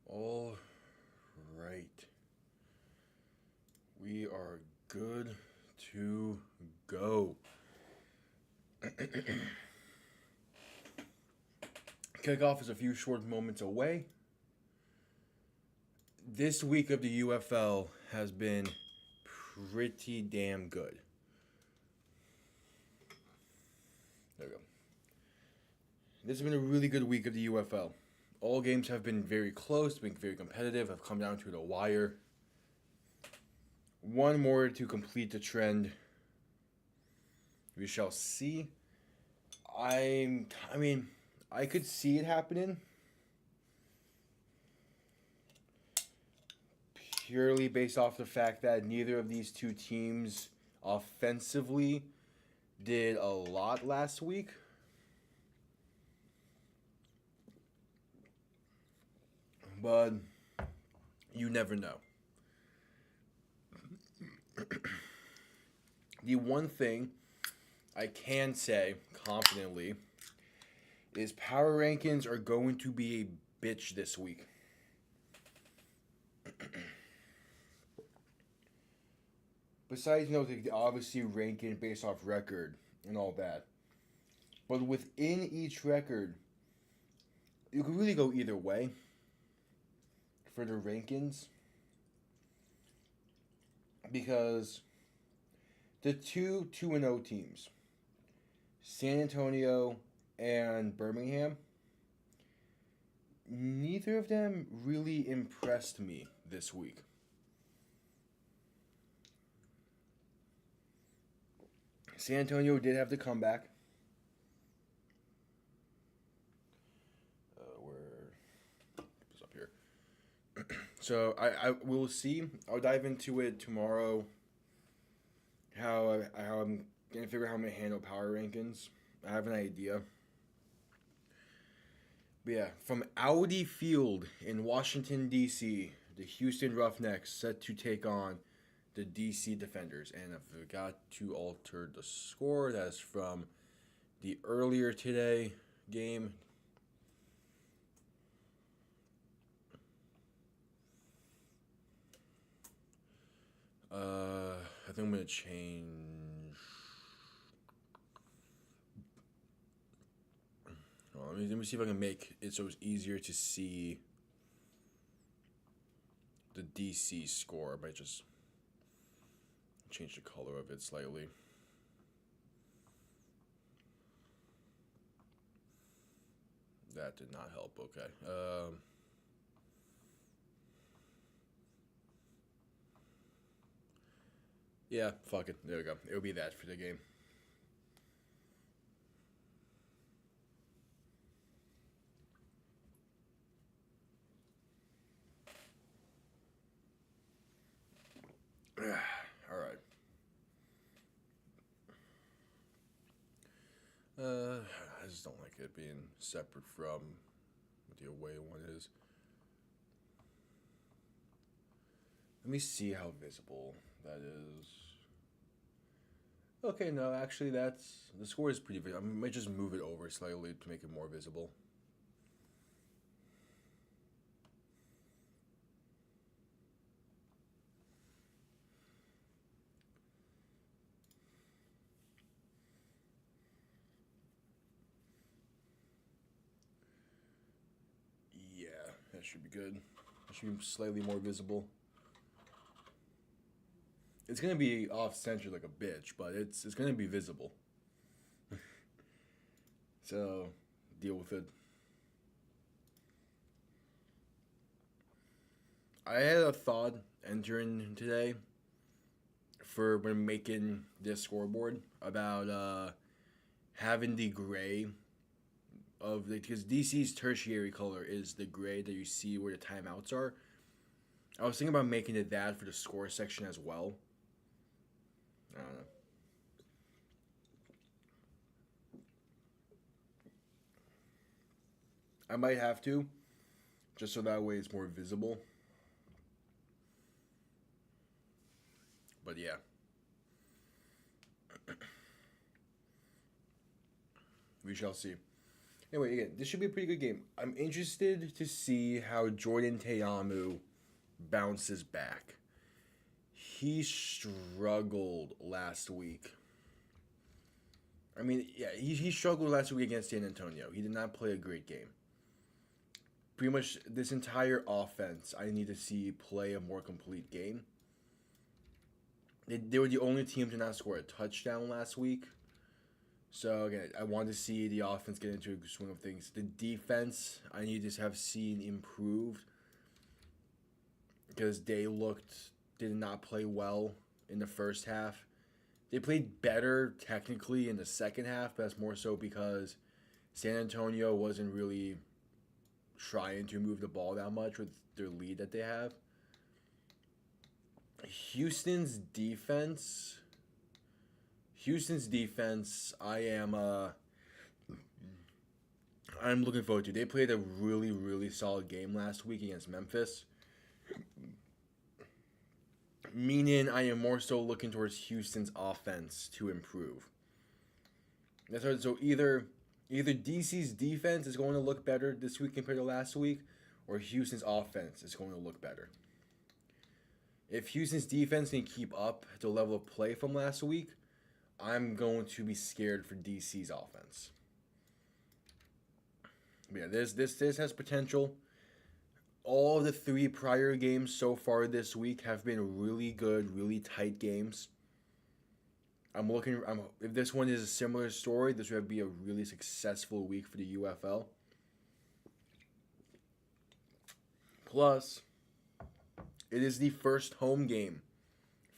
All right. We are good to go. Kickoff is a few short moments away. This week of the UFL has been pretty damn good. There we go. This has been a really good week of the UFL. All games have been very close, been very competitive, have come down to the wire. One more to complete the trend. We shall see. I mean, I could see it happening. Purely based off the fact that neither of these two teams offensively did a lot last week. But you never know. The one thing I can say confidently is power rankings are going to be a bitch this week. Besides, they obviously ranking based off record and all that. But within each record, you could really go either way for the rankings. Because the two 2-0 teams, San Antonio and Birmingham, neither of them really impressed me this week. San Antonio did have the comeback. What's up here? So I will see. I'll dive into it tomorrow. How I'm gonna figure out how I'm gonna handle power rankings. I have an idea. But yeah, from Audi Field in Washington D.C., the Houston Roughnecks set to take on the DC Defenders, and I forgot to alter the score. That's from the earlier today game. I think I'm gonna change. Let me see if I can make it so it's easier to see the DC score. I might just change the color of it slightly. That did not help. Okay. Yeah, fuck it. There we go. It'll be that for the game. All right. I just don't like it being separate from what the away one is. Let me see how visible that is. Okay, no, actually, the score is pretty visible. I might just move it over slightly to make it more visible. Yeah, that should be good. It should be slightly more visible. It's gonna be off center like a bitch, but it's gonna be visible. So deal with it. I had a thought entering today for when making this scoreboard about having the gray of because DC's tertiary color is the gray that you see where the timeouts are. I was thinking about making it that for the score section as well. I don't know. I might have to, just so that way it's more visible. But yeah. We shall see. Anyway, again, this should be a pretty good game. I'm interested to see how Jordan Teamu bounces back. He struggled last week. I mean, yeah, he struggled last week against San Antonio. He did not play a great game. Pretty much this entire offense, I need to see play a more complete game. They were the only team to not score a touchdown last week. So, again, I want to see the offense get into a swing of things. The defense, I need to have seen improved. Because they did not play well in the first half. They played better technically in the second half, but that's more so because San Antonio wasn't really trying to move the ball that much with their lead that they have. Houston's defense, I'm looking forward to. They played a really, really solid game last week against Memphis. Meaning I am more so looking towards Houston's offense to improve. That's right. So either DC's defense is going to look better this week compared to last week, or Houston's offense is going to look better. If Houston's defense can keep up the level of play from last week, I'm going to be scared for DC's offense. But yeah, this has potential. All of the 3 prior games so far this week have been really good, really tight games. If this one is a similar story, this would be a really successful week for the UFL. Plus, it is the first home game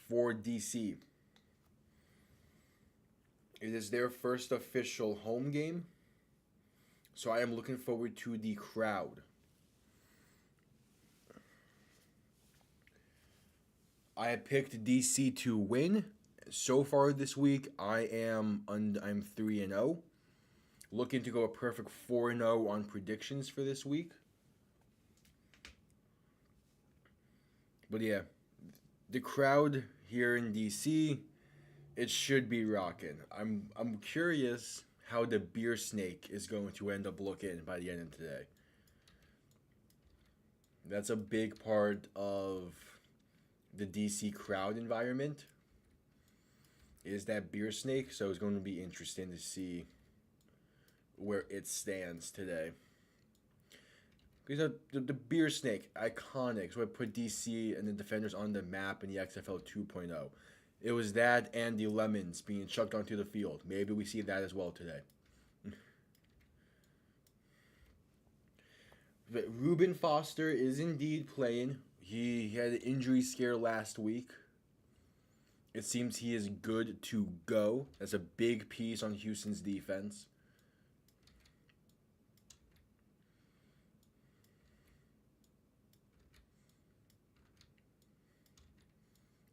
for DC. It is their first official home game. So I am looking forward to the crowd. I had picked DC to win. So far this week, I'm 3-0. Looking to go a perfect 4-0 on predictions for this week. But yeah, the crowd here in DC, it should be rocking. I'm curious how the beer snake is going to end up looking by the end of today. That's a big part of the DC crowd environment, is that beer snake. So it's going to be interesting to see where it stands today. Because the beer snake, iconic. So I put DC and the Defenders on the map in the XFL 2.0. It was that and the lemons being chucked onto the field. Maybe we see that as well today. But Reuben Foster is indeed playing. He had an injury scare last week. It seems he is good to go. That's a big piece on Houston's defense.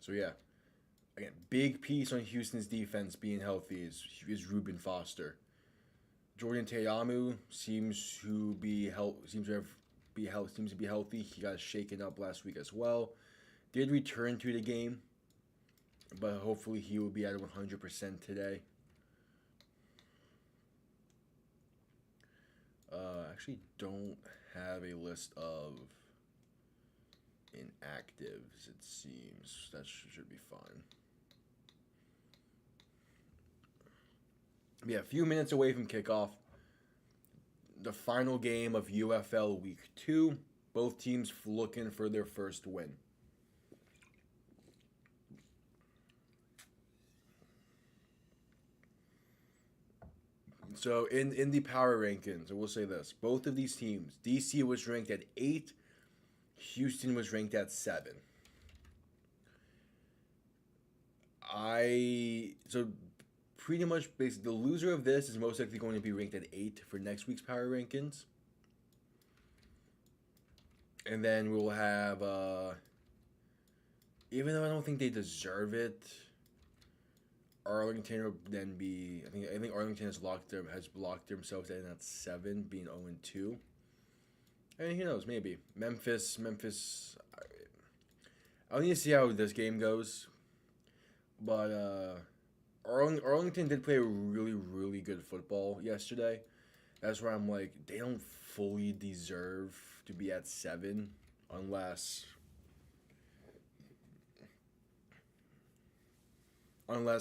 So yeah, again, big piece on Houston's defense being healthy is Reuben Foster. Jordan Teamu seems to be healthy. He got shaken up last week as well. Did return to the game, but hopefully he will be at 100% today. Actually don't have a list of inactives, it seems. That should be fine. Yeah, a few minutes away from kickoff. The final game of UFL Week 2. Both teams looking for their first win. So in the power rankings, I will say this. Both of these teams, DC was ranked at 8. Houston was ranked at 7. So pretty much basically the loser of this is most likely going to be ranked at 8 for next week's power rankings. And then we'll have even though I don't think they deserve it, Arlington will then be. I think Arlington has locked themselves in at 7, being 0-2. And who knows? Maybe Memphis. I need to see how this game goes. But Arlington did play a really, really good football yesterday. That's where I'm like, they don't fully deserve to be at 7 unless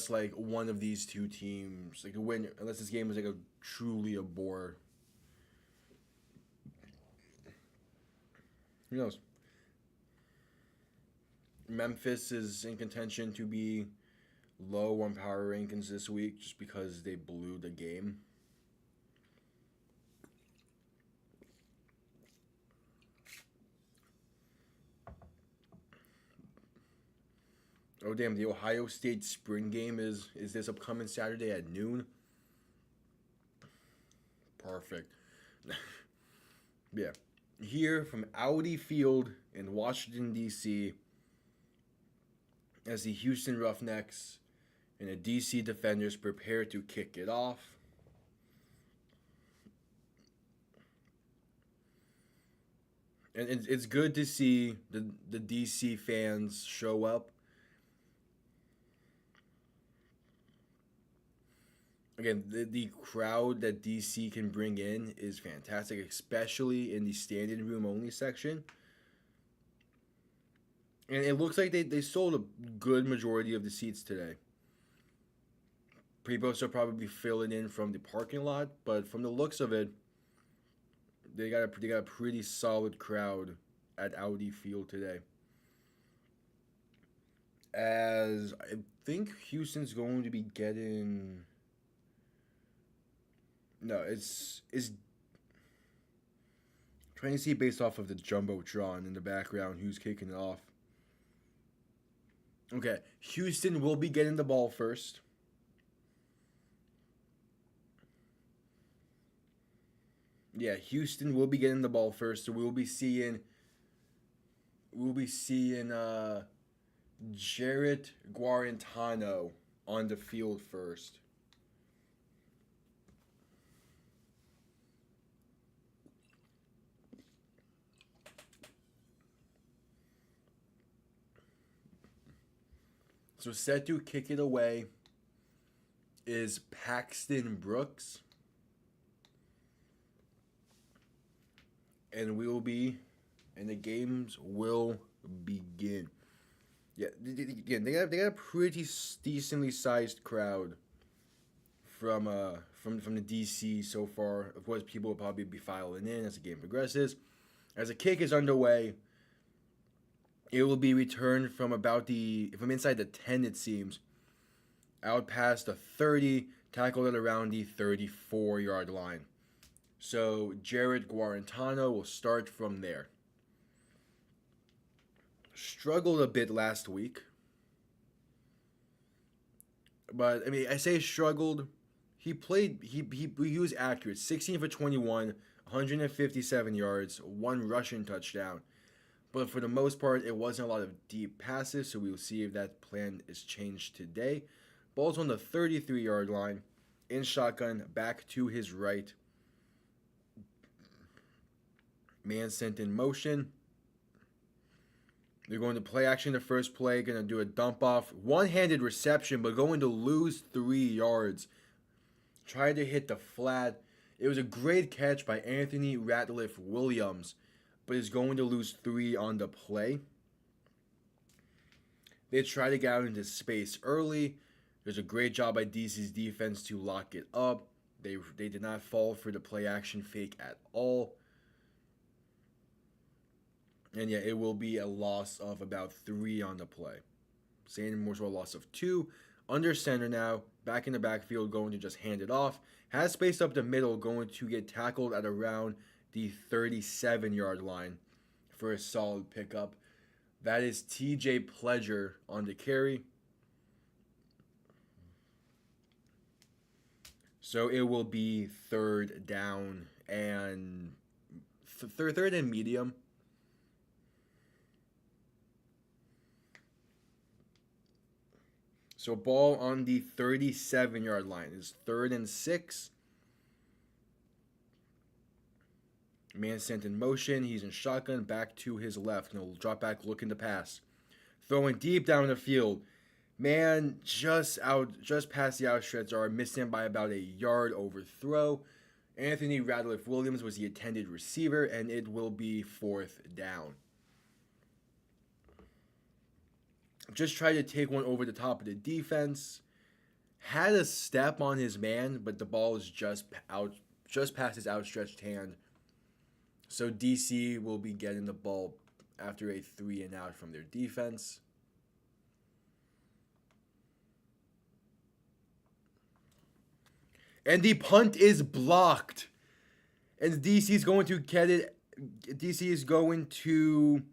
like one of these two teams like a win, unless this game is like a truly a bore. Who knows? Memphis is in contention to be low on power rankings this week just because they blew the game. Oh damn! The Ohio State spring game is this upcoming Saturday at noon. Perfect. Yeah, here from Audi Field in Washington D.C. as the Houston Roughnecks and the D.C. Defenders prepare to kick it off. And it's good to see the DC fans show up. Again, the crowd that DC can bring in is fantastic, especially in the standing room only section. And it looks like they sold a good majority of the seats today. People are probably filling in from the parking lot, but from the looks of it, they got a pretty solid crowd at Audi Field today. As I think Houston's going to be getting no, it's trying to see based off of the jumbotron in the background who's kicking it off. Okay, Houston will be getting the ball first. Yeah, Houston will be getting the ball first, so we'll be seeing Jarrett Guarantano on the field first. So set to kick it away is Paxton Brooks. And the games will begin. Yeah, again, they got a pretty decently sized crowd from the DC so far. Of course, people will probably be filing in as the game progresses. As the kick is underway, it will be returned from about if I'm inside the 10, it seems, out past the 30, tackled at around the 34-yard line. So Jared Guarantano will start from there. Struggled a bit last week. But I mean, I say struggled. He was accurate. 16 for 21, 157 yards, one rushing touchdown. But for the most part, it wasn't a lot of deep passes, so we will see if that plan is changed today. Ball's on the 33-yard line, in shotgun, back to his right. Man sent in motion. They're going to play action the first play, going to do a dump off. One-handed reception, but going to lose 3 yards. Tried to hit the flat. It was a great catch by Anthony Ratliff Williams, but is going to lose 3 on the play. They try to get out into space early. There's a great job by DC's defense to lock it up. They did not fall for the play action fake at all. And yeah, it will be a loss of about 3 on the play. Saying more so a loss of 2. Under center now, back in the backfield, going to just hand it off. Has space up the middle, going to get tackled at around the 37-yard line for a solid pickup. That is TJ Pledger on the carry. So it will be third down and third and medium. So ball on the 37-yard line is 3rd and 6. Man sent in motion. He's in shotgun, back to his left. He'll drop back, looking to pass. Throwing deep down the field. Man just past the outstretched arm, missing by about a yard overthrow. Anthony Radcliffe Williams was the intended receiver, and it will be fourth down. Just tried to take one over the top of the defense. Had a step on his man, but the ball is just past his outstretched hand. So DC will be getting the ball after a 3-and-out from their defense. And the punt is blocked. And DC is going to get it. DC is going to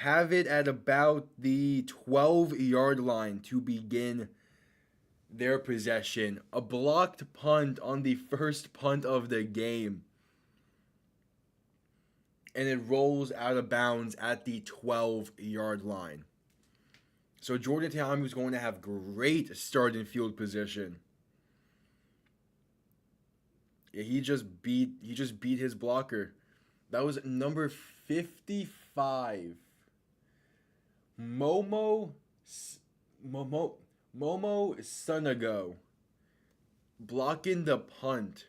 have it at about the 12-yard line to begin their possession. A blocked punt on the first punt of the game. And it rolls out of bounds at the 12-yard line. So Jordan Ta'amu is going to have great starting field position. He just beat his blocker. That was number 55. Momo Sunago blocking the punt.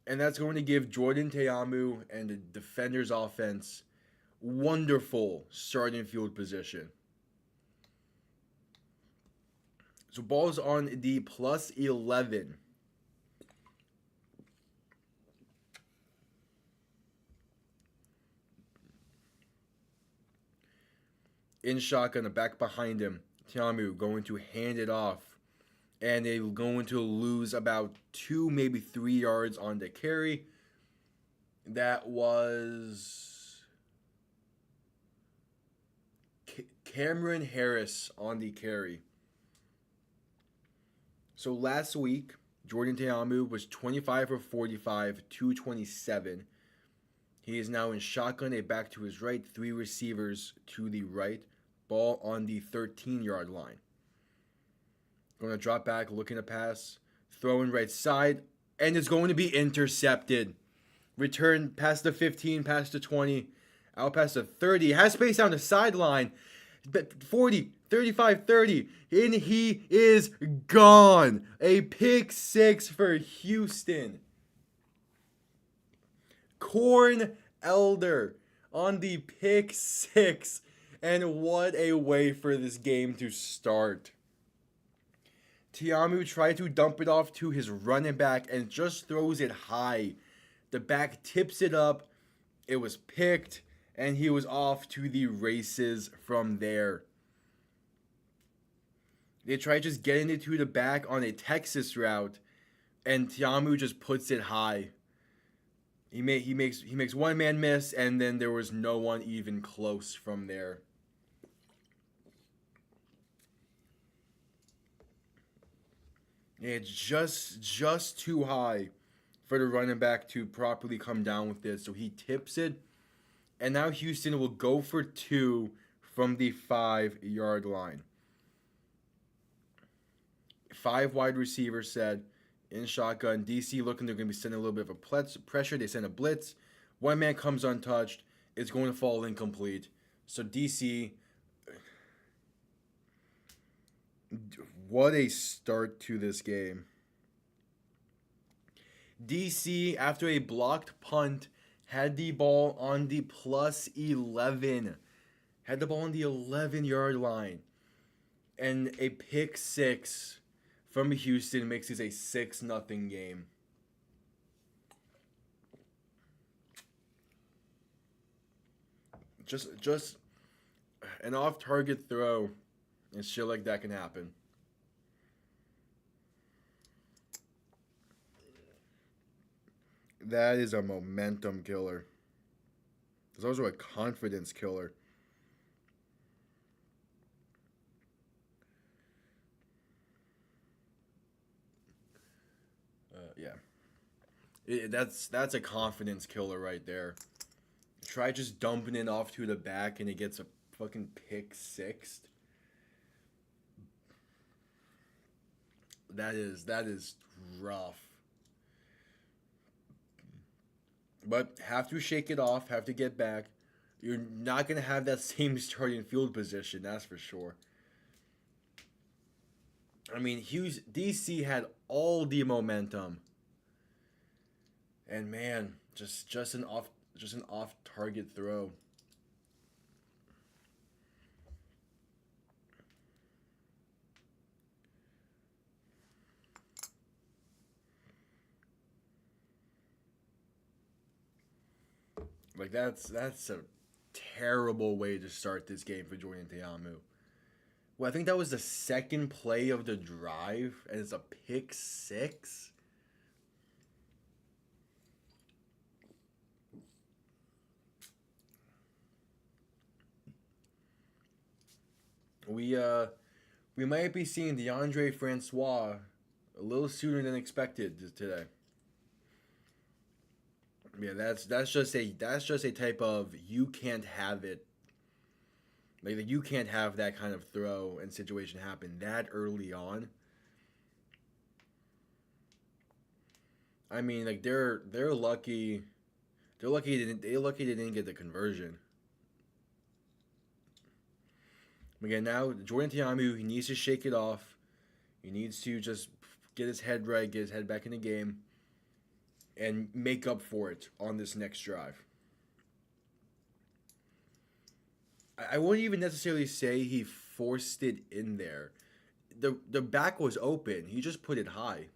And that's going to give Jordan Ta'amu and the defender's offense wonderful starting field position. So ball's on the plus 11. In shotgun, the back behind him. Ta'amu going to hand it off. And they're going to lose about 2, maybe 3 yards on the carry. That was Cameron Harris on the carry. So last week, Jordan Ta'amu was 25 for 45, 227. He is now in shotgun, a back to his right, 3 receivers to the right. Ball on the 13-yard line. Going to drop back, looking to pass, throwing right side, and it's going to be intercepted. Return past the 15, past the 20, out past the 30. Has space down the sideline. 40, 35, 30, and he is gone. A pick 6 for Houston. Corn Elder on the pick 6. And what a way for this game to start. Ta'amu tried to dump it off to his running back and just throws it high. The back tips it up. It was picked, and he was off to the races from there. They tried just getting it to the back on a Texas route, and Ta'amu just puts it high. He makes one man miss, and then there was no one even close from there. It's just too high for the running back to properly come down with this. So he tips it. And now Houston will go for 2 from the 5-yard line. 5 wide receivers set in shotgun. DC looking, they're going to be sending a little bit of a pressure. They send a blitz. One man comes untouched. It's going to fall incomplete. So DC... What a start to this game. DC, after a blocked punt, had the ball on the plus 11. Had the ball on the 11-yard line. And a pick 6 from Houston makes this a 6-0 game. Just an off-target throw and shit like that can happen. That is a momentum killer. It's also a confidence killer. That's a confidence killer right there. Try just dumping it off to the back and it gets a fucking pick 6. That is rough. But have to shake it off, have to get back. You're not going to have that same starting field position, that's for sure. I mean, DC had all the momentum, and man, just an off target throw. Like that's a terrible way to start this game for Jordan Teamu. Well, I think that was the second play of the drive, and it's a pick six. We uh we might be seeing DeAndre Francois a little sooner than expected today. Yeah, that's just a type of you can't have it. Like you can't have that kind of throw and situation happen that early on. I mean, like they're lucky. They're lucky they didn't get the conversion. Again, now Jordan Tiamu, he needs to shake it off. He needs to just get his head right, get his head back in the game, and make up for it on this next drive. I wouldn't even necessarily say he forced it in there. The back was open. He just put it high.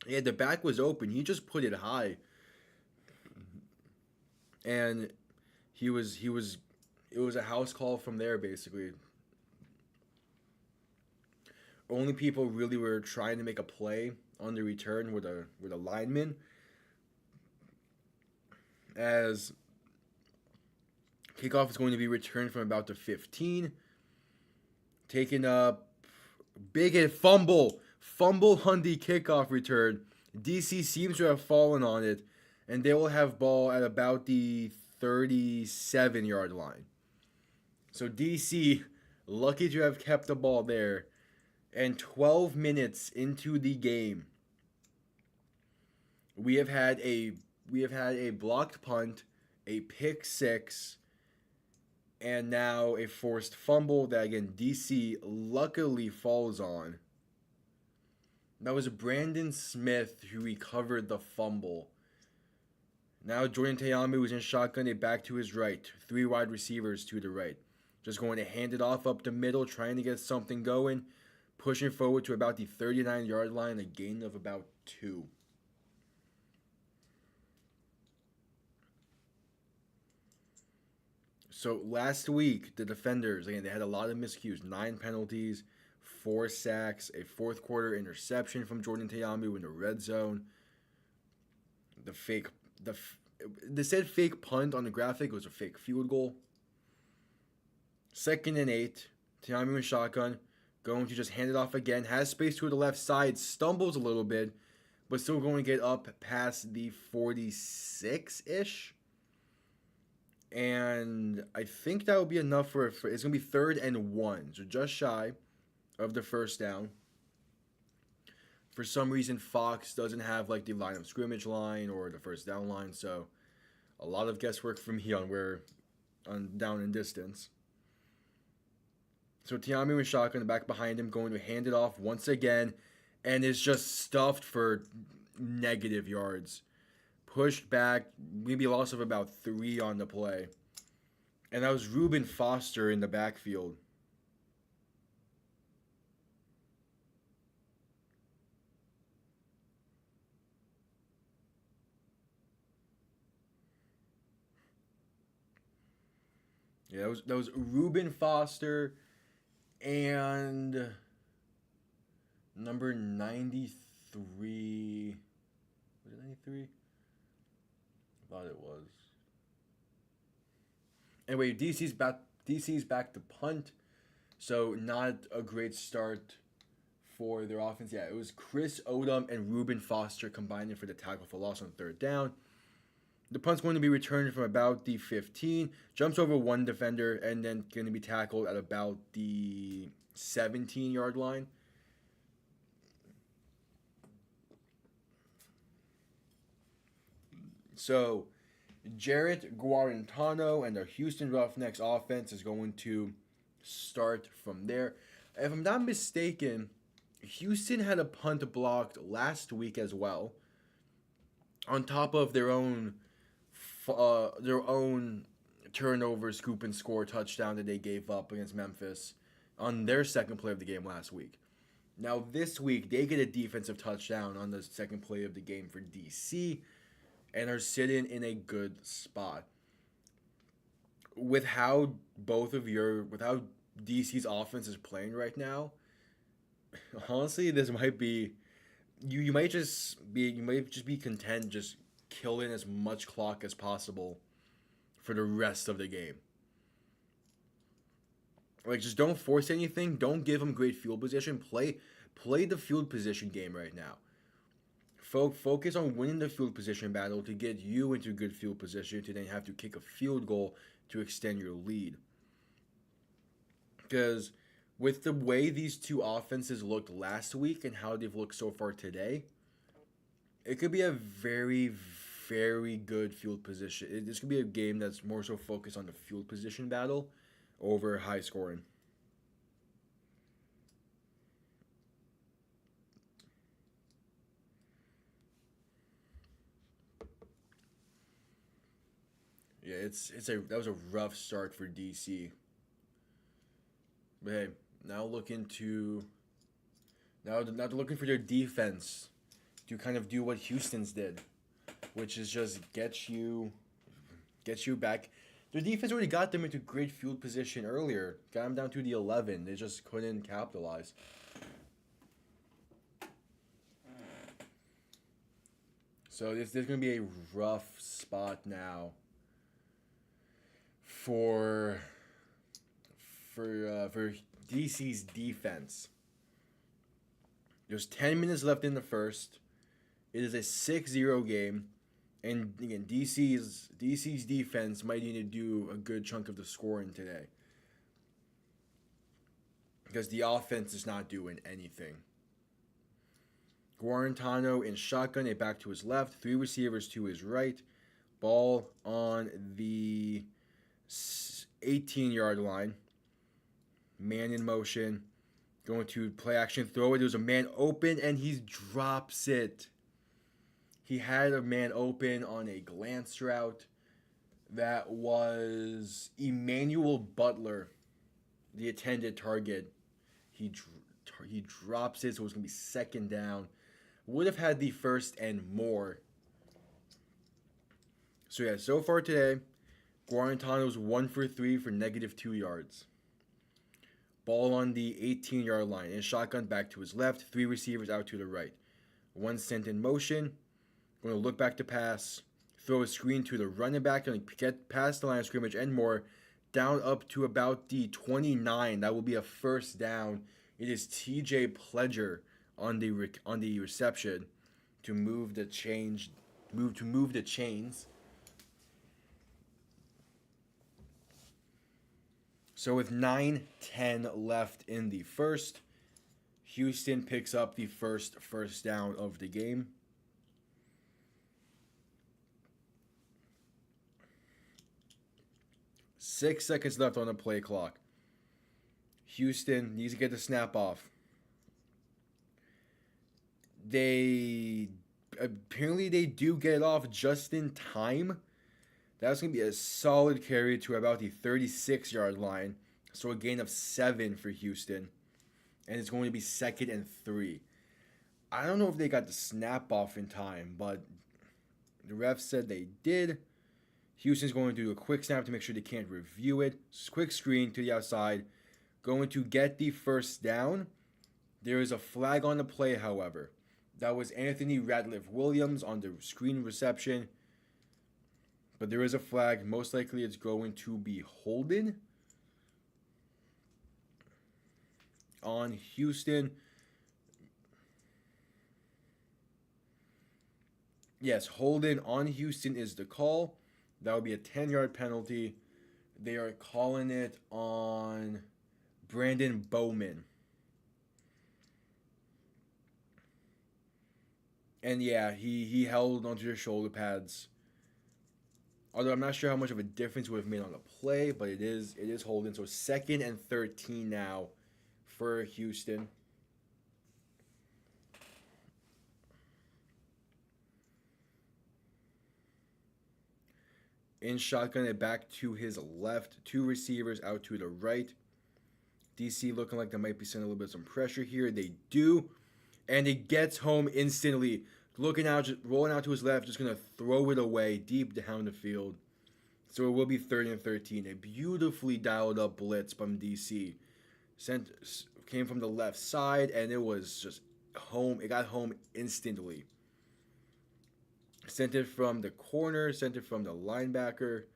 Yeah, the back was open. He just put it high, and he was it was a house call from there basically. Only people really were trying to make a play on the return with a lineman, as kickoff is going to be returned from about the 15, taking up big hit fumble on the kickoff return. DC seems to have fallen on it, and they will have ball at about the 37-yard line. So DC lucky to have kept the ball there. And 12 minutes into the game, we have had a blocked punt, a pick six, and now a forced fumble that again DC luckily falls on. That was Brandon Smith who recovered the fumble. Now Jordan Teamu is in shotgun, it back to his right. Three wide receivers to the right. Just going to hand it off up the middle, trying to get something going. Pushing forward to about the 39-yard line, a gain of about 2. So last week, the defenders, again, they had a lot of miscues. 9 penalties, 4 sacks, a fourth quarter interception from Jordan Teamu in the red zone. The fake, they said fake punt on the graphic. It was a fake field goal. 2nd and 8, Teamu in shotgun. Going to just hand it off again. Has space to the left side. Stumbles a little bit. But still going to get up past the 46-ish. And I think that will be enough for it's going to be 3rd and 1. So just shy of the first down. For some reason, Fox doesn't have like the line of scrimmage line or the first down line. So a lot of guesswork from me on down and distance. So Tiamu and shotgun, the back behind him, going to hand it off once again, and is just stuffed for negative yards. Pushed back, maybe a loss of about 3 on the play. And that was Reuben Foster in the backfield. Yeah, that was Reuben Foster and number 93. Was it 93? I thought it was. Anyway, DC's back to punt. So not a great start for their offense. Yeah, it was Chris Odom and Reuben Foster combining for the tackle for loss on 3rd down. The punt's going to be returned from about the 15, jumps over one defender, and then going to be tackled at about the 17-yard line. So, Jarrett Guarantano and the Houston Roughnecks offense is going to start from there. If I'm not mistaken, Houston had a punt blocked last week as well, on top of their own turnover, scoop and score touchdown that they gave up against Memphis on their second play of the game last week. Now this week they get a defensive touchdown on the second play of the game for DC and are sitting in a good spot. With how DC's offense is playing right now, honestly, this might be you might just be content just killing as much clock as possible for the rest of the game. Like, just don't force anything. Don't give them great field position. Play the field position game right now. Focus on winning the field position battle to get you into good field position to then have to kick a field goal to extend your lead. Because with the way these two offenses looked last week and how they've looked so far today, it could be a very, very good field position. This could be a game that's more so focused on the field position battle over high scoring. Yeah, that was a rough start for DC. But hey, now looking to now they're looking for their defense to kind of do what Houston's did, which is just get you back. Their defense already got them into great field position earlier. Got them down to the 11. They just couldn't capitalize. So this going to be a rough spot now for DC's defense. There's 10 minutes left in the first. It is a 6-0 game. And again, DC's defense might need to do a good chunk of the scoring today. Because the offense is not doing anything. Guarantano in shotgun, a back to his left, 3 receivers to his right. Ball on the 18-yard line. Man in motion. Going to play action, throw it. There's a man open, and he drops it. He had a man open on a glance route. That was Emmanuel Butler, the intended target. He drops it, so it's going to be second down. Would have had the first and more. So yeah, so far today, Guarantano's 1 for 3 for -2 yards. Ball on the 18-yard line. And shotgun back to his left. 3 receivers out to the right. 1 sent in motion. Going to look back to pass. Throw a screen to the running back. Going to get past the line of scrimmage and more. Down up to about the 29. That will be a first down. It is TJ Pledger on the reception to move the chains. So with 9:10 left in the first, Houston picks up the first down of the game. Six seconds left on the play clock. Houston needs to get the snap off. They do get it off just in time. That's going to be a solid carry to about the 36-yard line. So a gain of 7 for Houston. And it's going to be 2nd and 3. I don't know if they got the snap off in time, but the ref said they did. Houston's going to do a quick snap to make sure they can't review it. Quick screen to the outside. Going to get the first down. There is a flag on the play, however. That was Anthony Radcliffe-Williams on the screen reception. But there is a flag. Most likely it's going to be holding on Houston. Yes, holding on Houston is the call. That would be a 10-yard penalty. They are calling it on Brandon Bowman. And yeah, he held onto their shoulder pads. Although I'm not sure how much of a difference would have made on the play, but it is holding. So 2nd and 13 now for Houston. In shotgun it back to his left. 2 receivers out to the right. DC looking like they might be sending a little bit of some pressure here. They do. And it gets home instantly. Looking out, just rolling out to his left, just going to throw it away deep down the field. So it will be 3rd and 13. A beautifully dialed up blitz from DC. Came from the left side, and it was just home. It got home instantly. Sent it from the corner, sent it from the linebacker,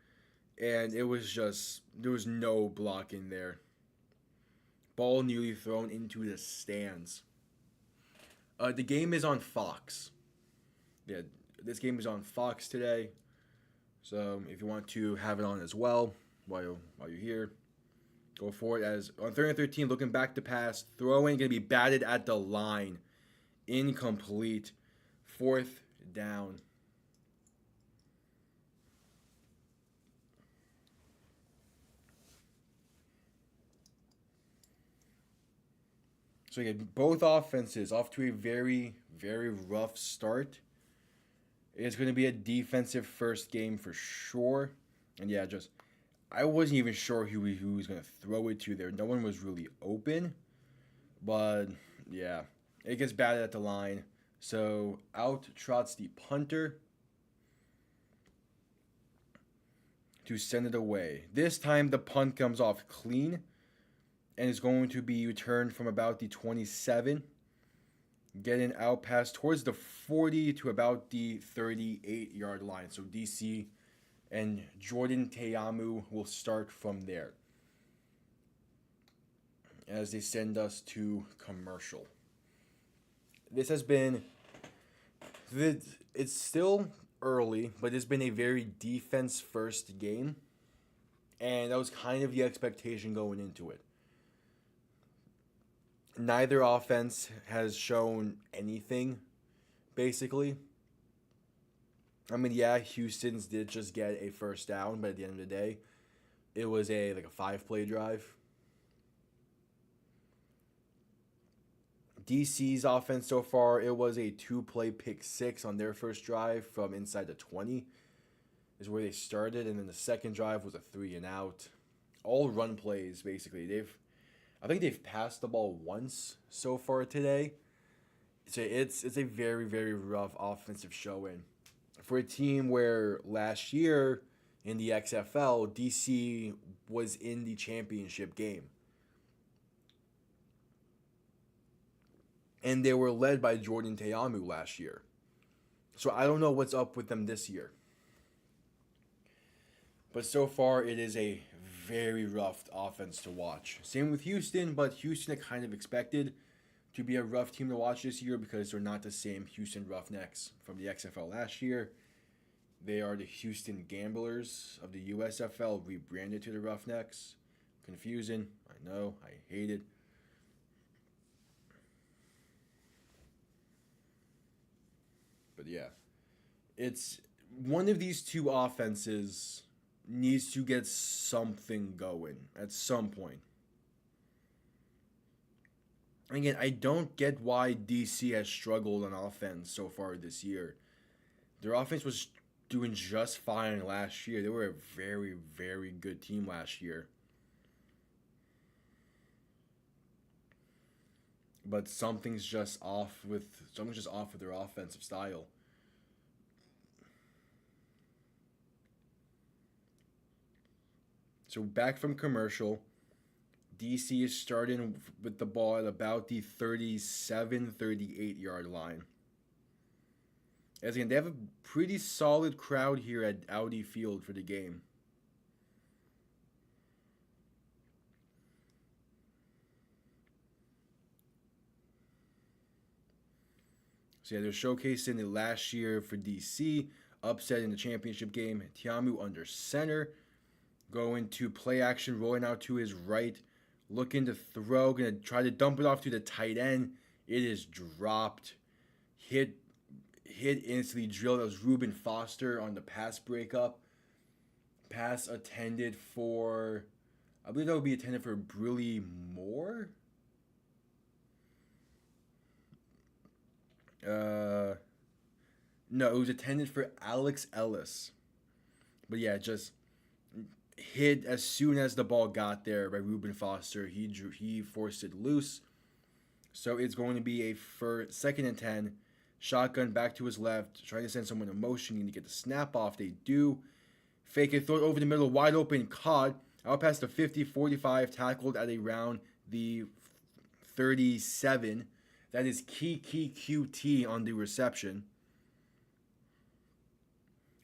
and it was just, there was no blocking there. Ball nearly thrown into the stands. The game is on Fox. Yeah, this game is on Fox today. So if you want to have it on as well while you're here, go for it. As on 3rd and 13, looking back to pass, throwing, going to be batted at the line. Incomplete. 4th down. So again, both offenses off to a very, very rough start. It's going to be a defensive first game for sure. And yeah, I wasn't even sure who was going to throw it to there. No one was really open. But yeah, it gets batted at the line. So out trots the punter to send it away. This time the punt comes off clean and is going to be returned from about the 27. Getting out past towards the 40 to about the 38-yard line. So DC and Jordan Teamu will start from there as they send us to commercial. This has been, it's still early, but it's been a very defense-first game. And that was kind of the expectation going into it. Neither offense has shown anything, basically. I mean, yeah, Houston's did just get a first down, but at the end of the day, it was a 5-play drive. DC's offense so far, it was a 2-play pick 6 on their first drive from inside the 20 is where they started, and then the second drive was a 3-and-out. All run plays, basically. I think they've passed the ball once so far today. So it's a very, very rough offensive showing. For a team where last year in the XFL, DC was in the championship game. And they were led by Jordan Teamu last year. So I don't know what's up with them this year. But so far, it is a very rough offense to watch. Same with Houston, but Houston I kind of expected to be a rough team to watch this year because they're not the same Houston Roughnecks from the XFL last year. They are the Houston Gamblers of the USFL rebranded to the Roughnecks. Confusing. I know. I hate it. But yeah, it's one of these two offenses needs to get something going at some point. Again, I don't get why DC has struggled on offense so far this year. Their offense was doing just fine last year. They were a very, very good team last year. But something's just off with their offensive style. So back from commercial, DC is starting with the ball at about the 37, 38-yard line. As again, they have a pretty solid crowd here at Audi Field for the game. So yeah, they're showcasing it last year for DC, upset in the championship game. Teamu under center, going to play action, rolling out to his right, looking to throw, going to try to dump it off to the tight end. It is dropped, hit instantly drilled. That was Reuben Foster on the pass breakup. pass attended for, I believe that would be attended for Brilly Moore. Uh, no, it was attended for Alex Ellis. But yeah, just hit as soon as the ball got there by Reuben Foster. He forced it loose. So it's going to be a second and 10. Shotgun back to his left, trying to send someone in motion. You need to get the snap off. They do. Fake it, throw it over the middle, wide open, caught. Out past the 50-45, tackled at around the 37. That is key QT on the reception.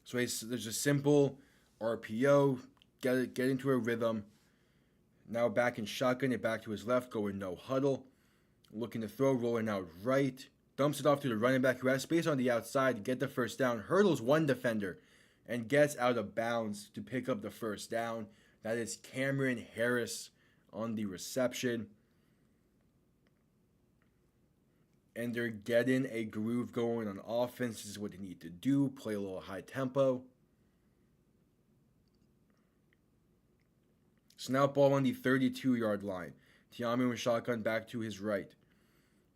So there's a simple RPO, get into a rhythm. Now back in shotgun, it back to his left, going no huddle. Looking to throw, rolling out right. Dumps it off to the running back who has space on the outside to get the first down. Hurdles one defender and gets out of bounds to pick up the first down. That is Cameron Harris on the reception. And they're getting a groove going on offense. This is what they need to do. Play a little high tempo. Snap ball on the 32-yard line. Tiamu with shotgun back to his right.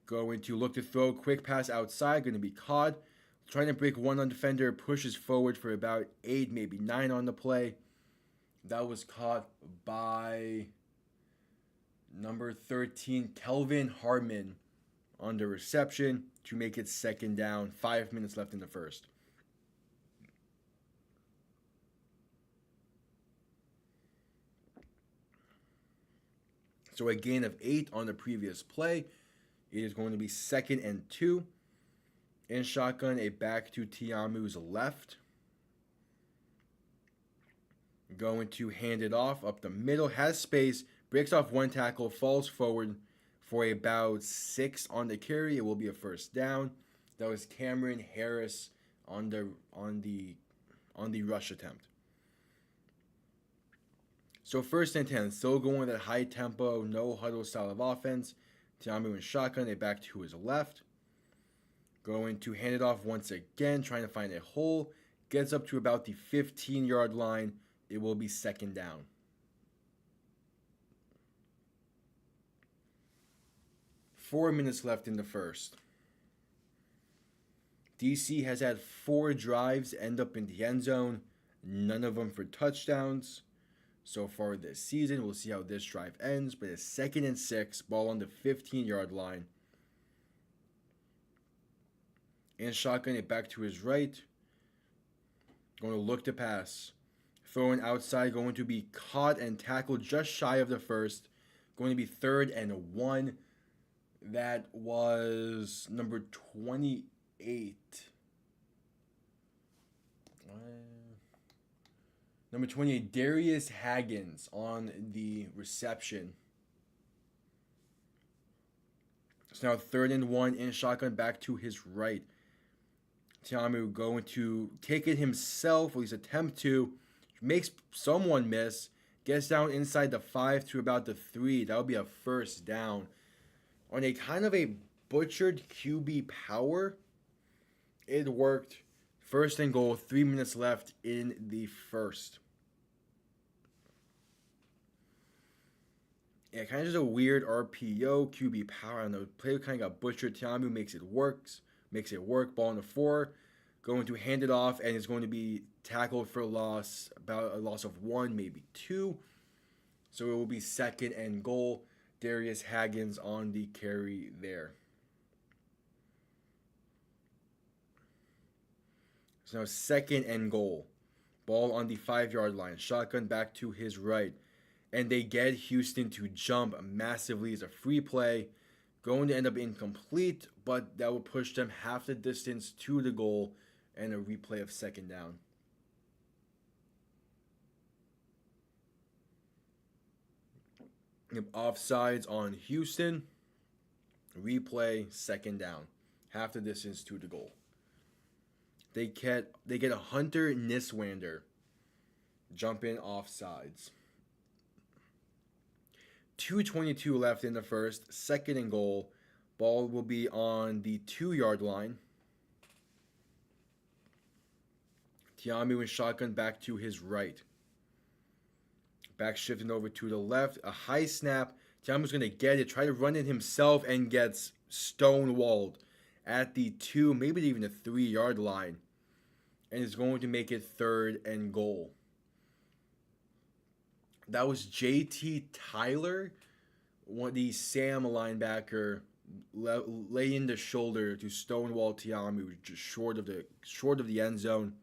Going to look to throw. Quick pass outside. Going to be caught. Trying to break one on defender. Pushes forward for about 8, maybe 9 on the play. That was caught by number 13, Kelvin Harmon, on the reception to make it second down. 5 minutes left in the first. So a gain of 8 on the previous play. It is going to be 2nd and 2. In shotgun, a back to Tiamu's left. Going to hand it off up the middle. Has space. Breaks off one tackle. Falls forward for about 6 on the carry. It will be a first down. That was Cameron Harris on the rush attempt. So 1st and 10, still going with that high tempo, no huddle style of offense. Tiamu in shotgun, they back to his left. Going to hand it off once again, trying to find a hole. Gets up to about the 15-yard line. It will be 2nd down. Four minutes left in the first. DC has had 4 drives end up in the end zone. None of them for touchdowns so far this season. We'll see how this drive ends. But it's 2nd and 6. Ball on the 15-yard line. In shotgun, it back to his right. Going to look to pass. Throwing outside, going to be caught and tackled just shy of the first. Going to be 3rd and 1. That was number 28. Number 28, Darius Haggins on the reception. So now 3rd and 1 in shotgun back to his right. Tiamu going to take it himself, at least attempt to. Makes someone miss. Gets down inside the 5 to about the 3. That would be a first down. On a kind of a butchered QB power, it worked. 1st and goal, 3 minutes left in the first. Yeah, kind of just a weird RPO, QB power. I don't know, play kind of got butchered. Tiamu makes it work. Ball on the 4. Going to hand it off, and it's going to be tackled for a loss, about a loss of 1, maybe 2. So it will be 2nd and goal. Darius Haggins on the carry there. So now 2nd and goal. Ball on the 5-yard line. Shotgun back to his right. And they get Houston to jump massively as a free play. Going to end up incomplete, but that will push them half the distance to the goal and a replay of 2nd down. Offsides on Houston. Replay, 2nd down. Half the distance to the goal. They get a Hunter Niswander jump in offsides. 2:22 left in the first. 2nd and goal. Ball will be on the 2-yard line. Tiamu in shotgun back to his right. Back shifting over to the left. A high snap. Tiamu's going to get it. Try to run it himself and gets stonewalled at the 2, maybe even the 3-yard line. And is going to make it 3rd and goal. That was JT Tyler, the Sam linebacker, laying the shoulder to stonewall Tiamu, just short of the end zone.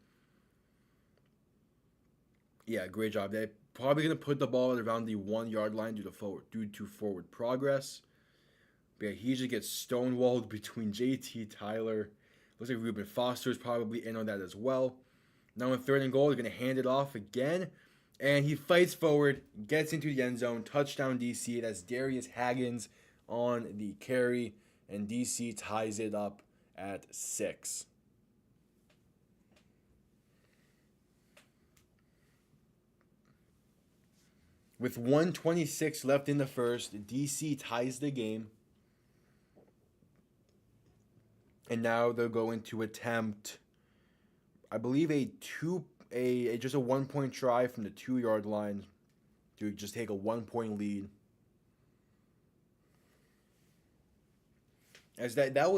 Yeah, great job. They're probably gonna put the ball at around the 1-yard line due to forward progress. But yeah, he just gets stonewalled between JT Tyler. Looks like Reuben Foster is probably in on that as well. Now in 3rd and goal, they're gonna hand it off again. And he fights forward, gets into the end zone, touchdown DC. That's Darius Haggins on the carry, and DC ties it up at 6. With 1:26 left in the first, DC ties the game. And now they're going to attempt, I believe, just a 1-point try from the 2-yard line to just take a 1-point lead. As that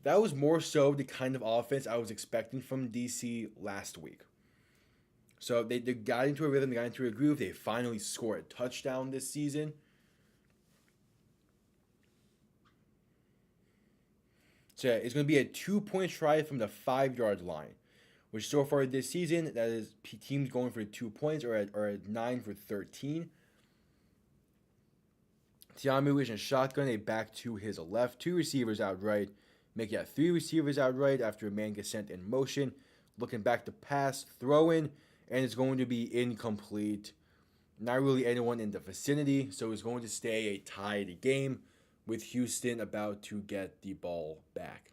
was more so the kind of offense I was expecting from DC last week. So they got into a rhythm, they got into a groove. They finally scored a touchdown this season. So yeah, it's going to be a 2-point try from the 5-yard line, which so far this season, that is teams going for 2 points or at 9 for 13. Tiamu is in shotgun, a back to his left, 2 receivers outright. Make 3 receivers outright after a man gets sent in motion. Looking back to pass, throw in, and it's going to be incomplete. Not really anyone in the vicinity, so it's going to stay a tied game with Houston about to get the ball back.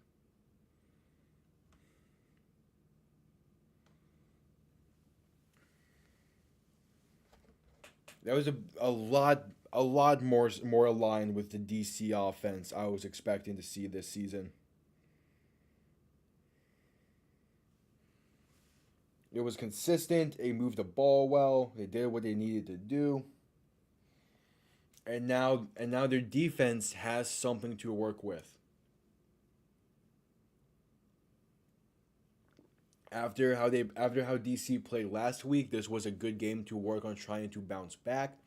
That was a lot more aligned with the DC offense I was expecting to see this season. It was consistent. They moved the ball well. They did what they needed to do. And now their defense has something to work with. After how DC played last week, this was a good game to work on trying to bounce back.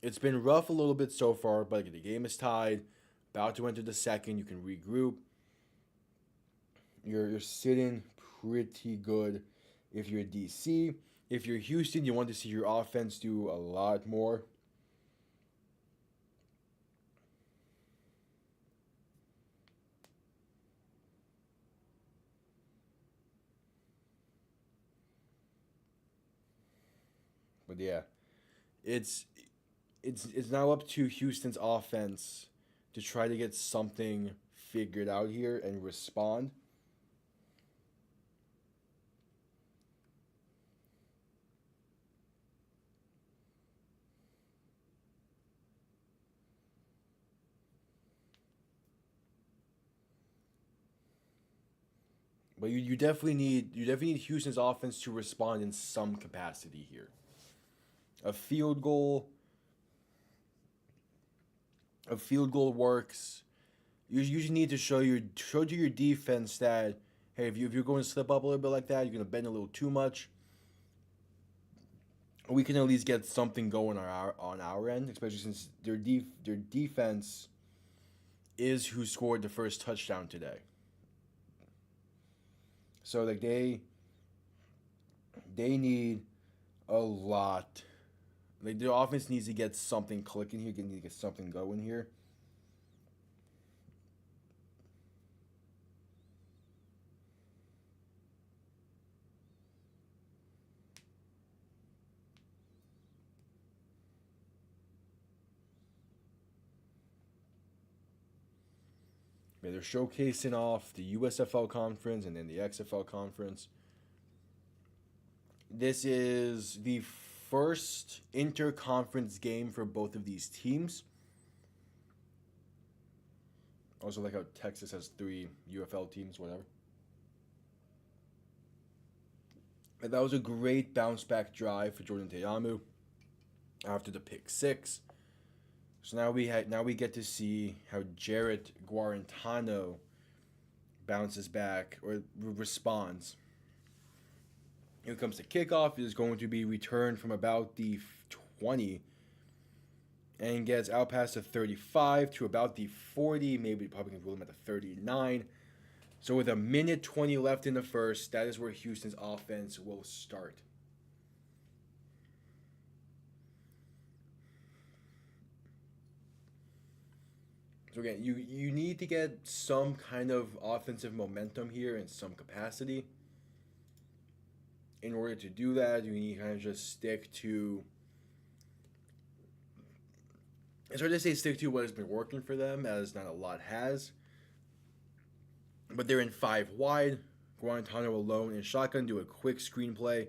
It's been rough a little bit so far, but the game is tied. About to enter the second, you can regroup. You're sitting pretty good if you're DC. If you're Houston, you want to see your offense do a lot more. But yeah, it's now up to Houston's offense to try to get something figured out here and respond. But you definitely need Houston's offense to respond in some capacity here. A field goal works. You usually need to show to your defense that, hey, if you're going to slip up a little bit like that, you're going to bend a little too much. We can at least get something going on our end, especially since their defense is who scored the first touchdown today. So like they need a lot. Like their offense needs to get something clicking here, need to get something going here. Yeah, they're showcasing off the USFL conference and then the XFL conference. This is the first inter-conference game for both of these teams. Also like how Texas has 3 UFL teams, whatever. And that was a great bounce back drive for Jordan Te'amu. after the pick six. So now we get to see how Jarrett Guarantano bounces back or responds. Here comes the kickoff. It is going to be returned from about the 20 and gets out past the 35 to about the 40. Maybe probably can rule him at the 39. So with a minute 20 left in the first, that is where Houston's offense will start. So again, you need to get some kind of offensive momentum here in some capacity. In order to do that, you need to kind of just stick to. It's hard to say stick to what has been working for them, as not a lot has. But they're in five wide. Guarantano alone in shotgun, do a quick screenplay,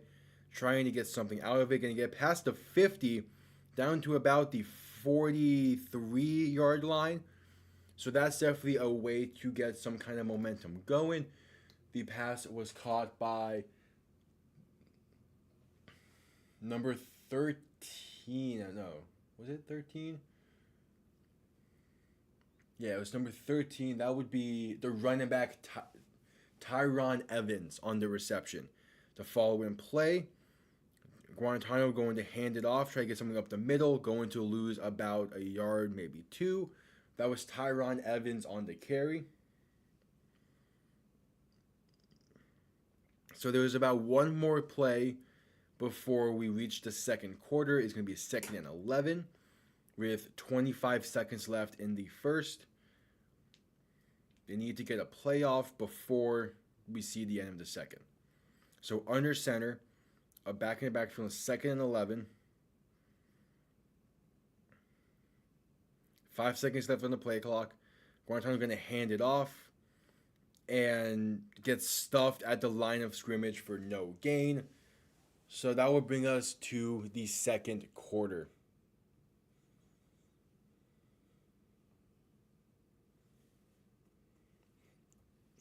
trying to get something out of it, and get past the 50, down to about the 43-yard line. So that's definitely a way to get some kind of momentum going. The pass was caught by number 13. No, was it 13? Yeah, it was number 13. That would be the running back Tyron Evans on the reception. The following play, Guarantano going to hand it off, try to get something up the middle, going to lose about a yard, maybe two. That was Tyron Evans on the carry. So there was about one more play before we reach the second quarter. It's going to be 2nd and 11 with 25 seconds left in the first. They need to get a playoff before we see the end of the second. So under center, a back in the backfield, 2nd and 11. 5 seconds left on the play clock. Guarantano's going to hand it off and get stuffed at the line of scrimmage for no gain. So that will bring us to the second quarter.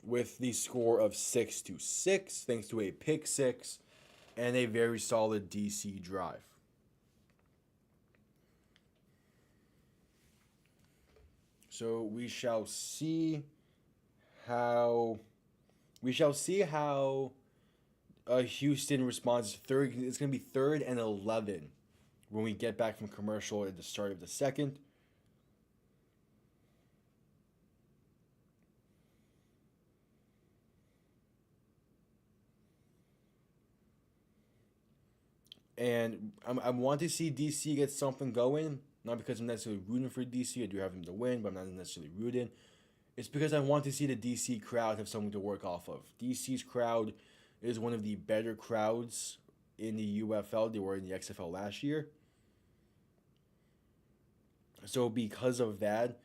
With the score of 6-6, thanks to a pick six and a very solid DC drive. So we shall see how Houston responds. Third, it's going to be 3rd and 11 when we get back from commercial at the start of the second. And I want to see DC get something going. Not because I'm necessarily rooting for DC. I do have them to win, but I'm not necessarily rooting. It's because I want to see the DC crowd have something to work off of. DC's crowd is one of the better crowds in the UFL. They were in the XFL last year. So because of that,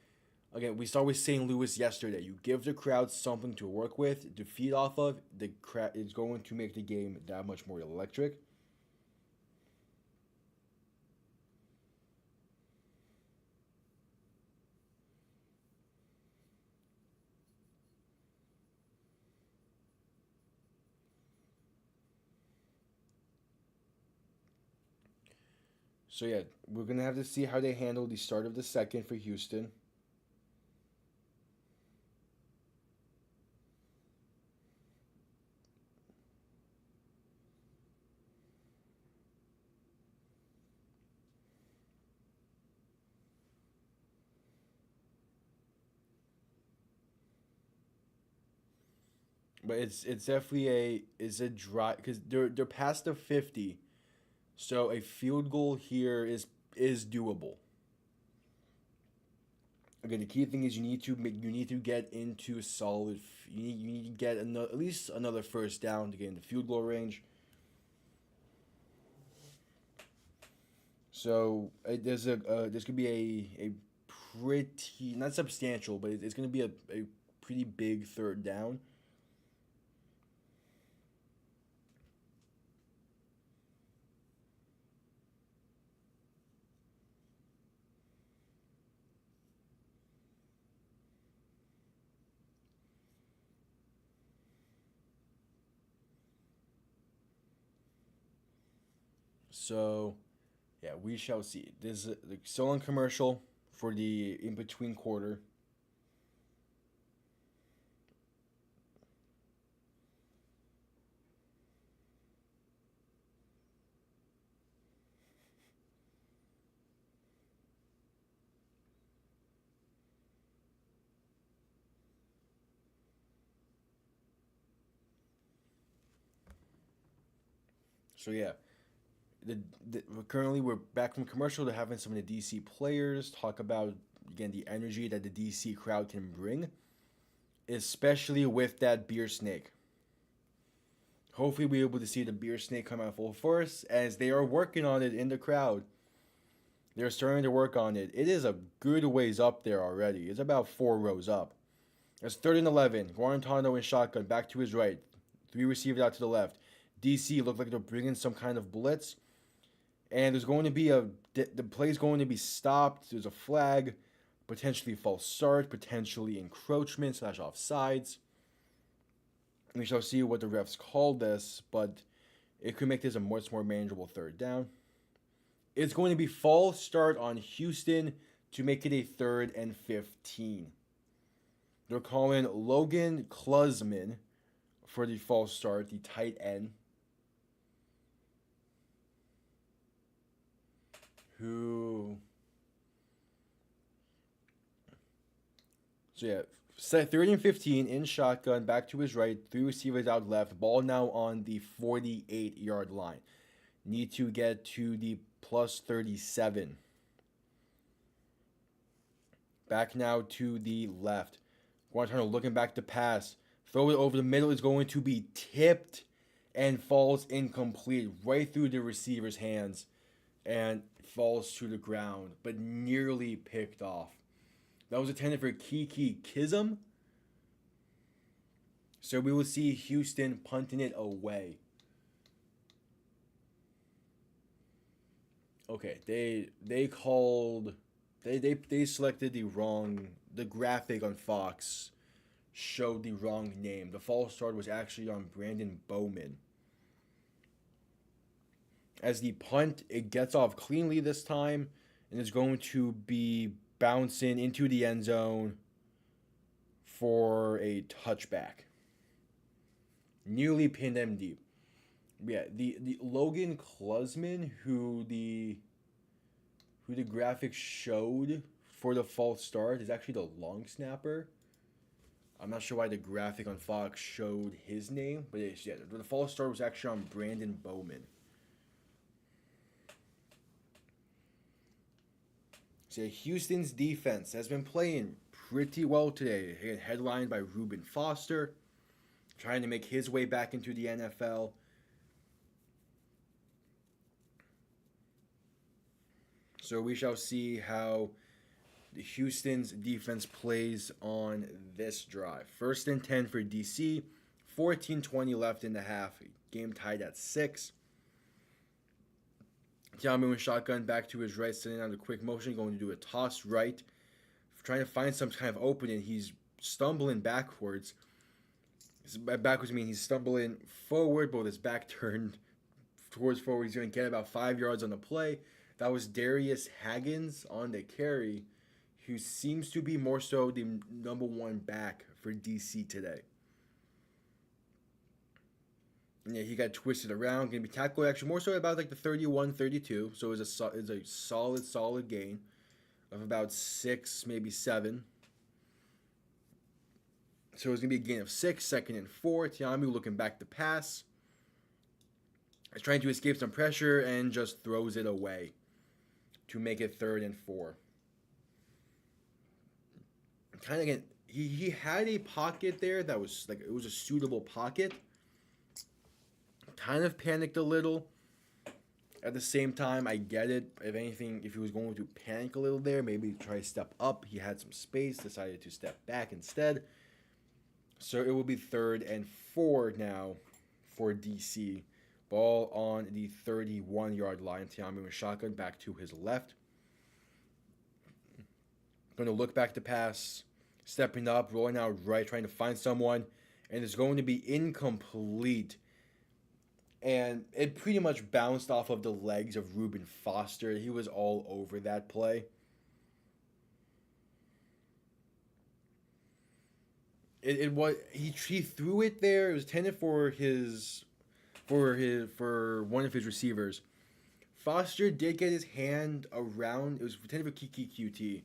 again, we started with St. Louis yesterday. You give the crowd something to work with, to feed off of. The crowd is going to make the game that much more electric. So yeah, we're gonna have to see how they handle the start of the second for Houston. But it's definitely a drive because they're past the 50, so a field goal here is doable. Again, the key thing is you need to get into solid. You need to get at least another first down to get in the field goal range. So there's gonna be a pretty not substantial, but it's gonna be a pretty big third down. So Yeah, we shall see. This is still on commercial for the in between quarter. So yeah, the, currently we're back from commercial to having some of the DC players talk about again the energy that the DC crowd can bring, especially with that beer snake. Hopefully, we're able to see the beer snake come out full force as they are working on it in the crowd. They're starting to work on it. It is a good ways up there already. It's about 4 rows up. It's third and 11. Guarantano in shotgun, back to his right. 3 receivers out to the left. DC looked like they're bringing some kind of blitz. And there's going to be the play's going to be stopped. There's a flag, potentially false start, potentially encroachment / offsides. We shall see what the refs call this, but it could make this a much more manageable third down. It's going to be false start on Houston to make it a 3rd and 15. They're calling Logan Klusman for the false start, the tight end. So yeah, set 3rd and 15 in shotgun, back to his right, 3 receivers out left, ball now on the 48-yard line. Need to get to the plus 37. Back now to the left. Guantanamo looking back to pass. Throw it over the middle is going to be tipped and falls incomplete right through the receiver's hands and falls to the ground, but nearly picked off. That was intended for Kiki Kism. So we will see Houston punting it away. Okay, they selected the graphic on Fox showed the wrong name. The false start was actually on Brandon Bowman. As the punt, it gets off cleanly this time and is going to be bouncing into the end zone for a touchback. Nearly pinned him deep. Yeah, the Logan Klusman, who the graphics showed for the false start, is actually the long snapper. I'm not sure why the graphic on Fox showed his name, but the false start was actually on Brandon Bowman. So Houston's defense has been playing pretty well today. Again, headlined by Reuben Foster, trying to make his way back into the NFL. So we shall see how the Houston's defense plays on this drive. 1st and 10 for DC. 14:20 left in the half. Game tied at 6. Tiamu in shotgun, back to his right, sending out a quick motion, going to do a toss right, trying to find some kind of opening. He's stumbling backwards. Backwards means he's stumbling forward, but with his back turned towards forward. He's going to get about 5 yards on the play. That was Darius Haggins on the carry, who seems to be more so the number 1 back for DC today. Yeah, he got twisted around, going to be tackled actually more so about like the 31-32. So it's a solid gain of about 6, maybe 7. So it's going to be a gain of 6, 2nd and 4. Tiamu looking back to pass. Is trying to escape some pressure and just throws it away to make it 3rd and 4. Kind of again, he had a pocket there that was like, it was a suitable pocket. Kind of panicked a little. At the same time, I get it. If anything, if he was going to panic a little there, maybe try to step up. He had some space, decided to step back instead. So it will be 3rd and 4 now for DC. Ball on the 31-yard line. Tiamu with shotgun back to his left. Going to look back to pass. Stepping up, rolling out right, trying to find someone. And it's going to be incomplete. and it pretty much bounced off of the legs of Reuben Foster. He was all over that play. It was he threw it there. It was intended for for one of his receivers. Foster did get his hand around. It was intended for Kiki QT.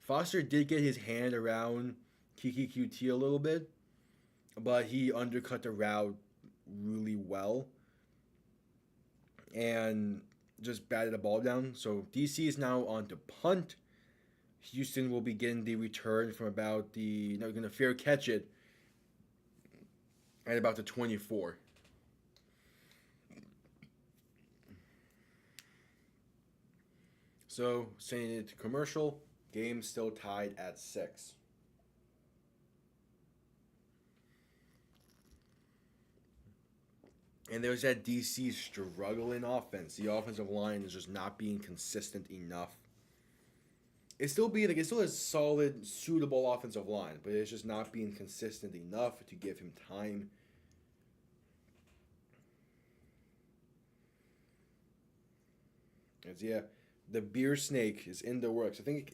Foster did get his hand around Kiki QT a little bit, but he undercut the route really well and just batted the ball down. So DC is now on to punt. Houston will be getting the return from about the no, going to fair catch it at about the 24. So sending it to commercial. Game still tied at 6. And there's that DC struggling offense. The offensive line is just not being consistent enough. It's still a solid, suitable offensive line, but it's just not being consistent enough to give him time. As yeah, the beer snake is in the works. I think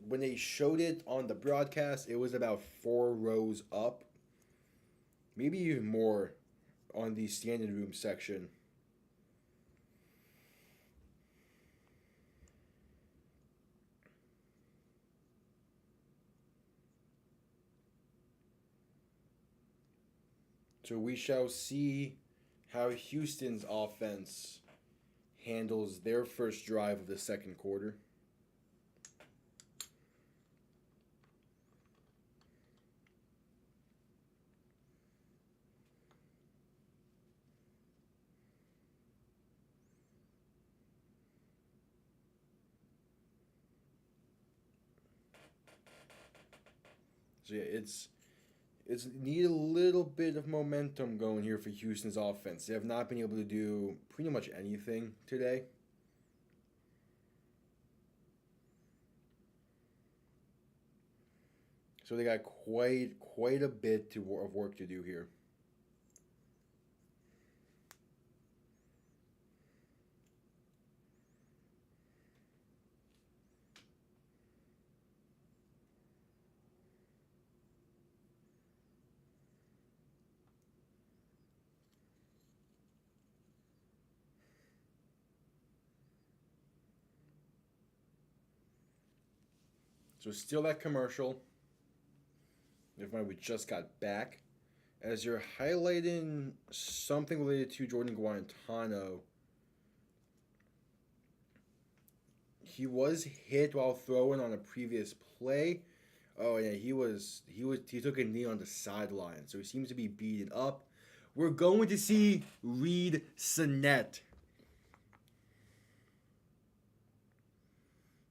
when they showed it on the broadcast, it was about 4 rows up, maybe even more, on the standing room section. So we shall see how Houston's offense handles their first drive of the second quarter. So yeah, it's need a little bit of momentum going here for Houston's offense. They have not been able to do pretty much anything today. So they got quite a bit of work to do here. So still that commercial. Never mind, we just got back. As you're highlighting something related to Jordan Guarantano, he was hit while throwing on a previous play. Oh yeah, he took a knee on the sideline, so he seems to be beaten up. We're going to see Reed Sinnett.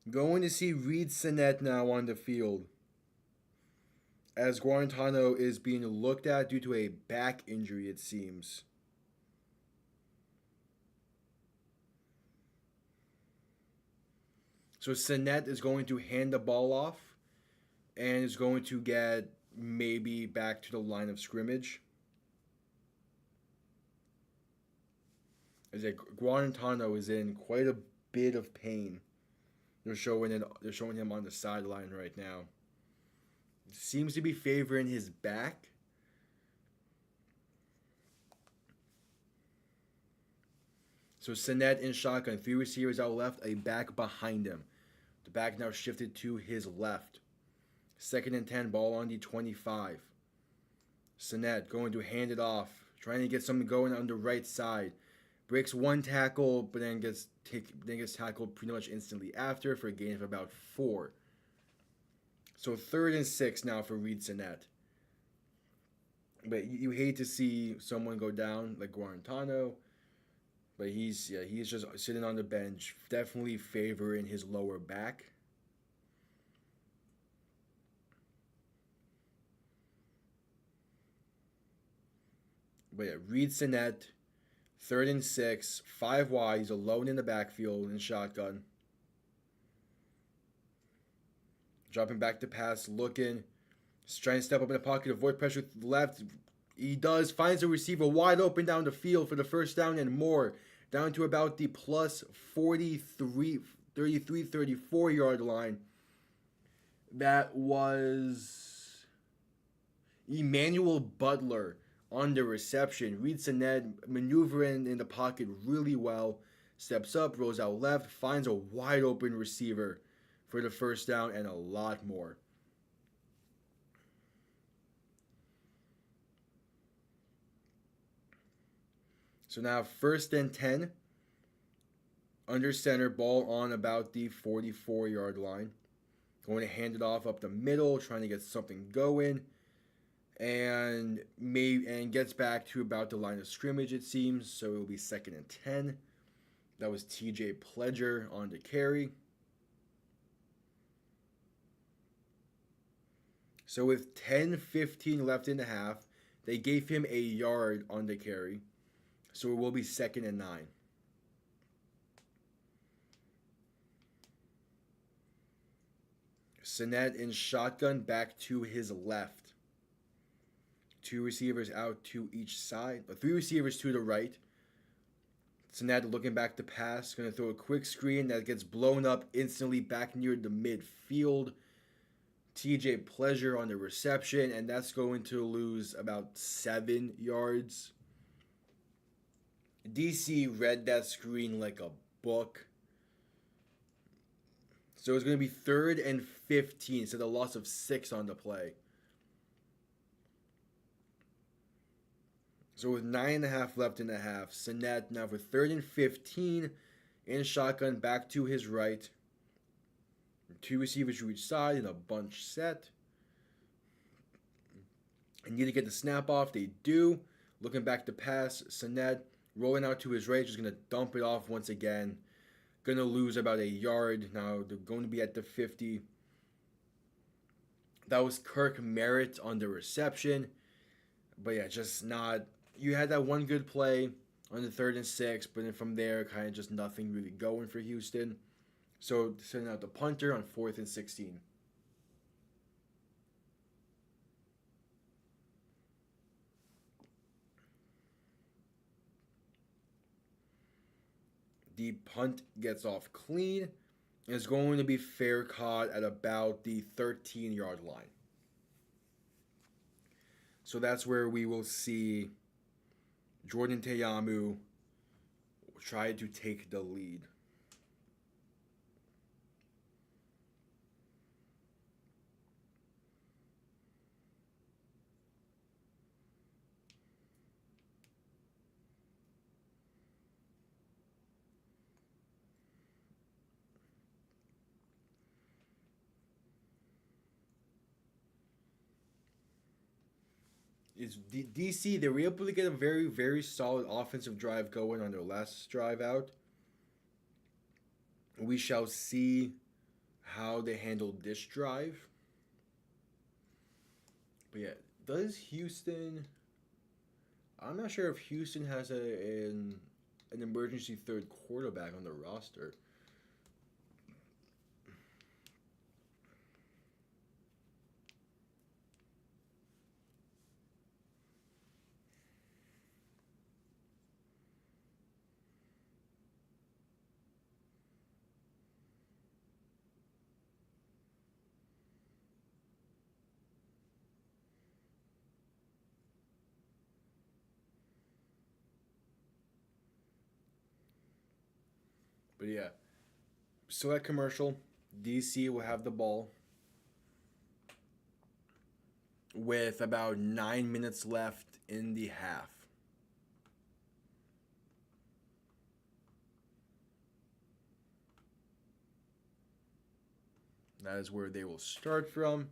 Going to see Reed Sinnett now on the field, as Guarantano is being looked at due to a back injury, it seems. So Sinnett is going to hand the ball off and is going to get maybe back to the line of scrimmage. As Guarantano is in quite a bit of pain. They're showing him on the sideline right now. Seems to be favoring his back. So Sinnett in shotgun, 3 receivers out left, a back behind him. The back now shifted to his left. 2nd and 10, ball on the 25. Sinnett going to hand it off, trying to get something going on the right side. Breaks one tackle, but then gets tackled pretty much instantly after for a gain of about 4. So 3rd and 6 now for Reed Sinnett. But you hate to see someone go down like Guarantano. But he's just sitting on the bench, definitely favoring his lower back. But yeah, Reed Sinnett, 3rd and 6, 5 wide. He's alone in the backfield in shotgun. Dropping back to pass, looking. He's trying to step up in the pocket, avoid pressure with the left. He does, finds a receiver wide open down the field for the first down and more, down to about the plus 34 yard line. That was Emmanuel Butler on the reception. Reed Sinnett maneuvering in the pocket really well. Steps up, rolls out left, finds a wide open receiver for the first down and a lot more. So now 1st and 10. Under center, ball on about the 44 yard line. Going to hand it off up the middle, trying to get something going. And gets back to about the line of scrimmage, it seems. So it will be 2nd and 10. That was TJ Pledger on the carry. So with 10:15 left in the half, they gave him a yard on the carry. So it will be 2nd and 9. Sinnett in shotgun back to his left. 2 receivers out to each side. 3 receivers to the right. Sinnett looking back to pass. Going to throw a quick screen that gets blown up instantly back near the midfield. TJ Pledger on the reception, and that's going to lose about 7 yards. DC read that screen like a book. So it's going to be 3rd and 15, so the loss of 6 on the play. So with 9.5 left in the half, Sinnett now for 3rd and 15 in shotgun back to his right. 2 receivers to each side in a bunch set. And need to get the snap off. They do. Looking back to pass, Sinnett rolling out to his right, just going to dump it off once again. Going to lose about a yard. Now they're going to be at the 50. That was Kirk Merritt on the reception. But yeah, just not. You had that one good play on the 3rd and 6, but then from there, kind of just nothing really going for Houston. So sending out the punter on 4th and 16. The punt gets off clean and is going to be fair caught at about the 13-yard line. So that's where we will see Jordan Teyamu try to take the lead. Is DC, they were able to get a very, very solid offensive drive going on their last drive out. We shall see how they handle this drive. But yeah, does Houston... I'm not sure if Houston has an emergency 3rd quarterback on the roster. But yeah, select commercial. DC will have the ball with about 9 minutes left in the half. That is where they will start from.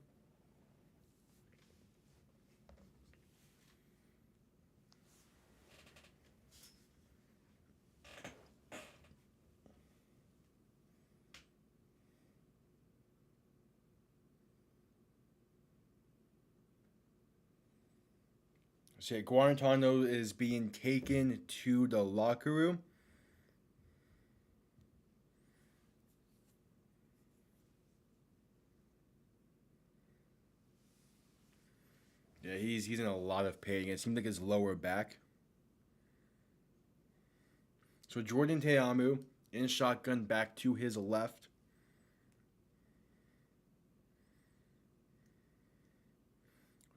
So Guarantano is being taken to the locker room. Yeah, he's in a lot of pain. It seemed like his lower back. So Jordan Teamu in shotgun back to his left.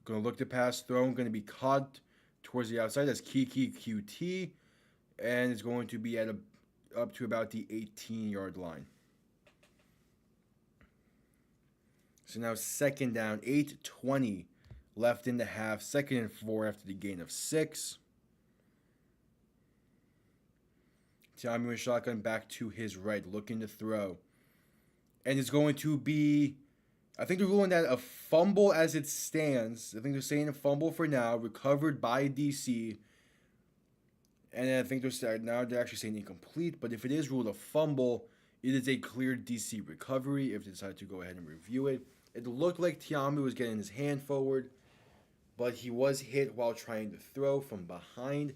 Going to look to pass throw. Going to be caught towards the outside. That's Kiki QT. And it's going to be up to about the 18-yard line. So now second down, 8:20 left in the half. 2nd and 4 after the gain of 6. Tiamu and shotgun back to his right, looking to throw. And it's going to be, I think they're ruling that a fumble as it stands. I think they're saying a fumble for now, recovered by DC. And I think they're actually saying incomplete. But if it is ruled a fumble, it is a clear DC recovery if they decide to go ahead and review it. It looked like Tiamu was getting his hand forward, but he was hit while trying to throw from behind.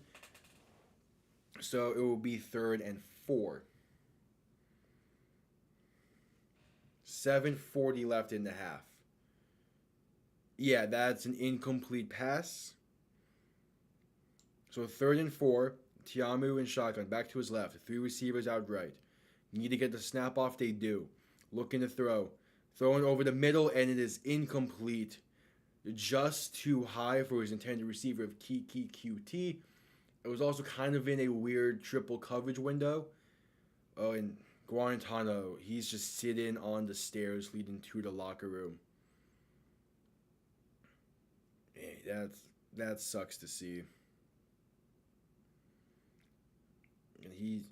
So it will be 3rd and 4. 7:40 left in the half. Yeah, that's an incomplete pass. So 3rd and 4. Tiamu and shotgun back to his left. 3 receivers out right. Need to get the snap off. They do. Looking to throw. Throwing over the middle, and it is incomplete. Just too high for his intended receiver of Kiki QT. It was also kind of in a weird triple coverage window. Oh, and Guarantano, he's just sitting on the stairs leading to the locker room. Hey, that sucks to see. And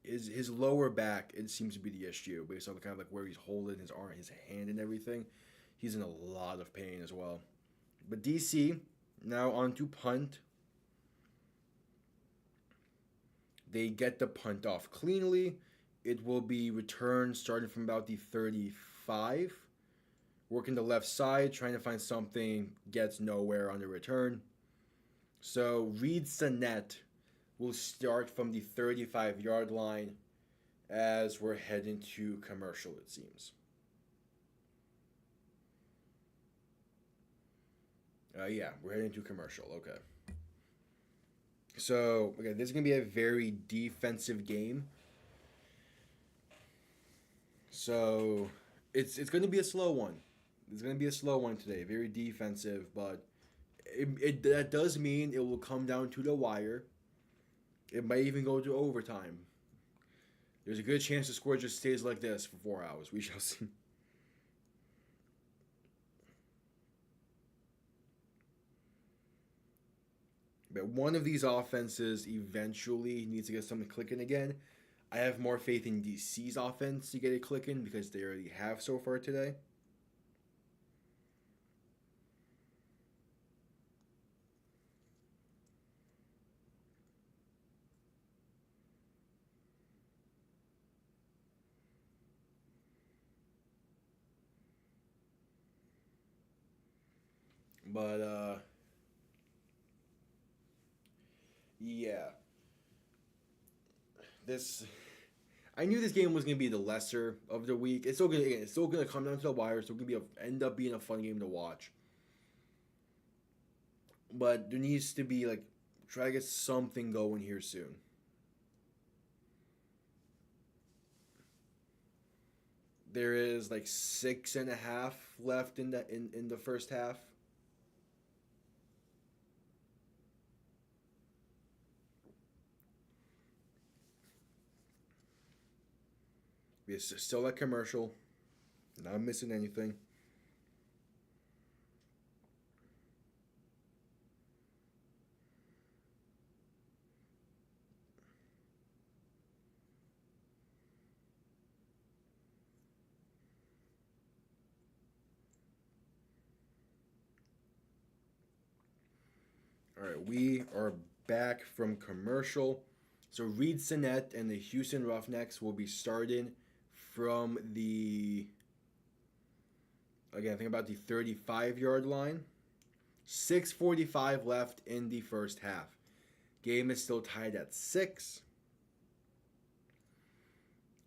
his lower back, it seems to be the issue based on kind of like where he's holding his arm, his hand, and everything. He's in a lot of pain as well. But DC now on to punt. They get the punt off cleanly. It will be returned starting from about the 35. Working the left side, trying to find something, gets nowhere on the return. So Reed Sinnett will start from the 35-yard line as we're heading to commercial, it seems. Yeah, we're heading to commercial. Okay. So, okay, this is going to be a very defensive game. So, it's going to be a slow one. It's going to be a slow one today. Very defensive, but that does mean it will come down to the wire. It might even go to overtime. There's a good chance the score just stays like this for 4 hours. We shall see. But one of these offenses eventually needs to get something clicking again. I have more faith in DC's offense to get it clicking because they already have so far today. But, yeah. I knew this game was gonna be the lesser of the week. It's still gonna come down to the wire. It's still gonna end up being a fun game to watch. But there needs to be try to get something going here soon. There is 6.5 left in the first half. It's still that commercial. Not missing anything. All right, we are back from commercial. So Reed Sinnett and the Houston Roughnecks will be starting from I think about the 35-yard line. 6:45 left in the first half. Game is still tied at 6.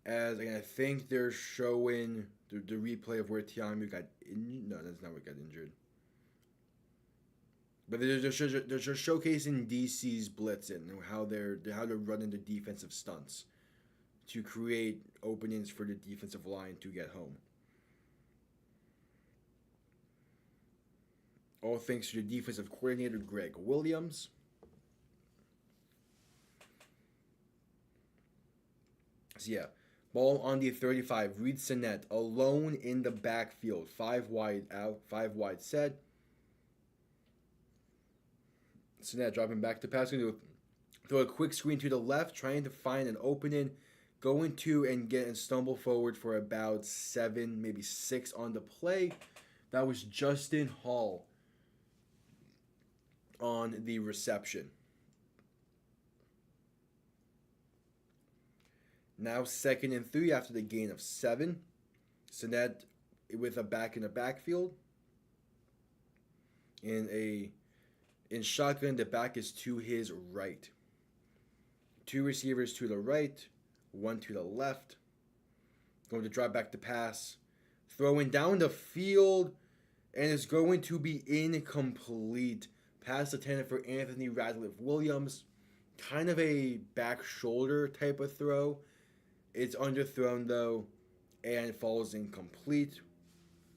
As again, I think they're showing the replay of where Tiamu got injured. No, that's not what got injured. But they're just showcasing DC's blitzing and how they're running the defensive stunts to create openings for the defensive line to get home. All thanks to the defensive coordinator Greg Williams. So yeah, ball on the 35. Reed Sinnett alone in the backfield. 5 wide out, 5 wide set. Sinnett dropping back to pass. Going to throw a quick screen to the left, trying to find an opening. Going to and get and stumble forward for about 7, maybe 6 on the play. That was Justin Hall on the reception. Now 2nd and 3 after the gain of 7. Sinnett with a back in the backfield. In shotgun, the back is to his right. 2 receivers to the right, 1 to the left. Going to drop back to pass. Throwing down the field, and it's going to be incomplete. Pass intended for Anthony Radcliffe Williams. Kind of a back shoulder type of throw. It's underthrown though, and falls incomplete.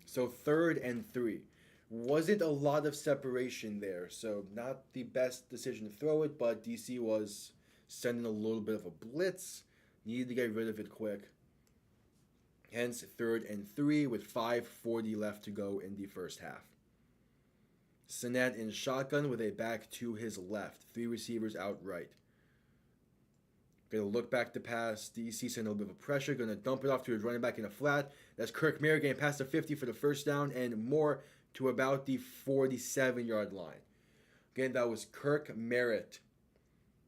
So 3rd and 3. Wasn't a lot of separation there, so not the best decision to throw it, but DC was sending a little bit of a blitz. Needed to get rid of it quick. Hence 3rd and 3 with 5:40 left to go in the first half. Sinnett in shotgun with a back to his left. 3 receivers out right. Going to look back to pass. DC sending a little bit of pressure. Going to dump it off to his running back in a flat. That's Kirk Merritt getting past the 50 for the first down and more to about the 47-yard line. Again, that was Kirk Merritt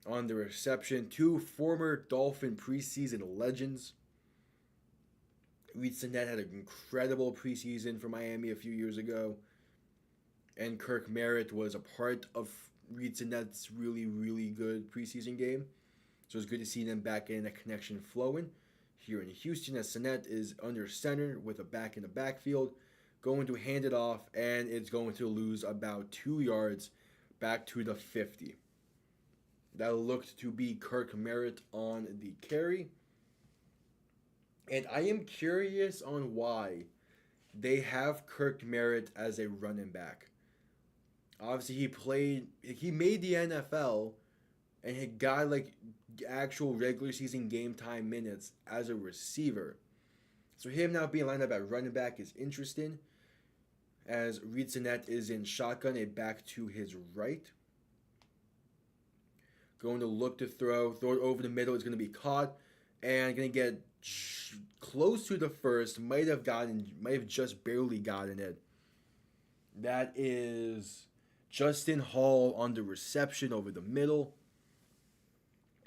on the reception. 2 former Dolphin preseason legends. Reed Sinnett had an incredible preseason for Miami a few years ago. And Kirk Merritt was a part of Reed Sinnett's really, really good preseason game. So it's good to see them back in, a connection flowing here in Houston, as Sinnett is under center with a back in the backfield, going to hand it off, and it's going to lose about 2 yards back to the 50. That looked to be Kirk Merritt on the carry. And I am curious on why they have Kirk Merritt as a running back. Obviously, he made the NFL, and he got like actual regular season game time minutes as a receiver. So him now being lined up at running back is interesting, as Reed Sinnett is in shotgun, a back to his right. Going to look to throw it over the middle. It's going to be caught, and going to get close to the first. Might have just barely gotten it. That is Justin Hall on the reception over the middle.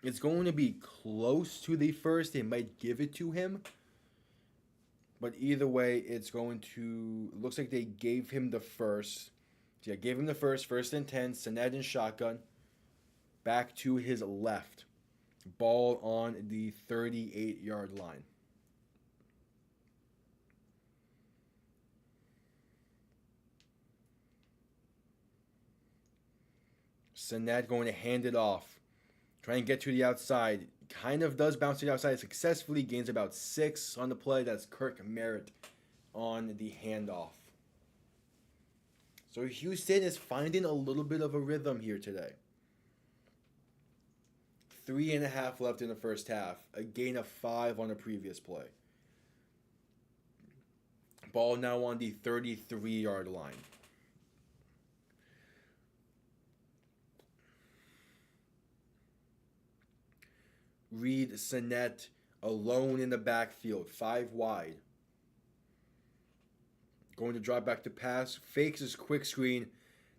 It's going to be close to the first. They might give it to him. But either way, it's going to... Looks like they gave him the first. So yeah, gave him the first. 1st and 10. Sinnett in shotgun. Back to his left. Ball on the 38-yard line. Sinnett going to hand it off. Trying to get to the outside. Kind of does bounce to the outside successfully. Gains about 6 on the play. That's Kirk Merritt on the handoff. So Houston is finding a little bit of a rhythm here today. 3.5 left in the first half. A gain of 5 on the previous play. Ball now on the 33-yard line. Reed Sinnett alone in the backfield, 5 wide. Going to drop back to pass, fakes his quick screen,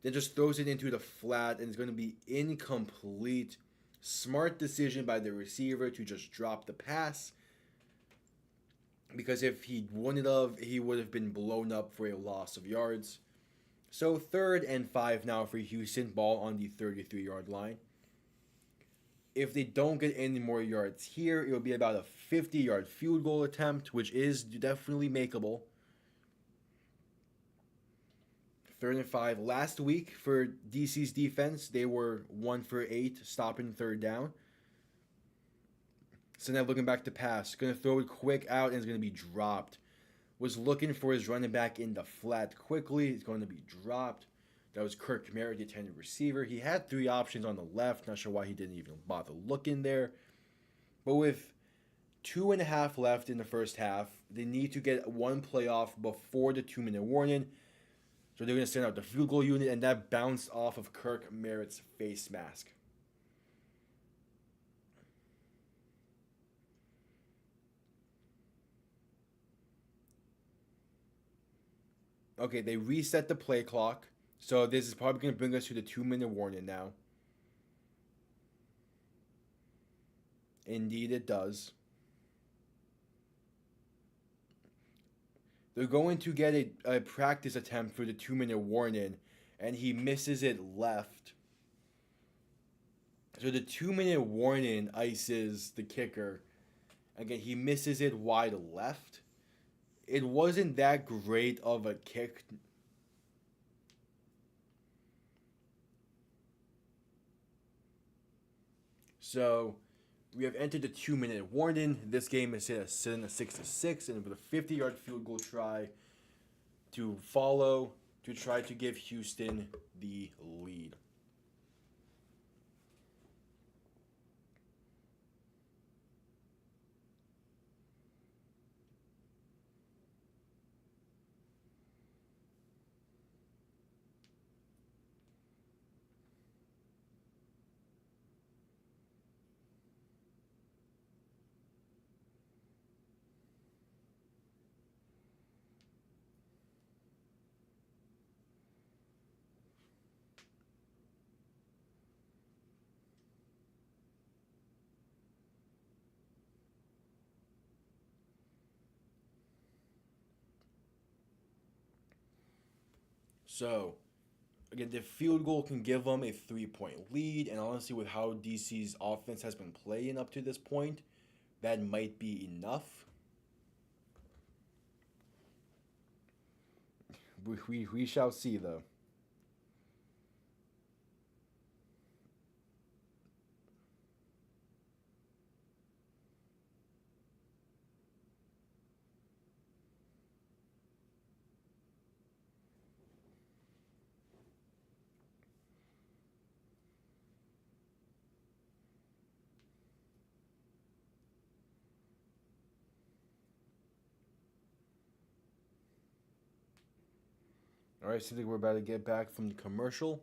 then just throws it into the flat, and it's going to be incomplete. Smart decision by the receiver to just drop the pass, because if he wouldn't have, he would have been blown up for a loss of yards. So 3rd and 5 now for Houston, ball on the 33-yard line. If they don't get any more yards here, it'll be about a 50-yard field goal attempt, which is definitely makeable. Third and 5. Last week for DC's defense, they were 1 for 8, stopping third down. So now looking back to pass, going to throw it quick out and it's going to be dropped. Was looking for his running back in the flat quickly. It's going to be dropped. That was Kirk Merritt, the intended receiver. He had 3 options on the left. Not sure why he didn't even bother looking there. But with 2.5 left in the first half, they need to get one play off before the 2-minute warning. So they're going to send out the field goal unit, and that bounced off of Kirk Merritt's face mask. Okay, they reset the play clock. So this is probably going to bring us to the 2-minute warning now. Indeed, it does. They're going to get a practice attempt for the 2-minute warning, and he misses it left. So the 2-minute warning ices the kicker. Again, he misses it wide left. It wasn't that great of a kick. So we have entered the 2-minute warning. This game is sitting at 6-6, and with a 50-yard field goal try to follow to try to give Houston the lead. So, again, the field goal can give them a 3-point lead, and honestly, with how DC's offense has been playing up to this point, that might be enough. We shall see, though. All right, seems like we're about to get back from the commercial.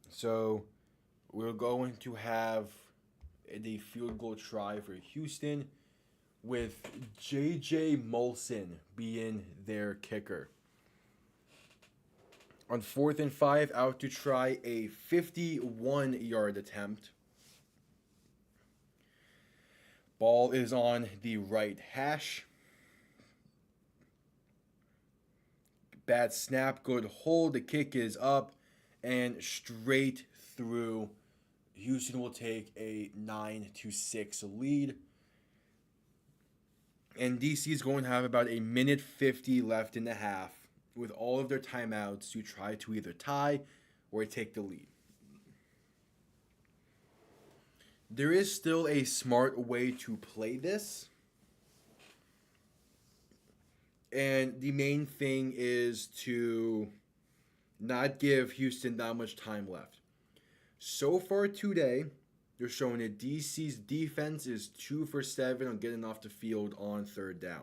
So we're going to have the field goal try for Houston with J.J. Molson being their kicker. On 4th and 5, out to try a 51-yard attempt. Ball is on the right hash. Bad snap, good hold. The kick is up and straight through. Houston will take a 9-6 lead. And DC is going to have about a minute 50 left in the half with all of their timeouts to try to either tie or take the lead. There is still a smart way to play this. And the main thing is to not give Houston that much time left. So far today, they're showing that DC's defense is 2 for 7 on getting off the field on third down.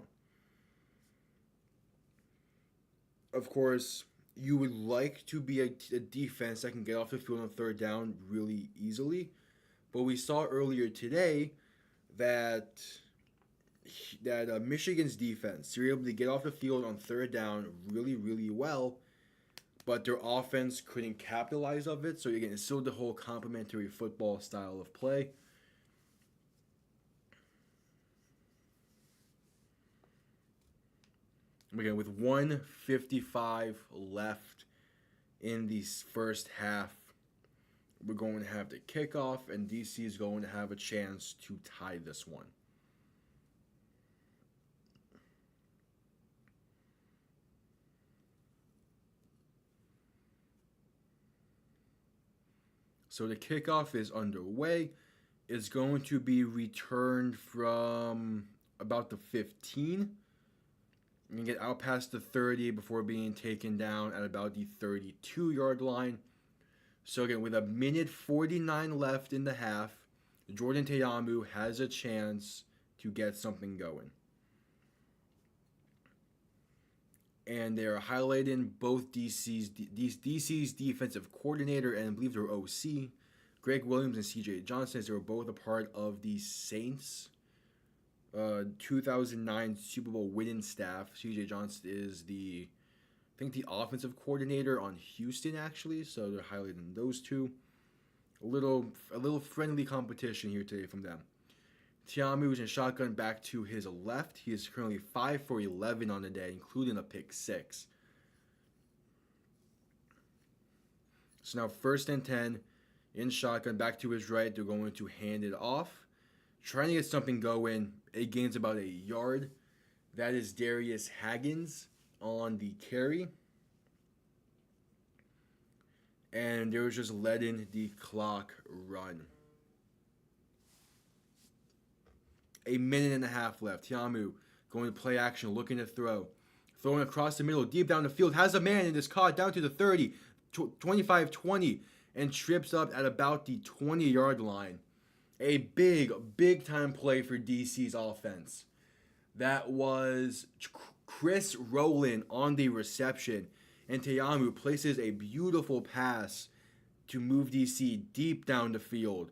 Of course, you would like to be a defense that can get off the field on third down really easily. But we saw earlier today that Michigan's defense, they're able to get off the field on third down really, really well, but their offense couldn't capitalize of it. So again, it's still the whole complementary football style of play. Again, with 1:55 left in the first half, we're going to have the kickoff, and DC is going to have a chance to tie this one. So the kickoff is underway. It's going to be returned from about the 15. And get out past the 30 before being taken down at about the 32-yard line. So again, with a minute 49 left in the half, Jordan Teyamu has a chance to get something going. And they are highlighting both DC's defensive coordinator and I believe their OC, Greg Williams and CJ Johnson, as they were both a part of the Saints 2009 Super Bowl winning staff. CJ Johnson is the offensive coordinator on Houston, actually. So they're highlighting those two. A little friendly competition here today from them. Teyamu is in shotgun back to his left. He is currently 5 for 11 on the day, including a pick 6. So now 1st and 10 in shotgun back to his right. They're going to hand it off. Trying to get something going. It gains about a yard. That is Darius Haggins on the carry. And they were just letting the clock run. A minute and a half left. Teyamu going to play action, looking to throw. Throwing across the middle, deep down the field. Has a man and is caught down to the 30, 25-20, and trips up at about the 20-yard line. A big time play for DC's offense. That was Chris Rowland on the reception. And Teyamu places a beautiful pass to move DC deep down the field.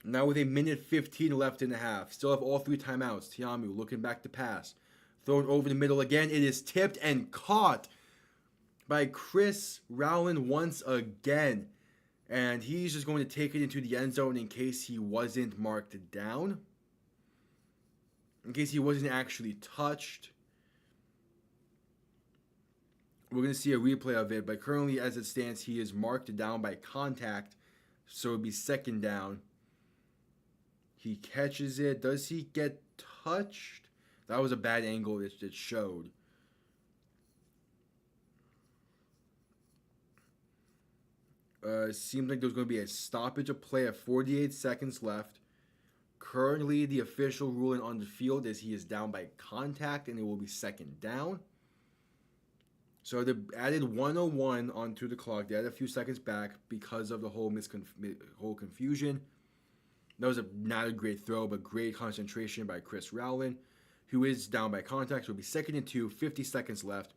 Now with a minute 15 left in the half. Still have all 3 timeouts. Teyamu looking back to pass. Thrown over the middle again. It is tipped and caught by Chris Rowland once again. And he's just going to take it into the end zone in case he wasn't marked down. In case he wasn't actually touched. We're going to see a replay of it. But currently as it stands, he is marked down by contact. So it would be 2nd down. He catches it. Does he get touched? That was a bad angle it showed. Seems like there's going to be a stoppage of play at 48 seconds left. Currently, the official ruling on the field is he is down by contact and it will be 2nd down. So they added 101 onto the clock. They added a few seconds back because of the whole confusion. That was not a great throw, but great concentration by Chris Rowland, who is down by contact. So it'll be 2nd and 2, 50 seconds left.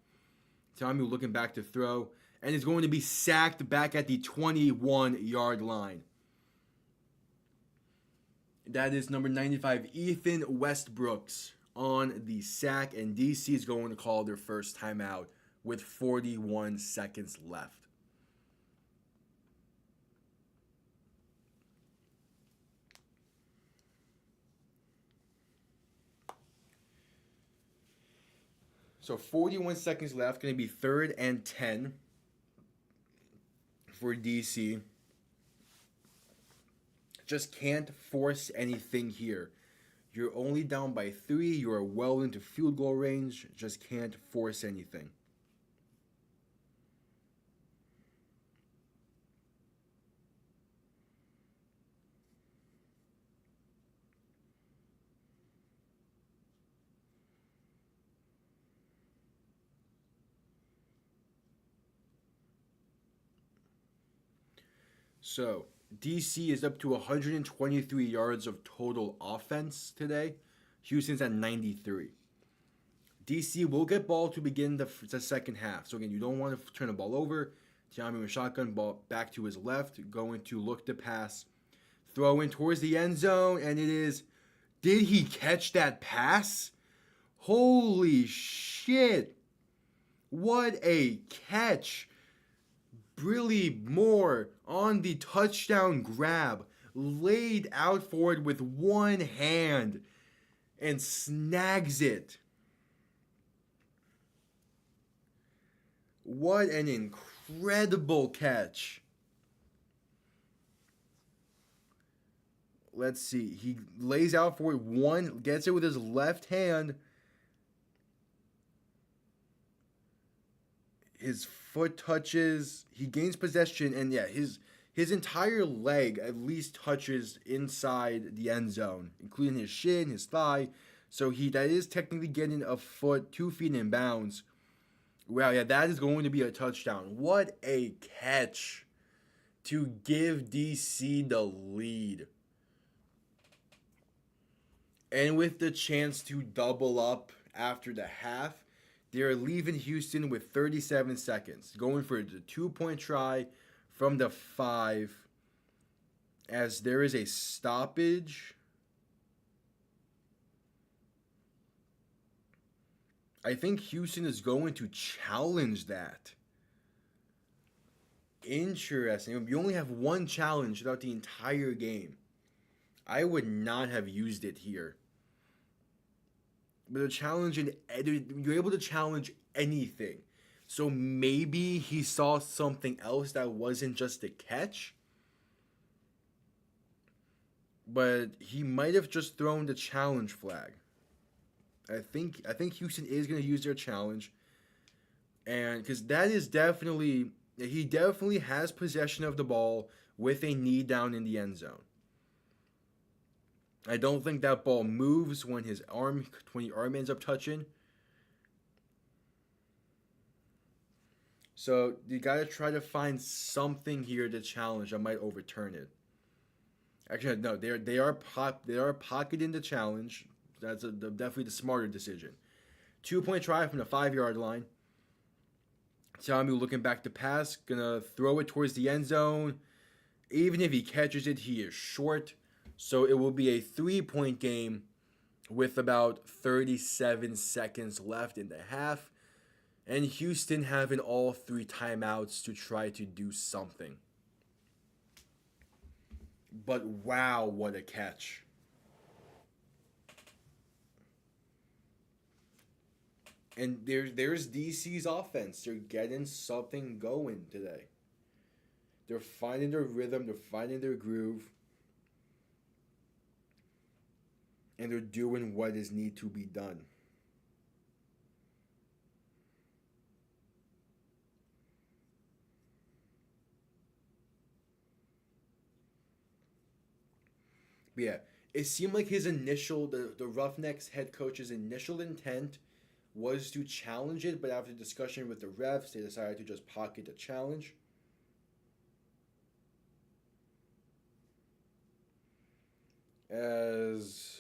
Teyamu looking back to throw, and is going to be sacked back at the 21-yard line. That is number 95, Ethan Westbrooks, on the sack, and DC is going to call their first timeout with 41 seconds left. So 41 seconds left. Going to be 3rd and 10 for DC. Just can't force anything here. You're only down by 3. You're well into field goal range. Just can't force anything. So, DC is up to 123 yards of total offense today. Houston's at 93. DC will get ball to begin the second half. So, again, you don't want to turn the ball over. Teyamu with shotgun, ball back to his left. Going to look to pass. Throw in towards the end zone. And it is... Did he catch that pass? Holy shit. What a catch. Brilly Moore on the touchdown grab, laid out for it with one hand and snags it. What an incredible catch. Let's see. He lays out for it. One, gets it with his left hand. his foot touches, he gains possession, and yeah, his entire leg at least touches inside the end zone, including his shin, his thigh. So he that is technically getting a foot, 2 feet in bounds. Wow, yeah, that is going to be a touchdown. What a catch to give DC the lead. And with the chance to double up after the half, they're leaving Houston with 37 seconds, going for the 2 point try from the 5, as there is a stoppage. I think Houston is going to challenge that. Interesting. You only have one challenge throughout the entire game. I would not have used it here. But you're able to challenge anything. So maybe he saw something else that wasn't just a catch. But he might have just thrown the challenge flag. I think Houston is going to use their challenge, and because that is definitely he definitely has possession of the ball with a knee down in the end zone. I don't think that ball moves when his arm ends up touching. So you got to try to find something here to challenge that might overturn it. Actually, no, they are pocketing the challenge. That's definitely the smarter decision. 2 point try from the 5 yard line. Tamu looking back to pass, gonna throw it towards the end zone. Even if he catches it, he is short. So it will be a 3 point game with about 37 seconds left in the half. And Houston having all 3 timeouts to try to do something. But wow, what a catch. And there's DC's offense. They're getting something going today. They're finding their rhythm. They're finding their groove. And they're doing what is need to be done. But yeah, it seemed like the Roughnecks head coach's initial intent was to challenge it, but after discussion with the refs, they decided to just pocket the challenge. As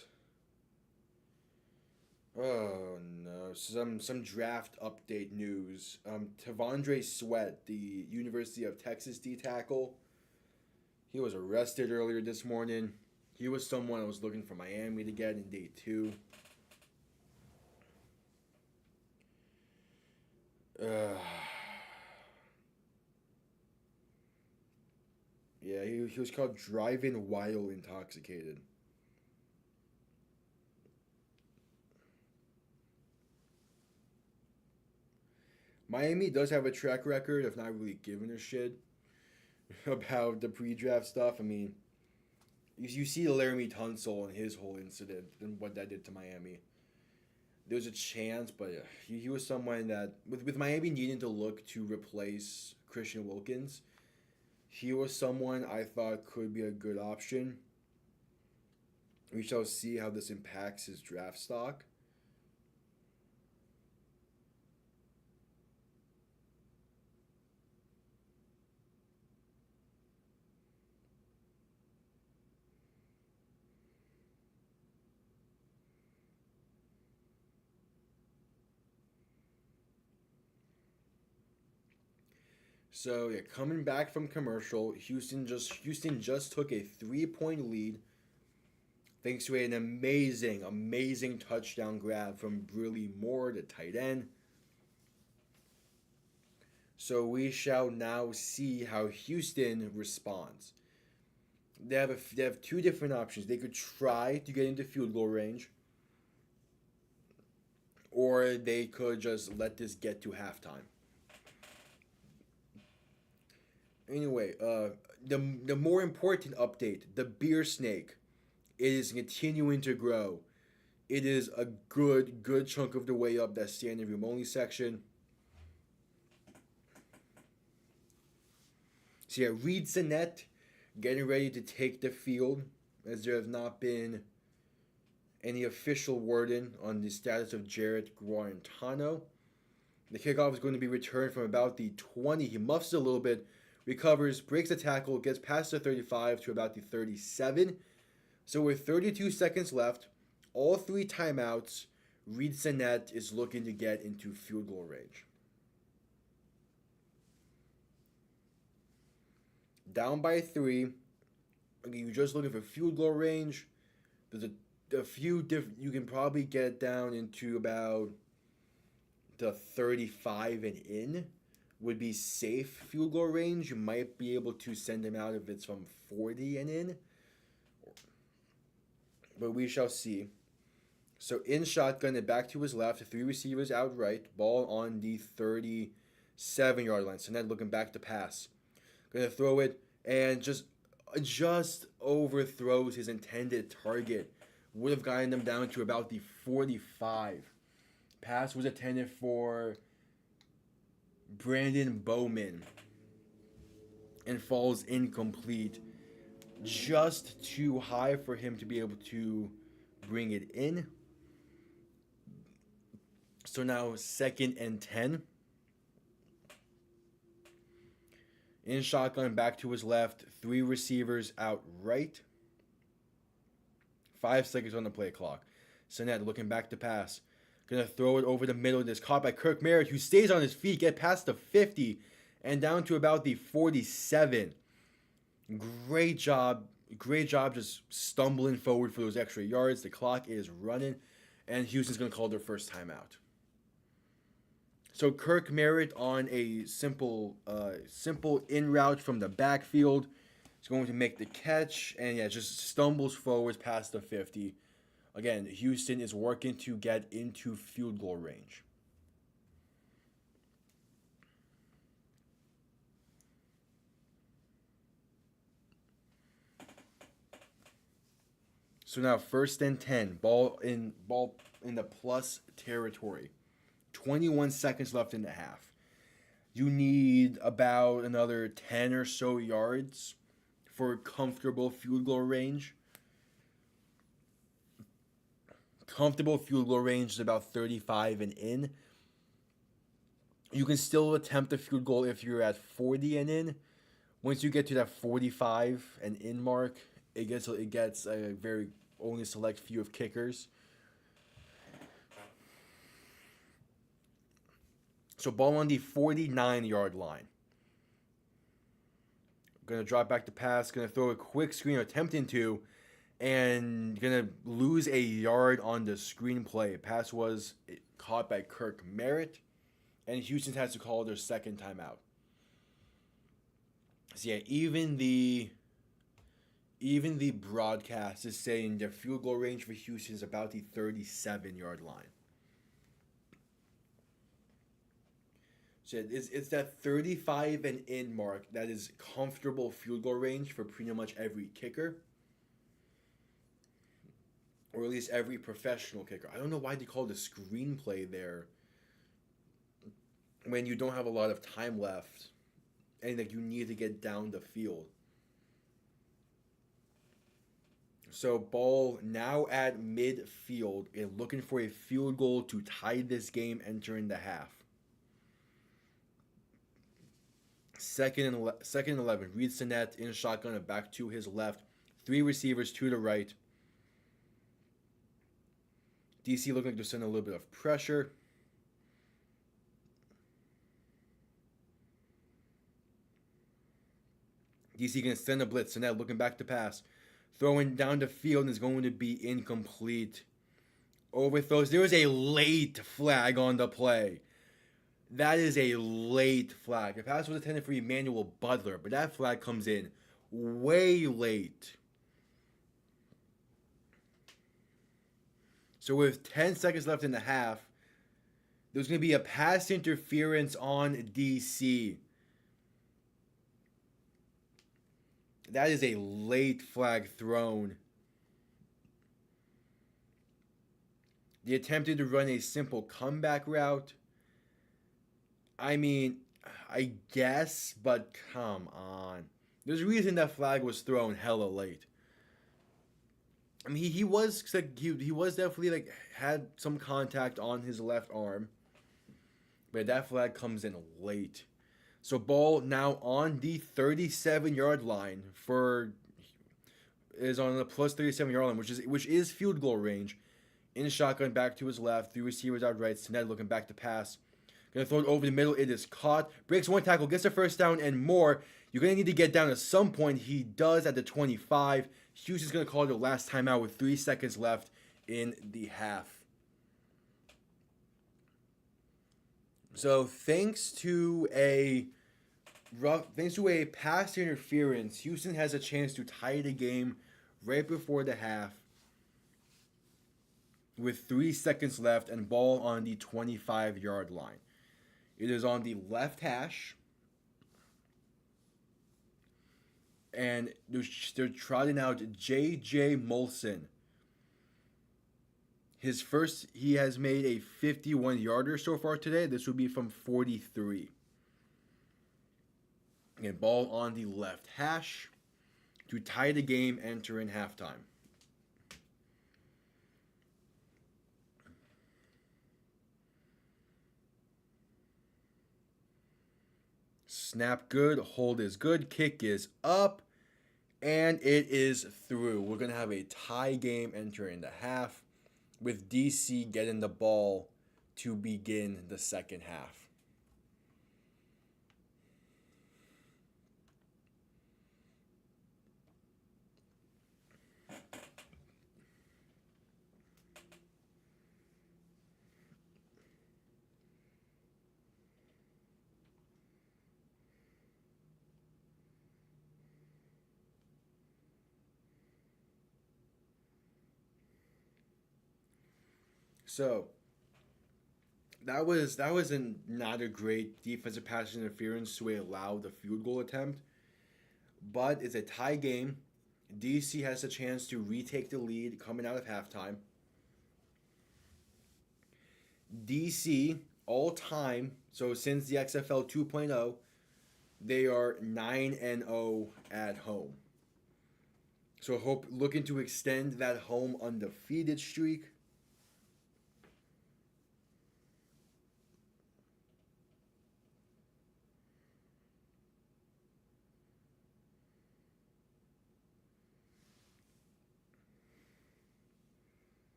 oh no, some draft update news. Tavondre Sweat, the University of Texas D tackle, he was arrested earlier this morning. He was someone I was looking for Miami to get in day 2. Yeah, he was caught driving while intoxicated. Miami does have a track record of not really giving a shit about the pre-draft stuff. I mean, you see Laramie Tunsil and his whole incident and what that did to Miami. There's a chance, but he was someone that, with Miami needing to look to replace Christian Wilkins, he was someone I thought could be a good option. We shall see how this impacts his draft stock. So yeah, coming back from commercial, Houston just took a 3 point lead thanks to an amazing touchdown grab from Briley Moore, the tight end. So we shall now see how Houston responds. They have 2 different options. They could try to get into field goal range, or they could just let this get to halftime. Anyway, the more important update, the beer snake, it is continuing to grow. It is a good chunk of the way up that standing room only section. So yeah, Reed Sinet getting ready to take the field, as there have not been any official wording on the status of Jarrett Guarantano. The kickoff is going to be returned from about the 20. He muffs it a little bit, recovers, breaks the tackle, gets past the 35 to about the 37. So with 32 seconds left, all three timeouts, Reed Sinet is looking to get into field goal range. Down by 3. Again, you're just looking for field goal range. There's a few different. You can probably get down into about the 35 and in would be safe field goal range. You might be able to send him out if it's from 40 and in, but we shall see. So in shotgun and back to his left, 3 receivers out right, ball on the 37-yard line. So now looking back to pass. Gonna throw it and just overthrows his intended target. Would have gotten them down to about the 45. Pass was intended for Brandon Bowman and falls incomplete. Just too high for him to be able to bring it in. So now 2nd and 10. In shotgun, back to his left. 3 receivers out right. 5 seconds on the play clock. Sinet looking back to pass. Gonna throw it over the middle. It's caught by Kirk Merritt, who stays on his feet, get past the 50 and down to about the 47. Great job just stumbling forward for those extra yards. The clock is running, and Houston's gonna call their first timeout. So Kirk Merritt on a simple in route from the backfield is going to make the catch, and yeah, just stumbles forwards past the 50. Again, Houston is working to get into field goal range. So now 1st and 10, ball in the plus territory. 21 seconds left in the half. You need about another 10 or so yards for comfortable field goal range. Comfortable field goal range is about 35 and in. You can still attempt a field goal if you're at 40 and in. Once you get to that 45 and in mark, it gets a very only select few of kickers. So ball on the 49-yard line. Gonna drop back to pass. Gonna throw a quick screen, attempting to, and gonna lose a yard on the screenplay. Pass was caught by Kirk Merritt, and Houston has to call their second timeout. So yeah, even the broadcast is saying their field goal range for Houston is about the 37-yard line. So it's that 35 and in mark that is comfortable field goal range for pretty much every kicker. Or at least every professional kicker. I don't know why they call it a screenplay there when you don't have a lot of time left and like you need to get down the field. So ball now at midfield and looking for a field goal to tie this game entering the half. Second and 11. Reed Sinet in shotgun and back to his left. 3 receivers to the right. DC looking like they're sending a little bit of pressure. DC going to send a blitz. Sinet looking back to pass. Throwing down the field is going to be incomplete. Overthrows. There is a late flag on the play. That is a late flag. The pass was intended for Emmanuel Butler, but that flag comes in way late. So with 10 seconds left in the half, there's going to be a pass interference on DC. That is a late flag thrown. They attempted to run a simple comeback route. I mean, I guess, but come on. There's a reason that flag was thrown hella late. I mean, he was like he was definitely like had some contact on his left arm, but that flag comes in late. So ball now on the 37-yard line for is on the plus 37-yard line, which is field goal range. In shotgun, back to his left, three receivers out right. Sinet looking back to pass. Gonna throw it over the middle. It is caught. Breaks one tackle, gets a first down and more. You're gonna need to get down at some point. He does at the 25. Houston's gonna call it the last timeout with 3 seconds left in the half. So thanks to a pass interference, Houston has a chance to tie the game right before the half with 3 seconds left and ball on the 25-yard line. It is on the left hash, and they're trotting out J.J. Molson. He has made a 51-yarder so far today. This would be from 43. And ball on the left hash to tie the game, enter in halftime. Snap good, hold is good, kick is up, and it is through. We're going to have a tie game entering the half with DC getting the ball to begin the second half. So not a great defensive pass interference to allow the field goal attempt, but it's a tie game. DC has a chance to retake the lead coming out of halftime. DC all time, so since the XFL 2.0, they are 9-0 at home. So looking to extend that home undefeated streak.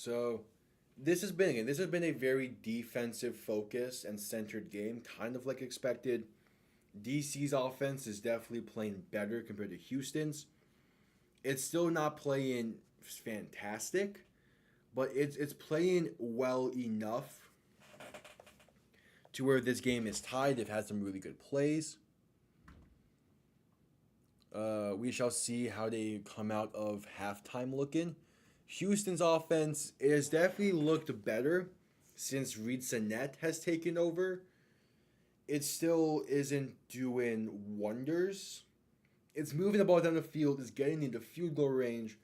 So this has been a very defensive focused and centered game, kind of like expected. DC's offense is definitely playing better compared to Houston's. It's still not playing fantastic, but it's playing well enough to where this game is tied. They've had some really good plays. We shall see how they come out of halftime looking. Houston's offense has definitely looked better since Reed Sinet has taken over. It still isn't doing wonders. It's moving the ball down the field, it's getting into field goal range,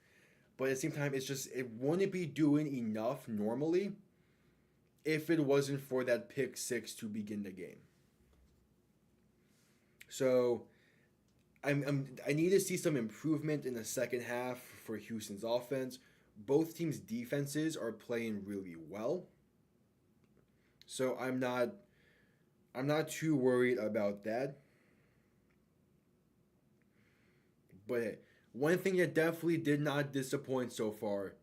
but at the same time, it wouldn't be doing enough normally if it wasn't for that pick six to begin the game. So I need to see some improvement in the second half for Houston's offense. Both teams' defenses are playing really well. So I'm not too worried about that. But one thing that definitely did not disappoint so far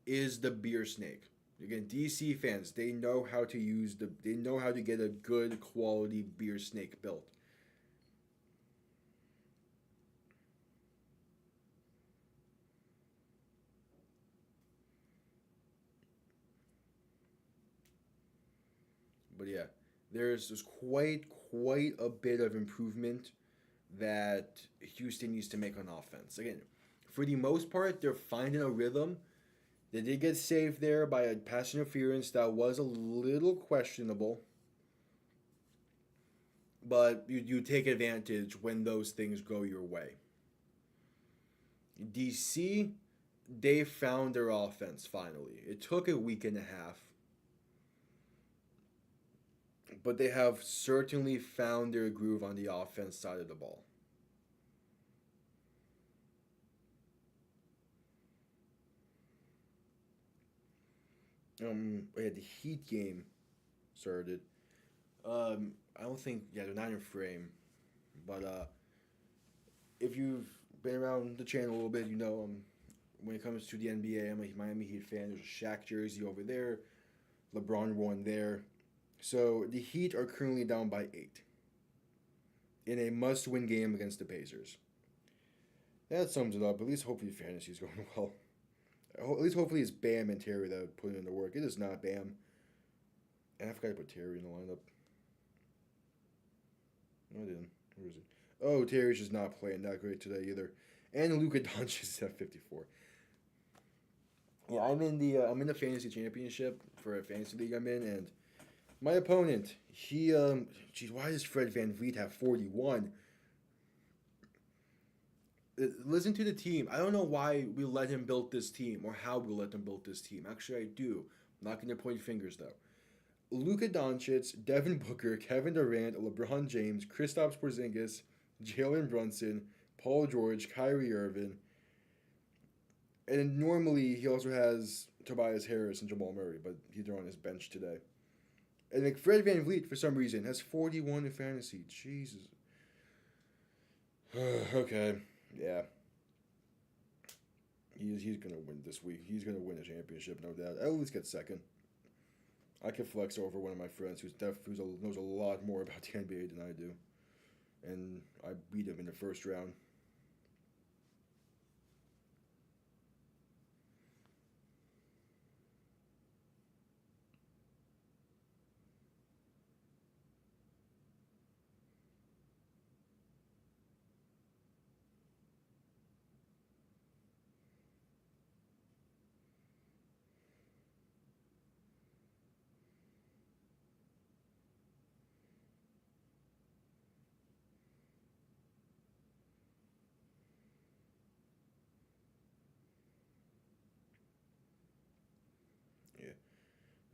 is the beer snake. Again, DC fans, they know how to get a good quality beer snake built. But yeah, there's quite a bit of improvement that Houston needs to make on offense. Again, for the most part, they're finding a rhythm. They did get saved there by a pass interference that was a little questionable, but you take advantage when those things go your way. DC, they found their offense finally. It took a week and a half, but they have certainly found their groove on the offense side of the ball. Yeah, the Heat game started. I don't think, yeah, they're not in frame, but if you've been around the channel a little bit, you know, when it comes to the NBA, I'm a Miami Heat fan. There's a Shaq jersey over there, LeBron one there. So the Heat are currently down by 8 in a must-win game against the Pacers. That sums it up. At least hopefully fantasy's going well. At least hopefully it's Bam and Terry that put in the work. It is not Bam. And I forgot to put Terry in the lineup. No, I didn't. Where is it? Oh, Terry's just not playing that great today either. And Luka Doncic is at 54. Yeah, I'm in the fantasy championship for a fantasy league I'm in, and my opponent, geez, why does Fred Van Vliet have 41? Listen to the team. I don't know why we let him build this team or how we let him build this team. Actually, I do. I'm not going to point fingers, though. Luka Doncic, Devin Booker, Kevin Durant, LeBron James, Kristaps Porzingis, Jalen Brunson, Paul George, Kyrie Irving. And normally he also has Tobias Harris and Jamal Murray, but he's on his bench today. And like Fred Van Vliet, for some reason, has 41 in fantasy. Jesus. Okay. Yeah. He's going to win this week. He's going to win a championship, no doubt. I'll at least get second. I can flex over one of my friends knows a lot more about the NBA than I do. And I beat him in the first round.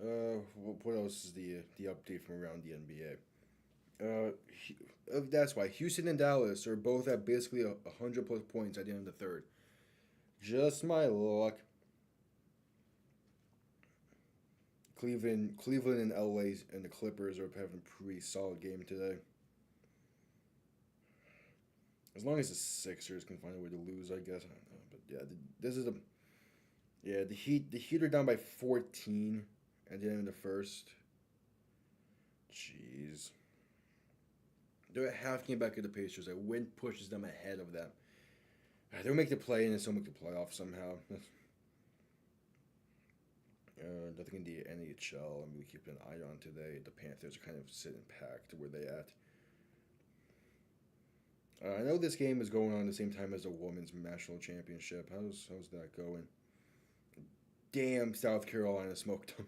Yeah. What else is the update from around the NBA? That's why Houston and Dallas are both at basically 100 plus points at the end of the third. Just my luck. Cleveland and LA and the Clippers are having a pretty solid game today. As long as the Sixers can find a way to lose, I guess. I don't know, but yeah, this is a yeah the Heat are down by 14 at the end of the first. Jeez, they're a half game back of the Pacers. A win pushes them ahead of them. They'll make the play in and still make the playoff somehow. Nothing in the NHL. I'm really keeping an eye on today. The Panthers are kind of sitting packed where they at. I know this game is going on at the same time as the women's national championship. How's that going? Damn, South Carolina smoked them.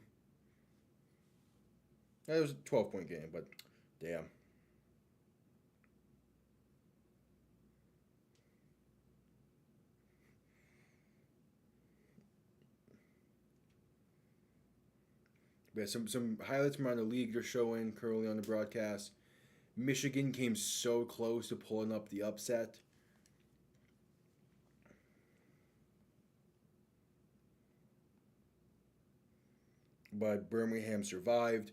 It was a 12-point game, but damn. But some highlights from around the league they're showing currently on the broadcast. Michigan came so close to pulling up the upset. But Birmingham survived.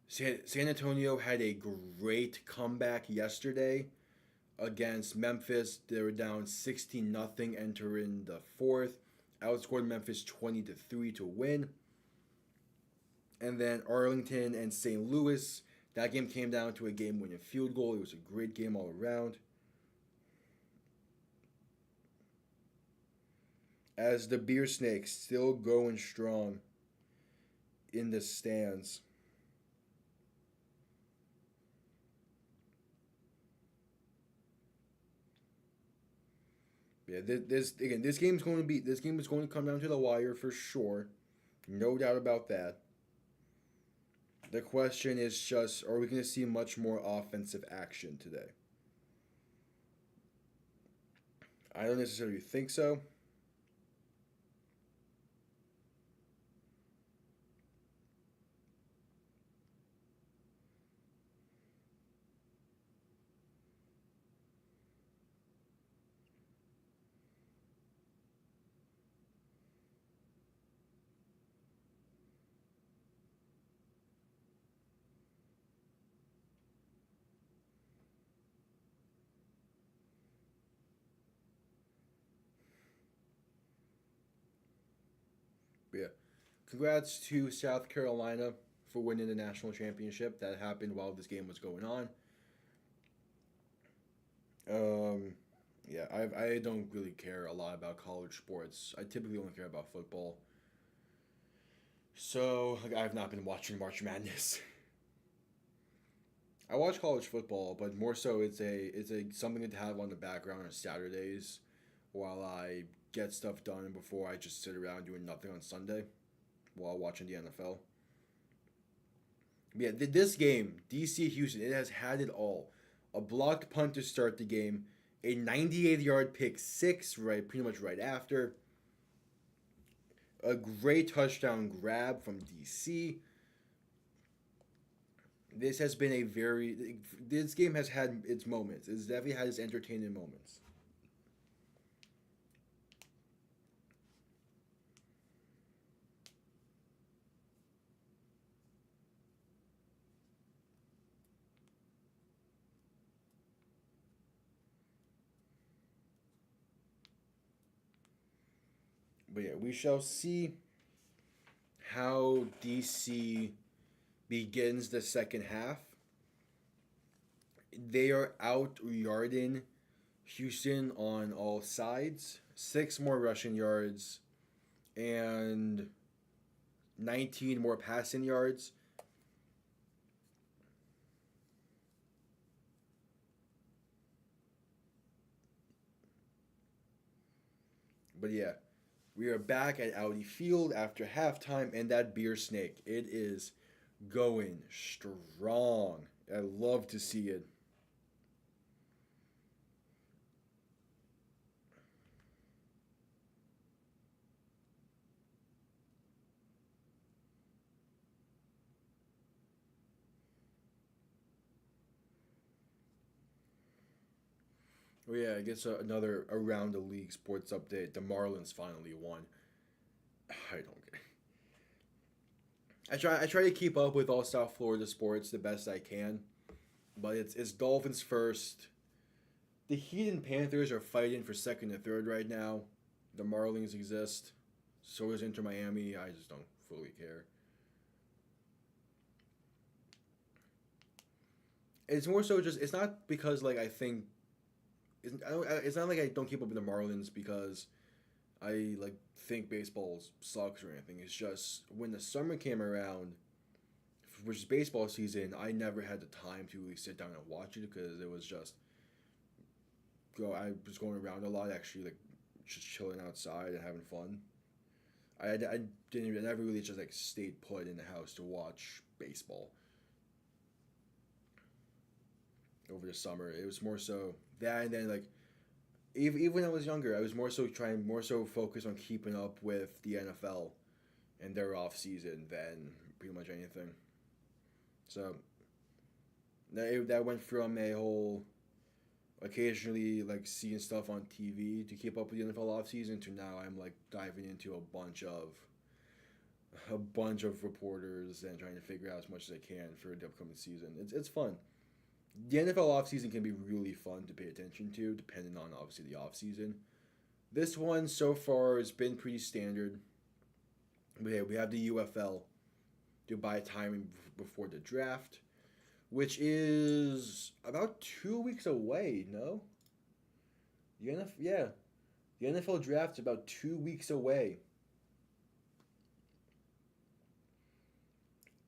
San Antonio had a great comeback yesterday against Memphis. They were down 16 nothing entering the fourth. Outscored Memphis 20-3 to win. And then Arlington and St. Louis. That game came down to a game-winning field goal. It was a great game all around. As the Beer Snakes still going strong in the stands. Yeah, this game is going to come down to the wire for sure, no doubt about that. The question is just, are we going to see much more offensive action today? I don't necessarily think so. Yeah. Congrats to South Carolina for winning the national championship. That happened while this game was going on. Um, yeah, I don't really care a lot about college sports. I typically only care about football. So like, I've not been watching March Madness. I watch college football, but more so it's a something to have on the background on Saturdays while I get stuff done and before I just sit around doing nothing on Sunday while watching the NFL. Yeah, this game, DC Houston, it has had it all. A blocked punt to start the game, a 98-yard pick six right pretty much right after, a great touchdown grab from DC. This has been a very this game has had its moments. It's definitely had its entertaining moments. But yeah, we shall see how DC begins the second half. They are out yarding Houston on all sides. Six more rushing yards and 19 more passing yards. But yeah, we are back at Audi Field after halftime, and that beer snake, it is going strong. I love to see it. Oh yeah, I guess another around the league sports update. The Marlins finally won. I don't get. I try to keep up with all South Florida sports the best I can, but it's Dolphins first. The Heat and Panthers are fighting for second and third right now. The Marlins exist. So is Inter Miami. I just don't fully care. It's more so just it's not because like I think it's not like I don't keep up with the Marlins because I like think baseball sucks or anything. It's just when the summer came around, which is baseball season, I never had the time to really sit down and watch it because it was just go. I was going around a lot, actually, like just chilling outside and having fun. I didn't even, I never really just like stayed put in the house to watch baseball over the summer. It was more so that, and then like even when I was younger, I was more so focused on keeping up with the NFL and their off season than pretty much anything. So that went from a whole occasionally like seeing stuff on TV to keep up with the NFL off season to now I'm like diving into a bunch of reporters and trying to figure out as much as I can for the upcoming season. It's fun. The NFL offseason can be really fun to pay attention to, depending on obviously the offseason. This one so far has been pretty standard. But yeah, we have the UFL to buy time before the draft, which is about 2 weeks away. No, the NFL draft's about 2 weeks away.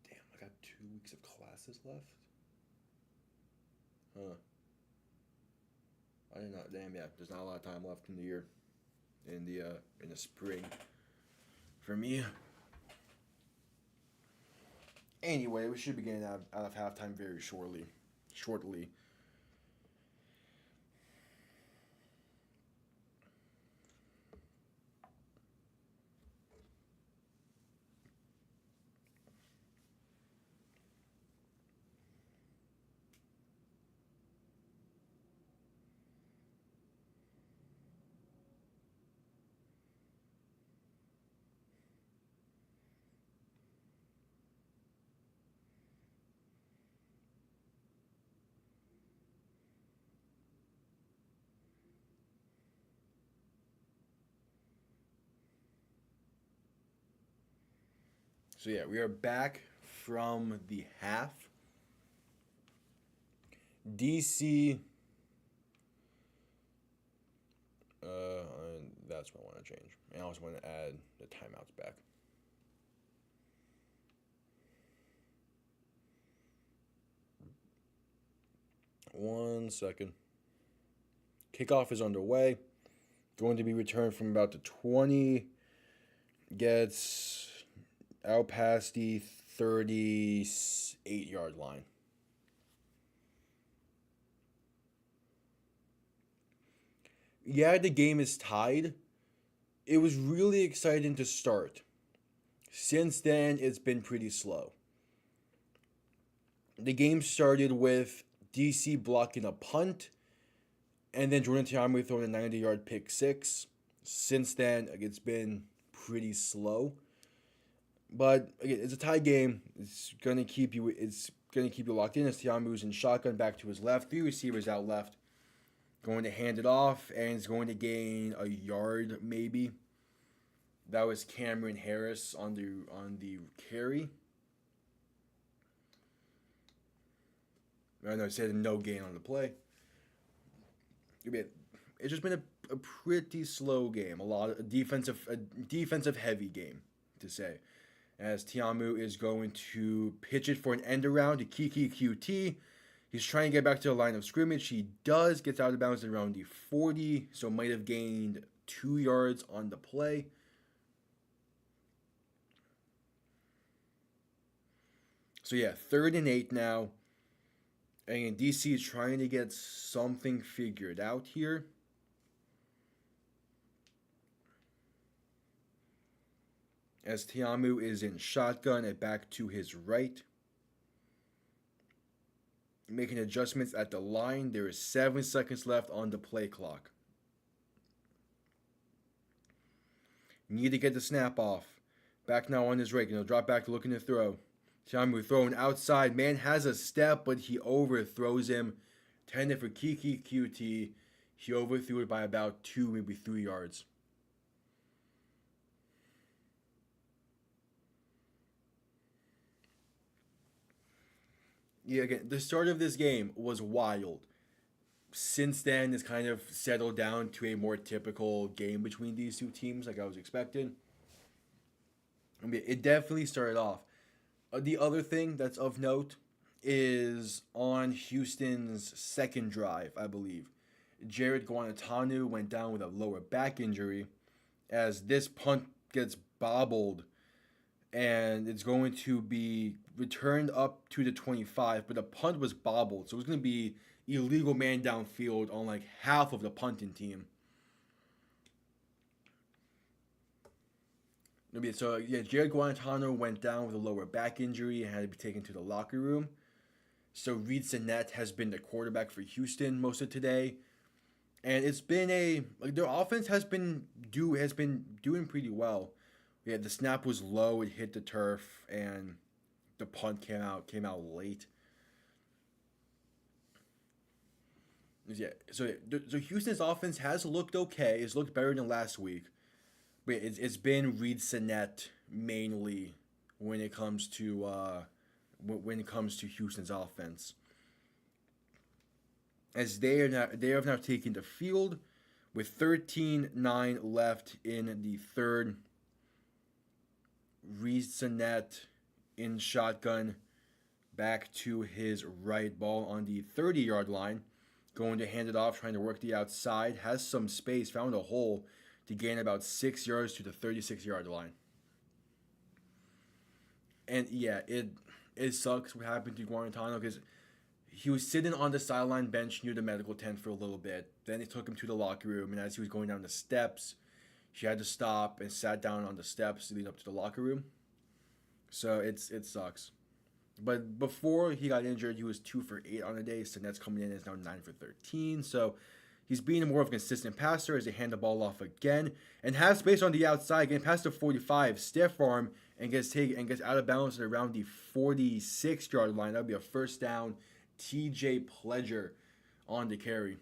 Damn, I got 2 weeks of classes left. Huh. I did not. Damn, yeah. There's not a lot of time left in the year, in the spring for me. Anyway, we should be getting out of halftime very shortly. Shortly. So yeah, we are back from the half. DC. That's what I want to change. And I also want to add the timeouts back. One second. Kickoff is underway. Going to be returned from about the 20. Gets out past the 38-yard line. Yeah, the game is tied. It was really exciting to start. Since then, it's been pretty slow. The game started with DC blocking a punt, and then Jordan Ta'amu throwing a 90-yard pick six. Since then, it's been pretty slow. But again, it's a tie game. It's gonna keep you. It's gonna keep you locked in as Ta'amu's in shotgun back to his left. Three receivers out left. Going to hand it off, and it's going to gain a yard maybe. That was Cameron Harris on the carry. I know I said no gain on the play. It's just been a pretty slow game. A lot of defensive heavy game to say. As Ta'amu is going to pitch it for an end around to Kiki QT. He's trying to get back to the line of scrimmage. He does, gets out of bounds at around the 40, so might have gained 2 yards on the play. So yeah, 3rd and 8 now. And DC is trying to get something figured out here. As Ta'amu is in shotgun and back to his right. Making adjustments at the line. There is 7 seconds left on the play clock. Need to get the snap off. Back now on his right. Drop back looking to throw. Ta'amu throwing outside. Man has a step, but he overthrows him. 10 for Kiki QT. He overthrew it by about 2, maybe 3 yards. Yeah, again, the start of this game was wild. Since then, it's kind of settled down to a more typical game between these two teams, like I was expecting. I mean, it definitely started off. The other thing that's of note is on Houston's second drive, I believe. Jared Guanatanu went down with a lower back injury as this punt gets bobbled and it's going to be returned up to the 25, but the punt was bobbled, so it was going to be illegal man downfield on like half of the punting team. So yeah, Jared Guantanamo went down with a lower back injury and had to be taken to the locker room. So Reed Sinnett has been the quarterback for Houston most of today, and it's been their offense has been doing pretty well. Yeah, the snap was low, it hit the turf, and the punt came out late. Yeah, so Houston's offense has looked okay. It's looked better than last week. But it's been Reed Sinnett mainly when it comes to Houston's offense, as they have now taken the field with 13-9 left in the third. Reed Sinnett in shotgun, back to his right, ball on the 30-yard line, going to hand it off, trying to work the outside, has some space, found a hole to gain about 6 yards to the 36-yard line. And yeah, it sucks what happened to Guarantano because he was sitting on the sideline bench near the medical tent for a little bit. Then they took him to the locker room, and as he was going down the steps, he had to stop and sat down on the steps to lead up to the locker room. So it sucks. But before he got injured, he was 2 for 8 on the day. Sinnett's coming in is now 9 for 13. So he's being more of a consistent passer as they hand the ball off again and have space on the outside, getting past the 45, stiff arm, and gets out of bounds at around the 46-yard line. That would be a first down. TJ Pledger on the carry.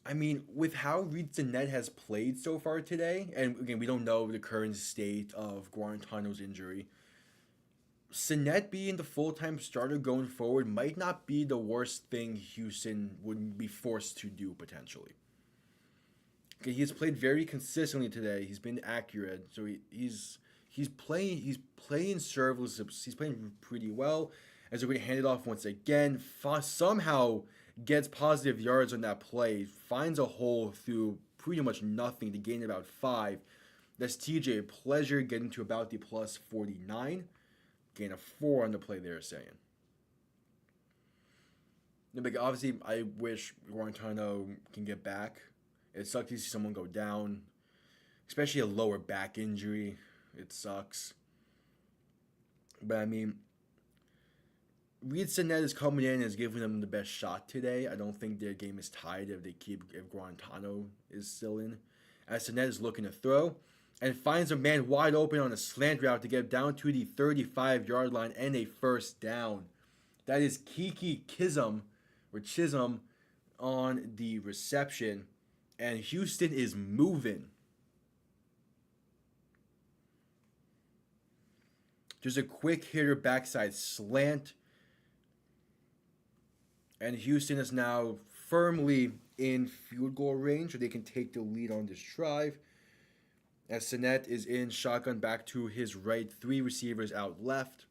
I mean, with how Reed Sinet has played so far today, and again, we don't know the current state of Guarantano's injury. Sinet being the full time starter going forward might not be the worst thing Houston would be forced to do potentially. Okay, he's played very consistently today. He's been accurate, so he's playing serveless. He's playing pretty well. As we're going to hand it off once again, somehow gets positive yards on that play, finds a hole through pretty much nothing to gain about 5. That's TJ Pleasure getting to about the plus 49. Gain of 4 on the play they're saying. But obviously, I wish Guarantano can get back. It sucks to see someone go down, especially a lower back injury. It sucks. But I mean, Reed Sinet is coming in and is giving them the best shot today. I don't think their game is tied if Guarantano is still in. As Sinet is looking to throw and finds a man wide open on a slant route to get down to the 35-yard line and a first down. That is Kiki Chisholm on the reception. And Houston is moving. Just a quick hitter backside slant. And Houston is now firmly in field goal range, so they can take the lead on this drive. As Sinet is in shotgun back to his right, 3 receivers out left.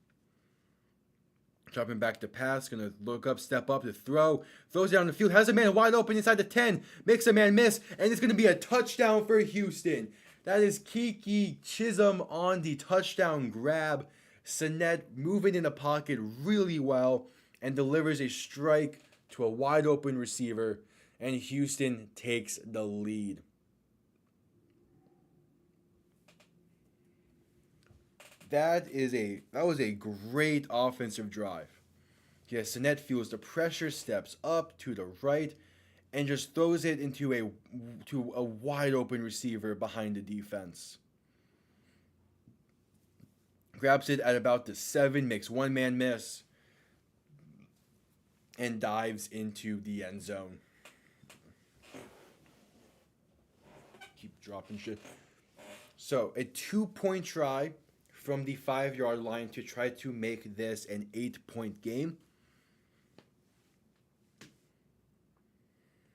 Dropping back to pass, gonna look up, step up to throw. Throws down the field, has a man wide open inside the 10. Makes a man miss, and it's gonna be a touchdown for Houston. That is Kiki Chisholm on the touchdown grab. Sinet moving in the pocket really well and delivers a strike to a wide open receiver, and Houston takes the lead. That was a great offensive drive. Yes, Sinet feels the pressure, steps up to the right, and just throws it into a wide open receiver behind the defense. Grabs it at about the 7, makes one man miss, and dives into the end zone. Keep dropping shit. So, a 2-point try from the 5-yard line to try to make this an 8-point game.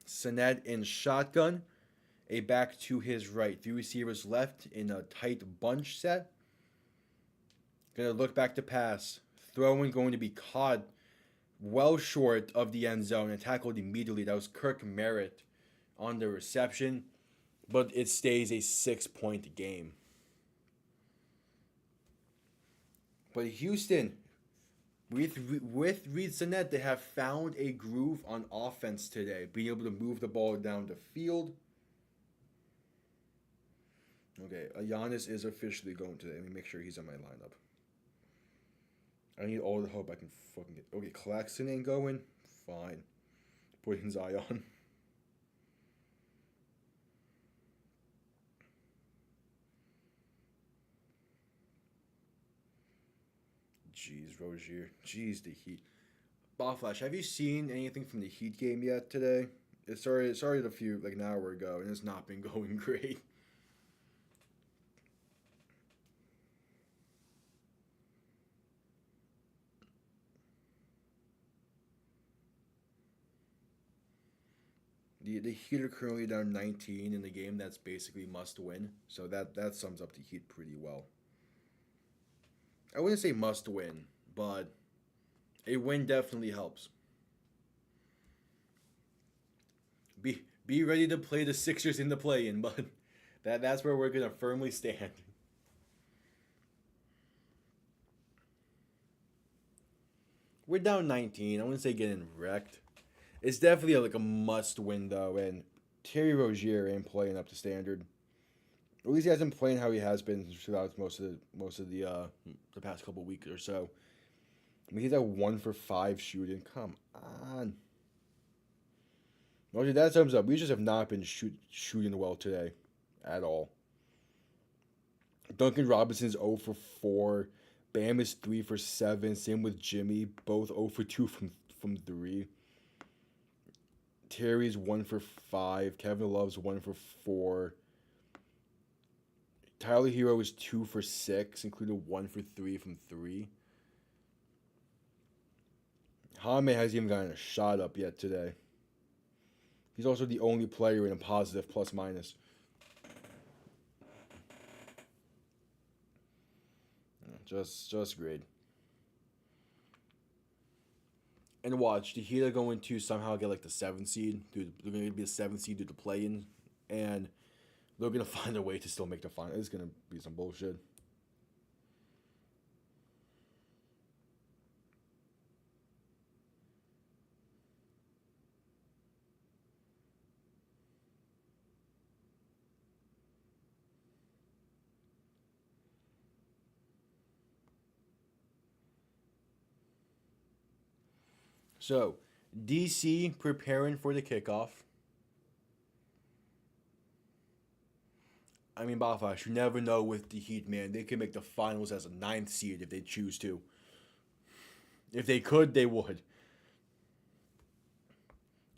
Sinet in shotgun, a back to his right. 3 receivers left in a tight bunch set. Gonna look back to pass. Throwing going to be caught well short of the end zone and tackled immediately. That was Kirk Merritt on the reception, but it stays a 6-point game. But Houston, with Reed Sinet, they have found a groove on offense today, being able to move the ball down the field. Okay, Giannis is officially going today. Let me make sure he's on my lineup. I need all the help I can fucking get. Okay, Claxton ain't going. Fine. Put in Zion. Jeez, Rozier. Jeez, the Heat. Ballflash, have you seen anything from the Heat game yet today? It started an hour ago, and it's not been going great. The Heat are currently down 19 in the game. That's basically must win. So that sums up the Heat pretty well. I wouldn't say must win, but a win definitely helps. Be ready to play the Sixers in the play-in, but that's where we're gonna firmly stand. We're down 19. I wouldn't say getting wrecked. It's definitely a must win though, and Terry Rozier ain't playing up to standard. At least he hasn't playing how he has been throughout most of the past couple weeks or so. I mean, he's at 1 for 5 shooting. Come on. Well, that sums up. We just have not been shooting well today, at all. Duncan Robinson's 0 for 4. Bam is 3 for 7. Same with Jimmy, both 0 for 2 from 3. Terry's 1 for 5. Kevin Love's 1 for 4. Tyler Hero is 2 for 6, including 1 for 3 from 3. Jaime hasn't even gotten a shot up yet today. He's also the only player in a positive plus minus. Just great. And watch, the Heat are going to somehow get like the 7th seed. Dude, they're going to be the 7th seed due to play-in. And they're going to find a way to still make the final. It's going to be some bullshit. So, DC preparing for the kickoff. I mean, Balfash, you never know with the Heat, man. They could make the finals as a 9th seed if they choose to. If they could, they would.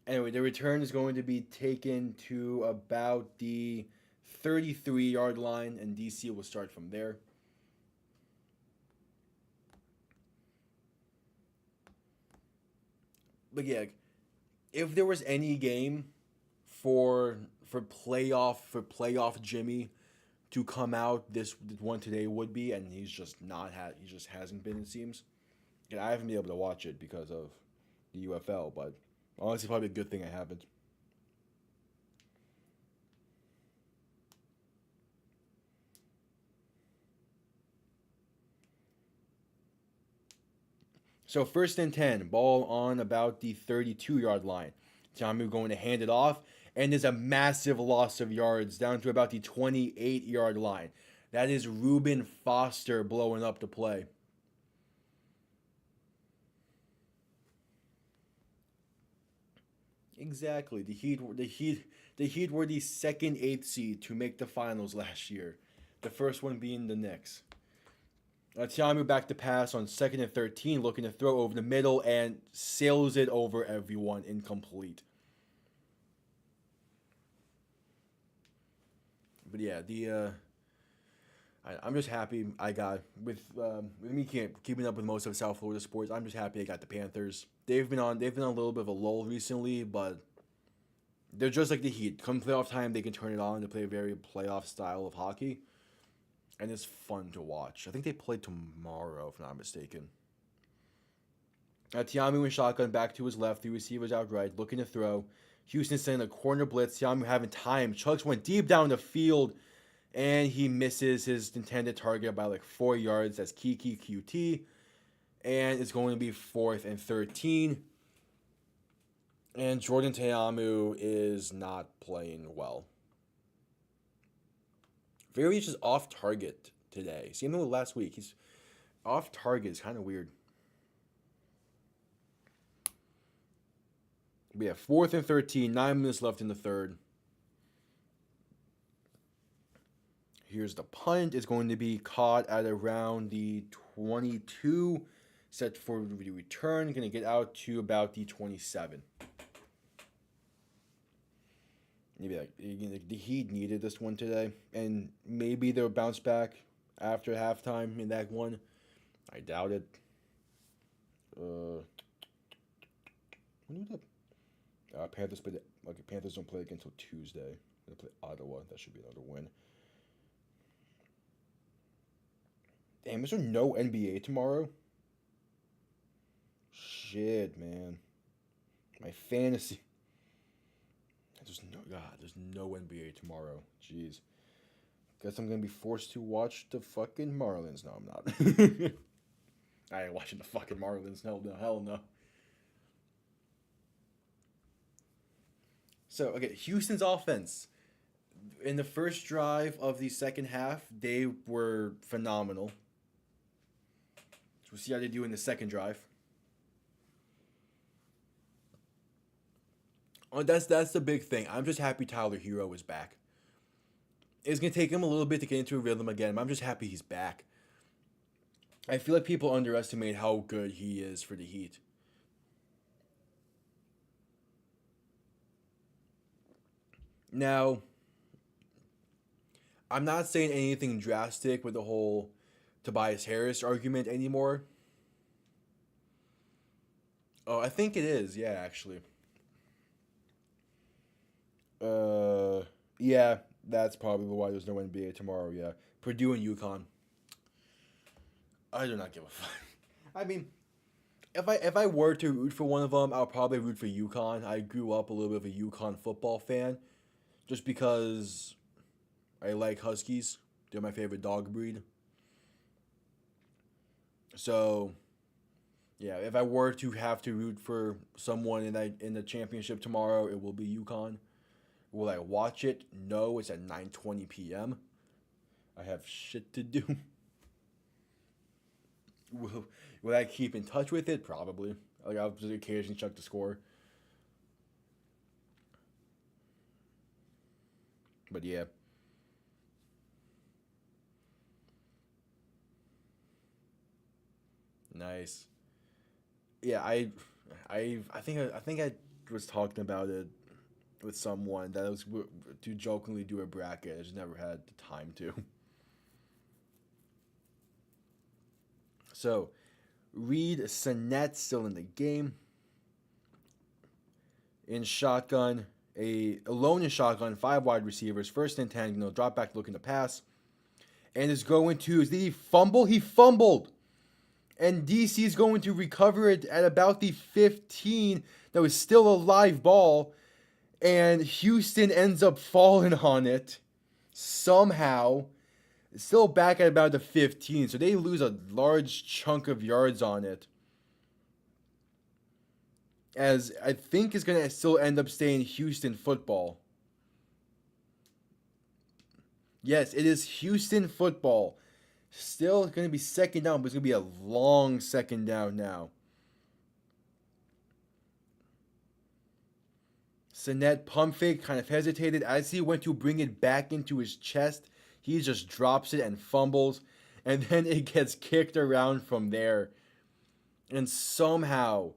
Anyway, the return is going to be taken to about the 33-yard line, and DC will start from there. But yeah, if there was any game for playoff Jimmy to come out, this one today would be, and he's just not had he just hasn't been, it seems. And I haven't been able to watch it because of the UFL, but honestly, probably a good thing I haven't. So 1st and 10, ball on about the 32-yard line. Tamu going to hand it off, and there's a massive loss of yards down to about the 28-yard line. That is Reuben Foster blowing up the play. Exactly. The Heat were the second 8th seed to make the finals last year. The first one being the Knicks. Tiamu back to pass on 2nd and 13, looking to throw over the middle and sails it over everyone, incomplete. But yeah, I'm just happy I got with me keeping up with most of South Florida sports. I'm just happy I got the Panthers. They've been on a little bit of a lull recently, but they're just like the Heat. Come playoff time, they can turn it on to play a very playoff style of hockey, and it's fun to watch. I think they play tomorrow, if I'm not mistaken. Tiamu and shotgun back to his left. The receiver's outright, looking to throw. Houston sending a corner blitz. Tiamu having time. Chucks went deep down the field, and he misses his intended target by like 4 yards. That's Kiki QT. And it's going to be 4th and 13. And Jordan Teamu is not playing well. Very just off target today. Same thing with last week. He's off target. It's kind of weird. But yeah, 4th and 13. 9 minutes left in the third. Here's the punt. It's going to be caught at around the 22. Set for the return. Going to get out to about the 27. Maybe like the Heat needed this one today, and maybe they'll bounce back after halftime in that one. I doubt it. When do the Panthers play? Panthers don't play again until Tuesday. They play Ottawa. That should be another win. Damn, is there no NBA tomorrow? Shit, man. My fantasy. There's no NBA tomorrow. Jeez. Guess I'm gonna be forced to watch the fucking Marlins. No, I'm not. I ain't watching the fucking Marlins. Hell no. So, okay, Houston's offense. In the first drive of the second half, they were phenomenal. So we'll see how they do in the second drive. Oh, that's the big thing. I'm just happy Tyler Hero is back. It's gonna take him a little bit to get into a rhythm again, but I'm just happy he's back. I feel like people underestimate how good he is for the Heat. Now, I'm not saying anything drastic with the whole Tobias Harris argument anymore. Oh, I think it is. Yeah, actually. Uh, yeah, that's probably why there's no NBA tomorrow. Yeah, Purdue and UConn. I do not give a fuck. I mean, if I were to root for one of them, I'll probably root for UConn. I grew up a little bit of a UConn football fan, just because I like Huskies. They're my favorite dog breed. So yeah, if I were to have to root for someone in the championship tomorrow, it will be UConn. Will I watch it? No, it's at 9:20 p.m. I have shit to do. Will I keep in touch with it? Probably. Like I'll just occasionally check the score. But yeah, nice. Yeah, I think I was talking about it with someone that I was to jokingly do a bracket. I just never had the time to. So, Reed Sinet still in the game. In shotgun, a alone in shotgun, five wide receivers, first and 10, drop back looking to pass. And is going to, did he fumble? He fumbled. And DC is going to recover it at about the 15. That was still a live ball. And Houston ends up falling on it somehow. It's still back at about the 15. So they lose a large chunk of yards on it. As I think is going to still end up staying Houston football. Yes, it is Houston football. Still going to be second down, but it's going to be a long second down now. Sinet pump fake, kind of hesitated. As he went to bring it back into his chest, he just drops it and fumbles. And then it gets kicked around from there. And somehow,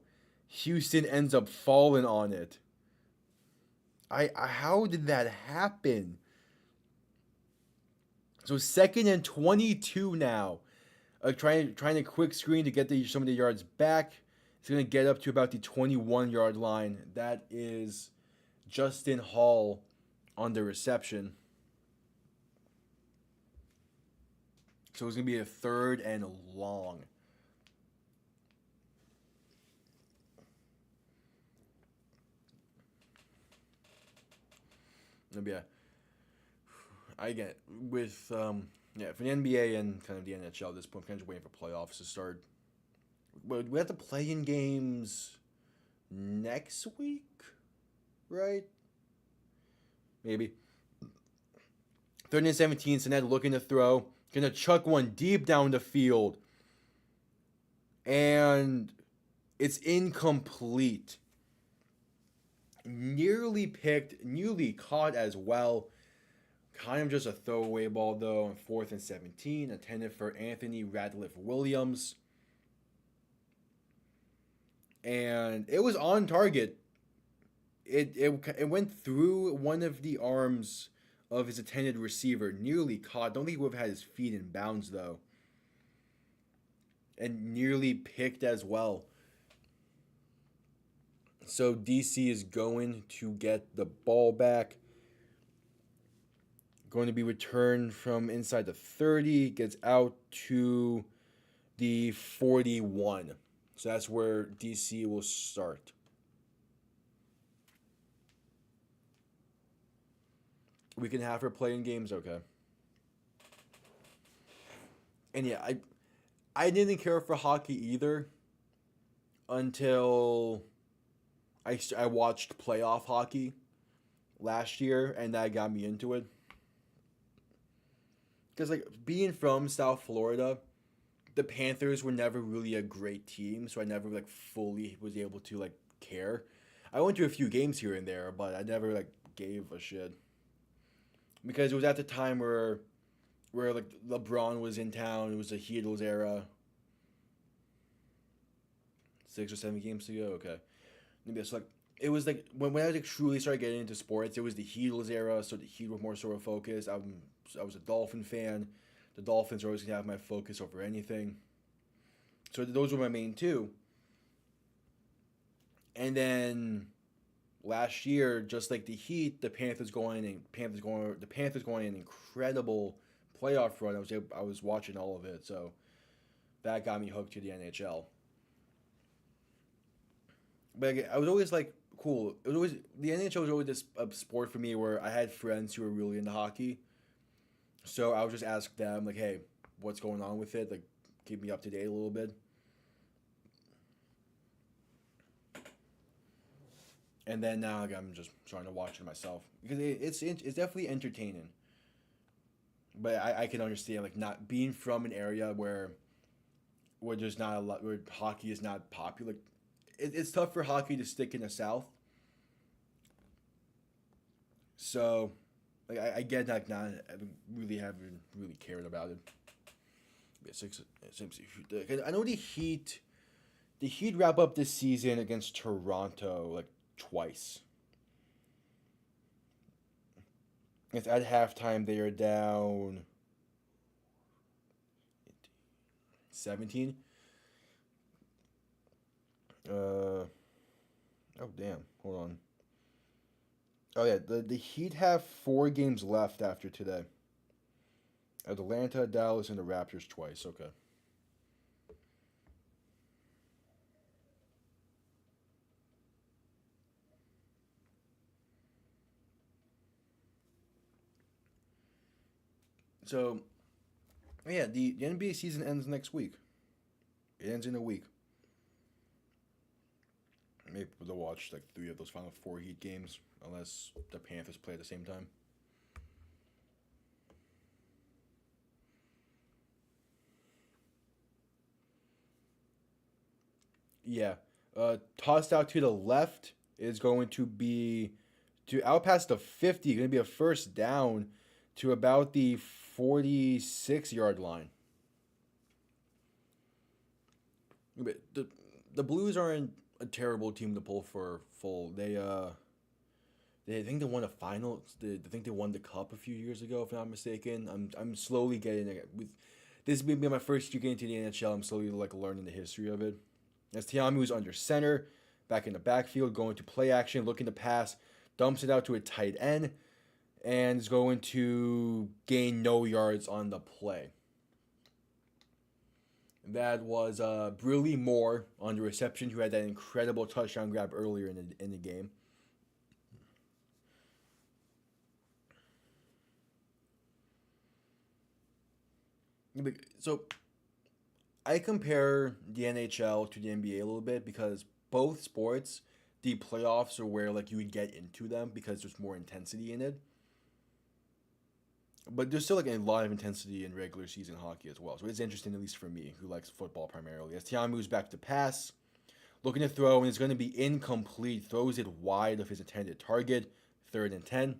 Houston ends up falling on it. How did that happen? So second and 22 now. Trying to quick screen to get some of the yards back. It's going to get up to about the 21-yard line. That is Justin Hall on the reception. So it's going to be a third and long. It'll be I get with for the NBA and kind of the NHL at this point, kind of just waiting for playoffs to start. But we have to play in games next week, right? Maybe. 3rd and 17, Sinet looking to throw. Gonna chuck one deep down the field. And it's incomplete. Nearly picked, nearly caught as well. Kind of just a throwaway ball, though, on 4th and 17, intended for Anthony Radcliffe Williams. And it was on target. It went through one of the arms of his intended receiver, nearly caught. Don't think he would have had his feet in bounds, though. And nearly picked as well. So DC is going to get the ball back. Going to be returned from inside the 30, gets out to the 41. So that's where DC will start. We can have her playing games, okay. And yeah, I didn't care for hockey either until I watched playoff hockey last year, and that got me into it. Because, like, being from South Florida, the Panthers were never really a great team, so I never, like, fully was able to, like, care. I went to a few games here and there, but I never, like, gave a shit. Because it was at the time where like, LeBron was in town. It was the Heatles era. 6 or 7 games to go? Okay. Maybe it's like, it was like when I like truly started getting into sports, it was the Heatles era, so the Heat were more sort of focused. I was a Dolphin fan. The Dolphins are always gonna have my focus over anything. So those were my main two. And then last year, just like the Heat, the Panthers going an incredible playoff run. I was watching all of it, so that got me hooked to the NHL. But again, I was always like, cool. It was always the NHL was always this a sport for me where I had friends who were really into hockey, so I would just ask them like, hey, what's going on with it? Like, keep me up to date a little bit. And then now like, I'm just trying to watch it myself because it's definitely entertaining. But I can understand like not being from an area where there's not a lot where hockey is not popular. It's tough for hockey to stick in the South. So like I get like not I haven't really cared about it. Yeah, I know the Heat wrap up this season against Toronto like twice. It's at halftime they are down 17. Uh oh damn. Hold on. Oh yeah, the Heat have 4 games left after today. Atlanta, Dallas, and the Raptors twice. Okay. So yeah, the NBA season ends next week. It ends in a week. Maybe they'll watch like 3 of those final 4 Heat games, unless the Panthers play at the same time. Yeah. Tossed out to the left is going to be to out past the 50. Going to be a first down to about the 46-yard line. But the Blues aren't a terrible team to pull for full. They think they won a final. I think they won the cup a few years ago, if I'm not mistaken. I'm slowly getting it. With this being my first year getting to the NHL, I'm slowly like learning the history of it. As Tiamu is under center, back in the backfield, going to play action, looking to pass, dumps it out to a tight end, and is going to gain no yards on the play. That was Briley Moore on the reception, who had that incredible touchdown grab earlier in the game. So I compare the NHL to the NBA a little bit because both sports, the playoffs are where like you would get into them because there's more intensity in it. But there's still like a lot of intensity in regular season hockey as well. So it's interesting, at least for me, who likes football primarily. As Tian moves back to pass, looking to throw, and it's going to be incomplete. Throws it wide of his intended target. 3rd and 10.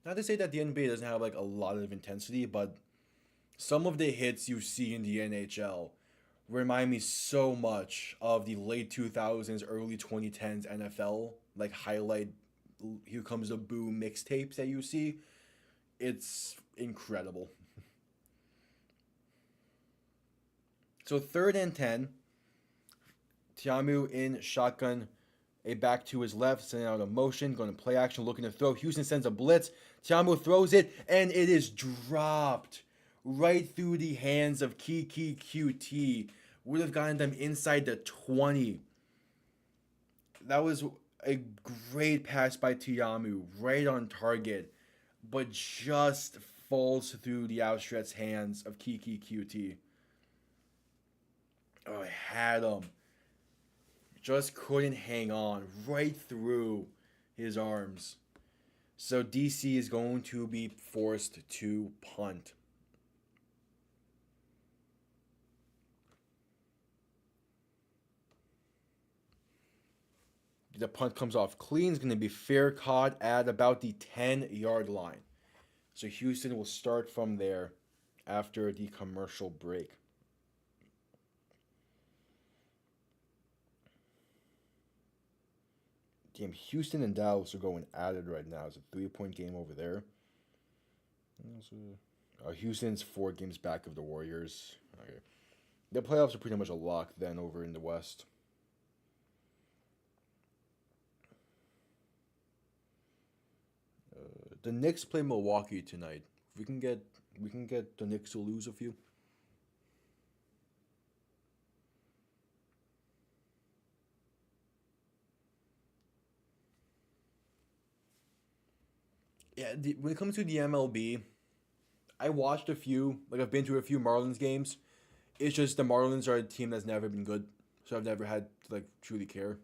Not to say that the NBA doesn't have like a lot of intensity, but some of the hits you see in the NHL remind me so much of the late 2000s, early 2010s NFL like highlight here comes the boo mixtapes that you see. It's incredible. So 3rd and 10, Tiamu in shotgun, a back to his left, sending out a motion, going to play action, looking to throw. Houston sends a blitz. Tiamu throws it, and it is dropped right through the hands of Kiki QT. Would have gotten them inside the 20. That was a great pass by Tiamu, right on target, but just falls through the outstretched hands of Kiki QT. Oh, I had him. Just couldn't hang on right through his arms. So DC is going to be forced to punt. The punt comes off clean. It's going to be fair caught at about the 10-yard line. So Houston will start from there after the commercial break. Damn, Houston and Dallas are going at it right now. It's a 3-point game over there. Houston's 4 games back of the Warriors. Okay. The playoffs are pretty much a lock then over in the West. The Knicks play Milwaukee tonight. If we can get the Knicks to lose a few. Yeah, when it comes to the MLB, I watched a few. Like I've been to a few Marlins games. It's just the Marlins are a team that's never been good, so I've never had to like truly care.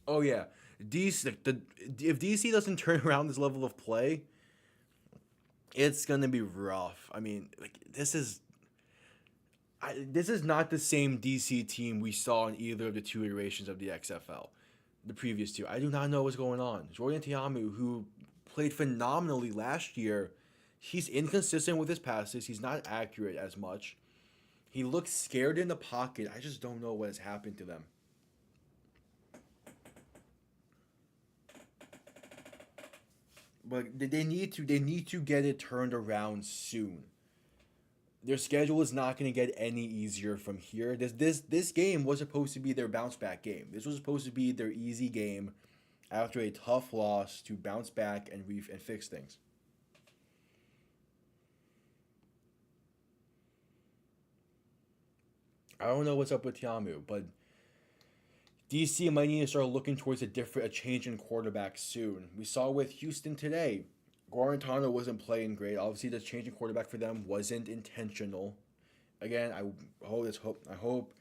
Oh yeah, DC like, the if DC doesn't turn around this level of play, it's gonna be rough. I mean, like this is not the same DC team we saw in either of the two iterations of the XFL, the previous two. I do not know what's going on. Jordan Tiamu, who played phenomenally last year, he's inconsistent with his passes. He's not accurate as much. He looks scared in the pocket. I just don't know what has happened to them. But they need to get it turned around soon. Their schedule is not going to get any easier from here. This game was supposed to be their bounce back game. This was supposed to be their easy game after a tough loss to bounce back and fix things. I don't know what's up with Tiamu, but DC might need to start looking towards a change in quarterback soon. We saw with Houston today, Guarantano wasn't playing great. Obviously, the change in quarterback for them wasn't intentional. Again, I hope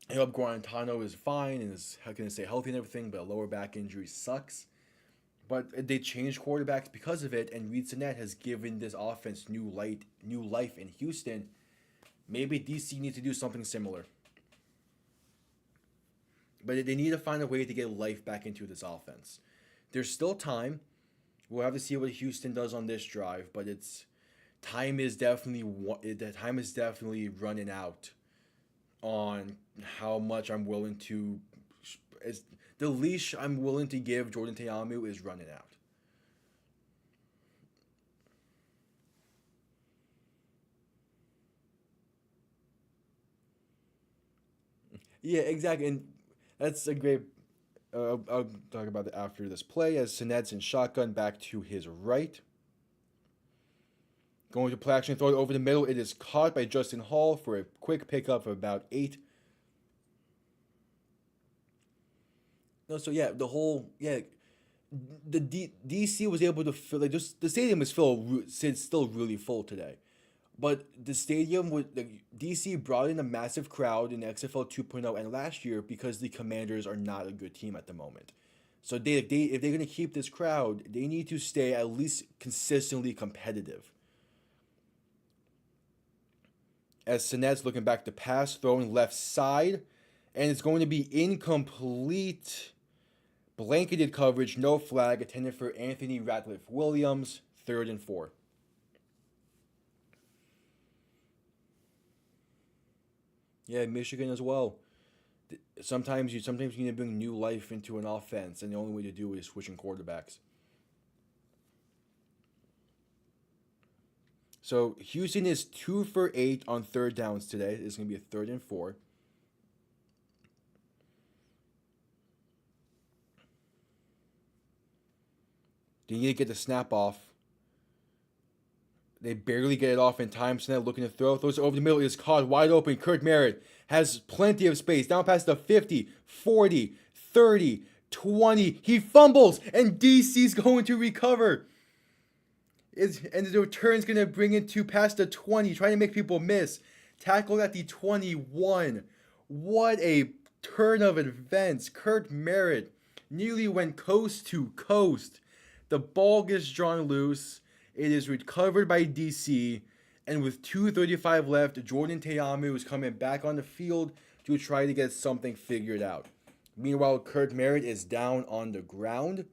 Guarantano is fine and is going to stay healthy and everything. But a lower back injury sucks. But they changed quarterbacks because of it, and Reed Sinnett has given this offense new life in Houston. Maybe DC needs to do something similar. But they need to find a way to get life back into this offense. There's still time. We'll have to see what Houston does on this drive, but it's time is definitely the time is definitely running out on how much I'm willing to. Is the leash I'm willing to give Jordan Teamu is running out. Yeah, exactly, and that's a great. I'll talk about it after this play as Sinet's in shotgun back to his right. Going to play action, throw it over the middle. It is caught by Justin Hall for a quick pickup of about 8. No, so yeah, DC was able to fill like just the stadium is still really full today. But the stadium would like DC brought in a massive crowd in XFL 2.0 and last year because the Commanders are not a good team at the moment. So they if they're gonna keep this crowd, they need to stay at least consistently competitive. As Sinet's looking back to pass, throwing left side, and it's going to be incomplete. Blanketed coverage, no flag, intended for Anthony Ratliff Williams, 3rd and 4. Yeah, Michigan as well. Sometimes you need to bring new life into an offense, and the only way to do it is switching quarterbacks. So Houston is 2 for 8 on third downs today. It's going to be a 3rd and 4. They need to get the snap off. They barely get it off in time. So now looking to throws it over the middle. Is caught wide open. Kurt Merritt has plenty of space. Down past the 50, 40, 30, 20. He fumbles, and DC's going to recover. And the return's going to bring it to past the 20, trying to make people miss. Tackled at the 21. What a turn of events. Kurt Merritt nearly went coast to coast. The ball gets drawn loose. It is recovered by DC. And with 2:35 left, Jordan Teamu is coming back on the field to try to get something figured out. Meanwhile, Kurt Merritt is down on the ground.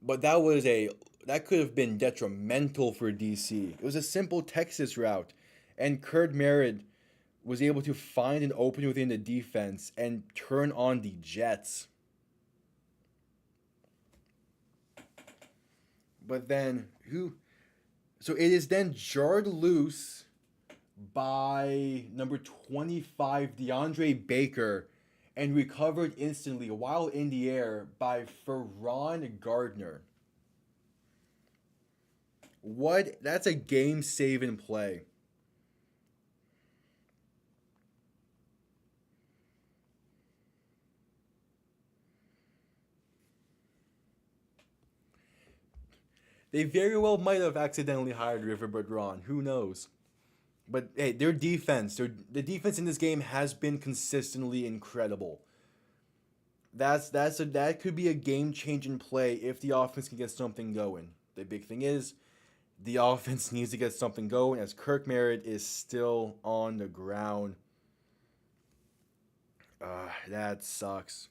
But that could have been detrimental for DC. It was a simple Texas route. And Kurt Merritt was able to find an opening within the defense and turn on the Jets. But then who? So it is then jarred loose by number 25, DeAndre Baker, and recovered instantly while in the air by Ferron Gardner. What? That's a game saving play. They very well might have accidentally hired Riverbird Ron. Who knows? But hey, the defense in this game has been consistently incredible. That could be a game changing play if the offense can get something going. The big thing is the offense needs to get something going as Kirk Merritt is still on the ground. That sucks.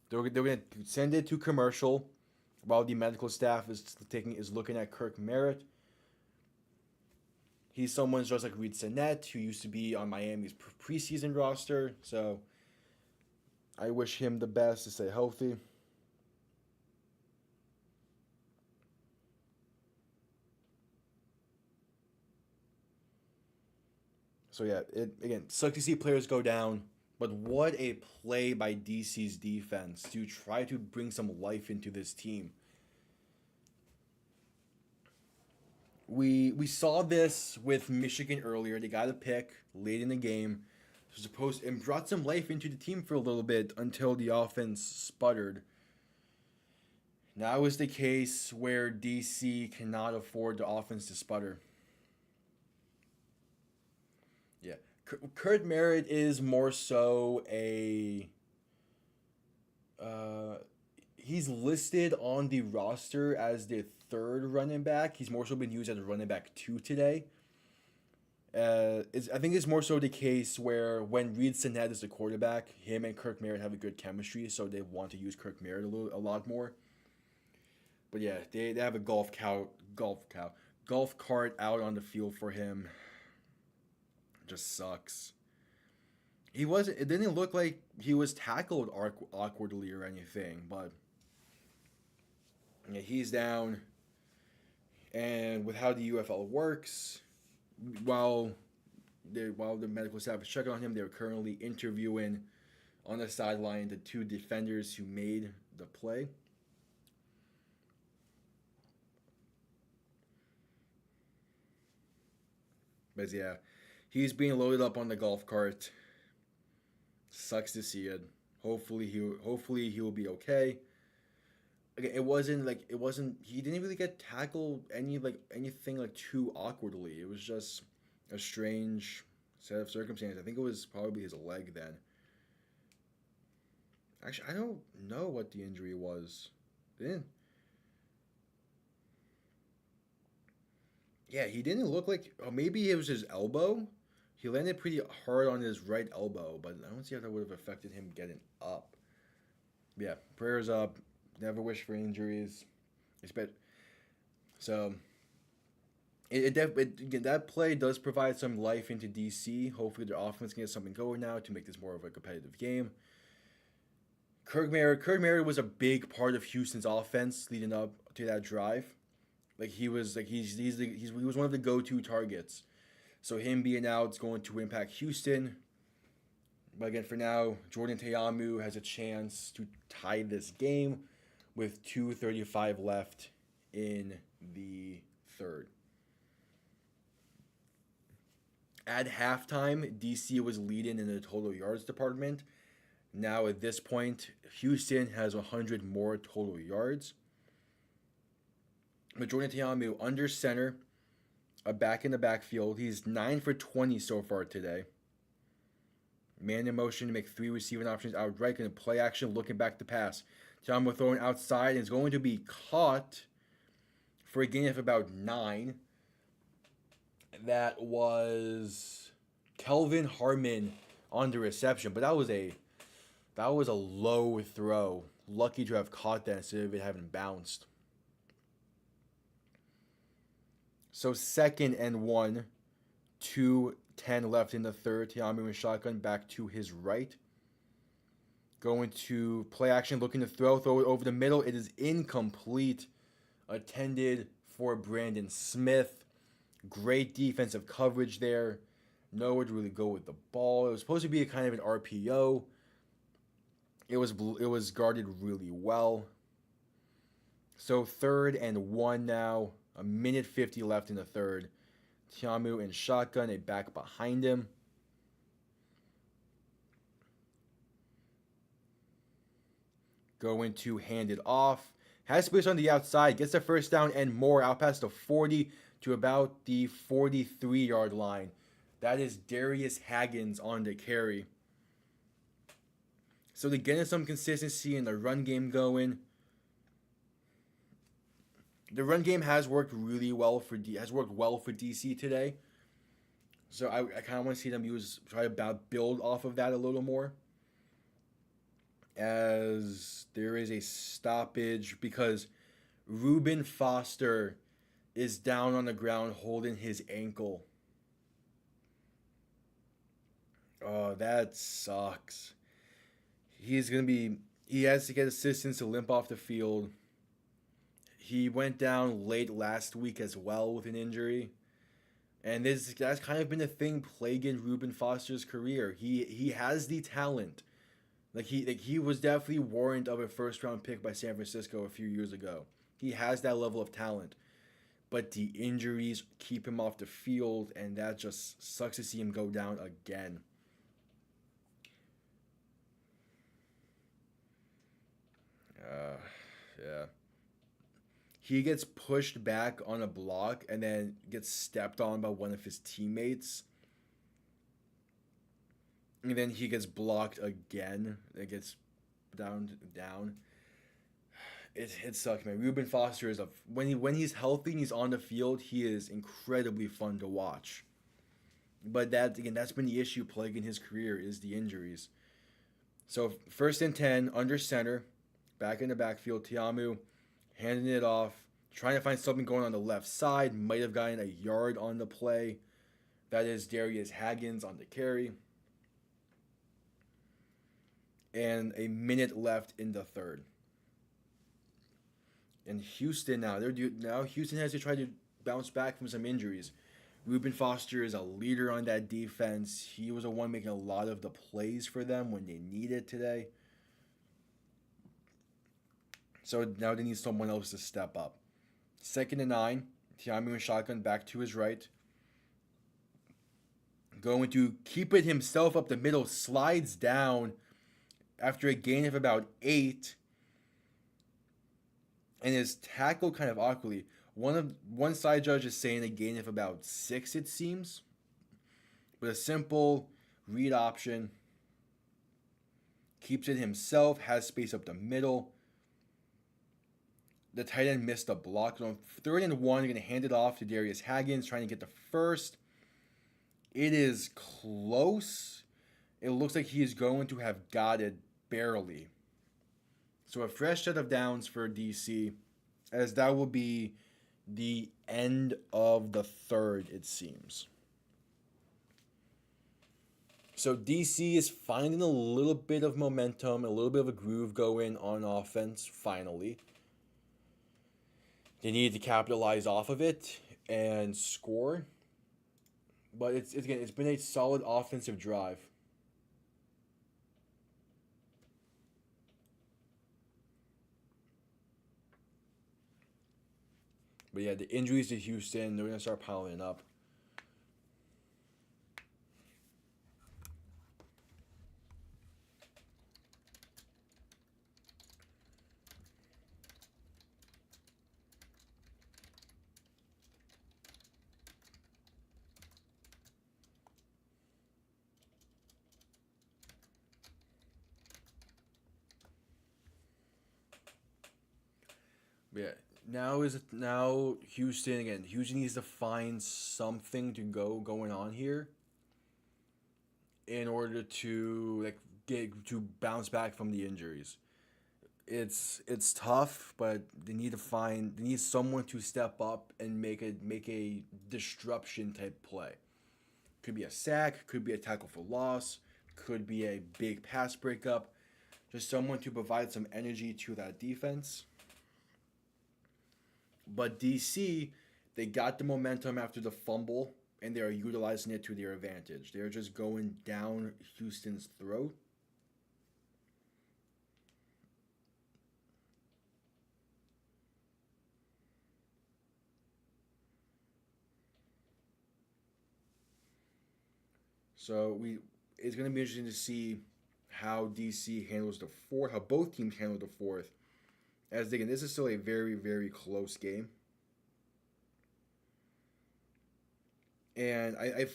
They're gonna send it to commercial while the medical staff is looking at Kirk Merritt. He's someone just like Reed Sinnett, who used to be on Miami's preseason roster. So I wish him the best to stay healthy. So yeah, it again sucks to see players go down, but what a play by DC's defense to try to bring some life into this team. We saw this with Michigan earlier. They got a pick late in the game, supposed and brought some life into the team for a little bit until the offense sputtered. Now is the case where DC cannot afford the offense to sputter. Yeah, Kurt Merritt is more so a. Uh, he's listed on the roster as the third running back. He's more so been used as a running back two today. I think it's more so the case where when Reed Sinnett is the quarterback, him and Kirk Merritt have a good chemistry, so they want to use Kirk Merritt a lot more. But yeah, they have a golf cart out on the field for him. Just sucks. He wasn't. It didn't look like he was tackled awkwardly or anything, but yeah, he's down. And with how the UFL works, while while the medical staff is checking on him, they're currently interviewing on the sideline the two defenders who made the play. But yeah, he's being loaded up on the golf cart. Sucks to see it. Hopefully he will be okay. Again, it wasn't he didn't really get tackled anything like too awkwardly. It was just a strange set of circumstances. I think it was probably his leg then. Actually, I don't know what the injury was. Didn't Yeah, he didn't look like. Oh, maybe it was his elbow. He landed pretty hard on his right elbow, but I don't see how that would have affected him getting up. Yeah, prayers up. Never wish for injuries. Expect so. That play does provide some life into DC. Hopefully, their offense can get something going now to make this more of a competitive game. Kirk Merritt was a big part of Houston's offense leading up to that drive. Like he was one of the go-to targets. So him being out is going to impact Houston. But again, for now, Jordan Teamu has a chance to tie this game with 2:35 left in the third. At halftime, DC was leading in the total yards department. Now at this point, Houston has 100 more total yards. But Jordan Teamu under center, a back in the backfield. He's 9 for 20 so far today. Man in motion to make three receiving options outright. Going to play action, looking back to pass. Teamu throwing outside and is going to be caught for a gain of about 9. That was Kelvin Harmon on the reception, but that was a low throw. Lucky to have caught that instead of it having bounced. So 2nd and 1, 2:10 left in the third. Tiamu and shotgun back to his right. Going to play action, looking to throw it over the middle. It is incomplete. Attended for Brandon Smith. Great defensive coverage there. Nowhere to really go with the ball. It was supposed to be a kind of an RPO. It was guarded really well. So 3rd and 1 now. A minute 50 left in the third. Tiamu in shotgun, a back behind him. Going to hand it off. Has space on the outside. Gets the first down and more. Out past the 40 to about the 43-yard line. That is Darius Haggins on the carry. So they're getting some consistency in the run game going. The run game has worked really well for DC today. So I kind of want to see them try to build off of that a little more. As there is a stoppage because Reuben Foster is down on the ground holding his ankle. Oh, that sucks. He has to get assistance to limp off the field. He went down late last week as well with an injury. And that's kind of been a thing plaguing Reuben Foster's career. He has the talent. He was definitely warrant of a first round pick by San Francisco a few years ago. He has that level of talent. But the injuries keep him off the field, and that just sucks to see him go down again. Yeah. He gets pushed back on a block and then gets stepped on by one of his teammates. And then he gets blocked again. It gets down. It sucks, man. Reuben Foster is when he's healthy and he's on the field, he is incredibly fun to watch. But that's been the issue plaguing his career is the injuries. So 1st and 10 under center, back in the backfield. Tiamu handing it off, trying to find something going on the left side. Might have gotten a yard on the play. That is Darius Haggins on the carry. And a minute left in the third. And Houston Houston has to try to bounce back from some injuries. Reuben Foster is a leader on that defense. He was the one making a lot of the plays for them when they need it today. So now they need someone else to step up. 2nd and 9, Tiamu and shotgun back to his right. Going to keep it himself up the middle, slides down after a gain of about 8. And is tackled kind of awkwardly. One side judge is saying a gain of about 6, it seems. But a simple read option. Keeps it himself, has space up the middle. The tight end missed a block. So on 3rd and 1, you're going to hand it off to Darius Haggins, trying to get the first. It is close. It looks like he is going to have got it barely. So a fresh set of downs for DC, as that will be the end of the third, it seems. So DC is finding a little bit of momentum, a little bit of a groove going on offense, finally. They need to capitalize off of it and score. But it's been a solid offensive drive. But yeah, the injuries to Houston, they're going to start piling up. But yeah, now Houston again. Houston needs to find something to going on here in order to get to bounce back from the injuries. it's tough, but they need someone to step up and make a disruption type play. Could be a sack, could be a tackle for loss, could be a big pass breakup. Just someone to provide some energy to that defense. But DC, they got the momentum after the fumble, and they are utilizing it to their advantage. They're just going down Houston's throat. So it's going to be interesting to see how DC handles the fourth, how both teams handle the fourth. As again, this is still a very close game, and I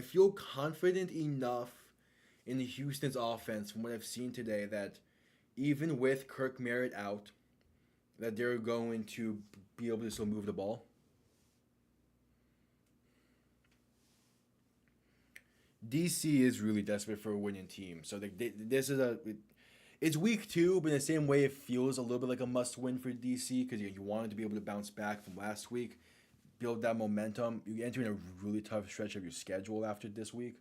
feel confident enough in the Houston's offense from what I've seen today that even with Kirk Merritt out, that they're going to be able to still move the ball. DC is really desperate for a winning team, so this is a it's week two, but in the same way, it feels a little bit like a must win for DC because you wanted to be able to bounce back from last week, build that momentum. You enter in a really tough stretch of your schedule after this week,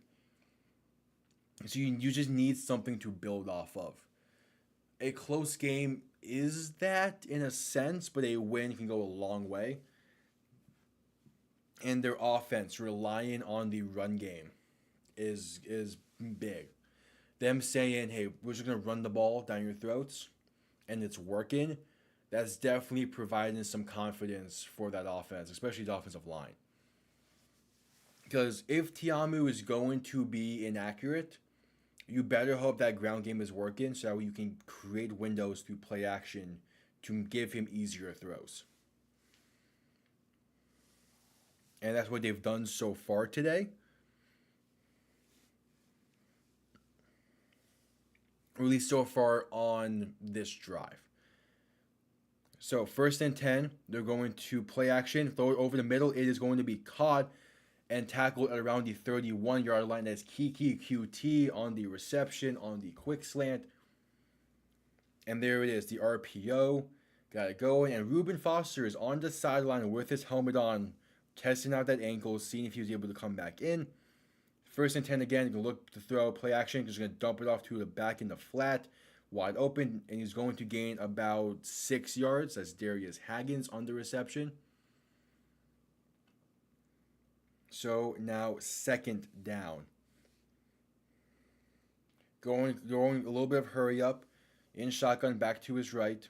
so you just need something to build off of. A close game is that in a sense, but a win can go a long way. And their offense relying on the run game is big. Them saying, "Hey, we're just gonna run the ball down your throats," and it's working. That's definitely providing some confidence for that offense, especially the offensive line. Because if Tiamu is going to be inaccurate, you better hope that ground game is working so that you can create windows through play action to give him easier throws. And that's what they've done so far today. Or at least so far on this drive. So 1st and 10, they're going to play action, throw it over the middle. It is going to be caught and tackled at around the 31-yard line. That's Kiki QT on the reception, on the quick slant. And there it is, the RPO. Got it going. And Reuben Foster is on the sideline with his helmet on, testing out that ankle, seeing if he was able to come back in. 1st and 10 again, you can look to throw play action. He's going to dump it off to the back in the flat, wide open, and he's going to gain about 6 yards. That's Darius Haggins on the reception. So now 2nd down. Going a little bit of hurry up. In shotgun, back to his right.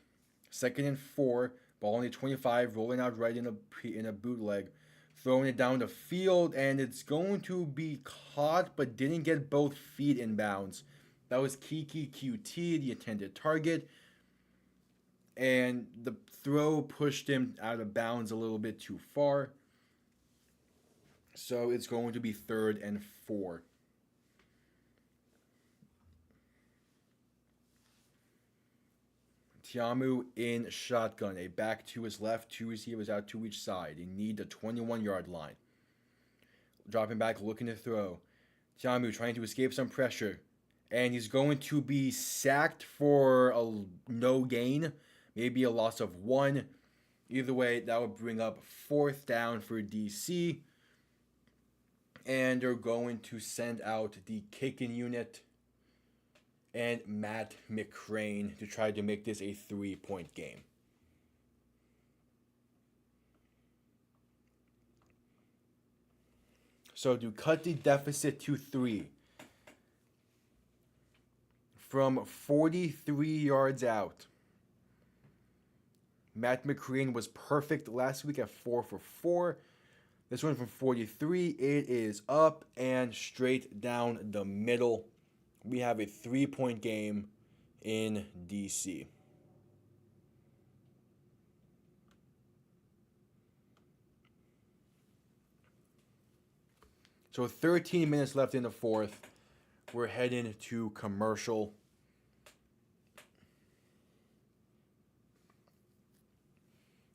2nd and 4, ball on the 25, rolling out right in a bootleg. Throwing it down the field, and it's going to be caught, but didn't get both feet in bounds. That was Kiki QT, the intended target. And the throw pushed him out of bounds a little bit too far. So it's going to be 3rd and 4. Tiamu in shotgun, a back to his left, 2 receivers out to each side. They need the 21-yard line. Dropping back, looking to throw. Tiamu trying to escape some pressure. And he's going to be sacked for a no gain, maybe a loss of 1. Either way, that would bring up 4th down for DC. And they're going to send out the kicking unit and Matt McCrane to try to make this a 3-point game. So to cut the deficit to 3 from 43 yards out. Matt McCrane was perfect last week at 4 for 4. This one from 43, it is up and straight down the middle. We have a 3-point game in DC. So 13 minutes left in the fourth. We're heading to commercial.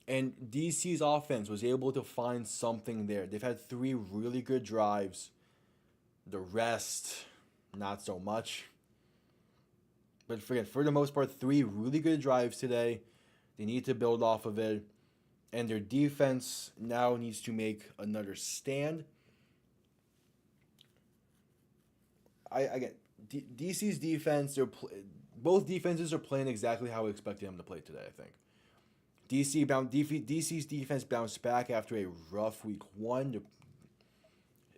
And DC's offense was able to find something there. They've had 3 really good drives. The rest, not so much. But for the most part, three really good drives today. They need to build off of it. And their defense now needs to make another stand. I get DC's defense. Both defenses are playing exactly how we expected them to play today. I think DC's defense bounced back after a rough week one,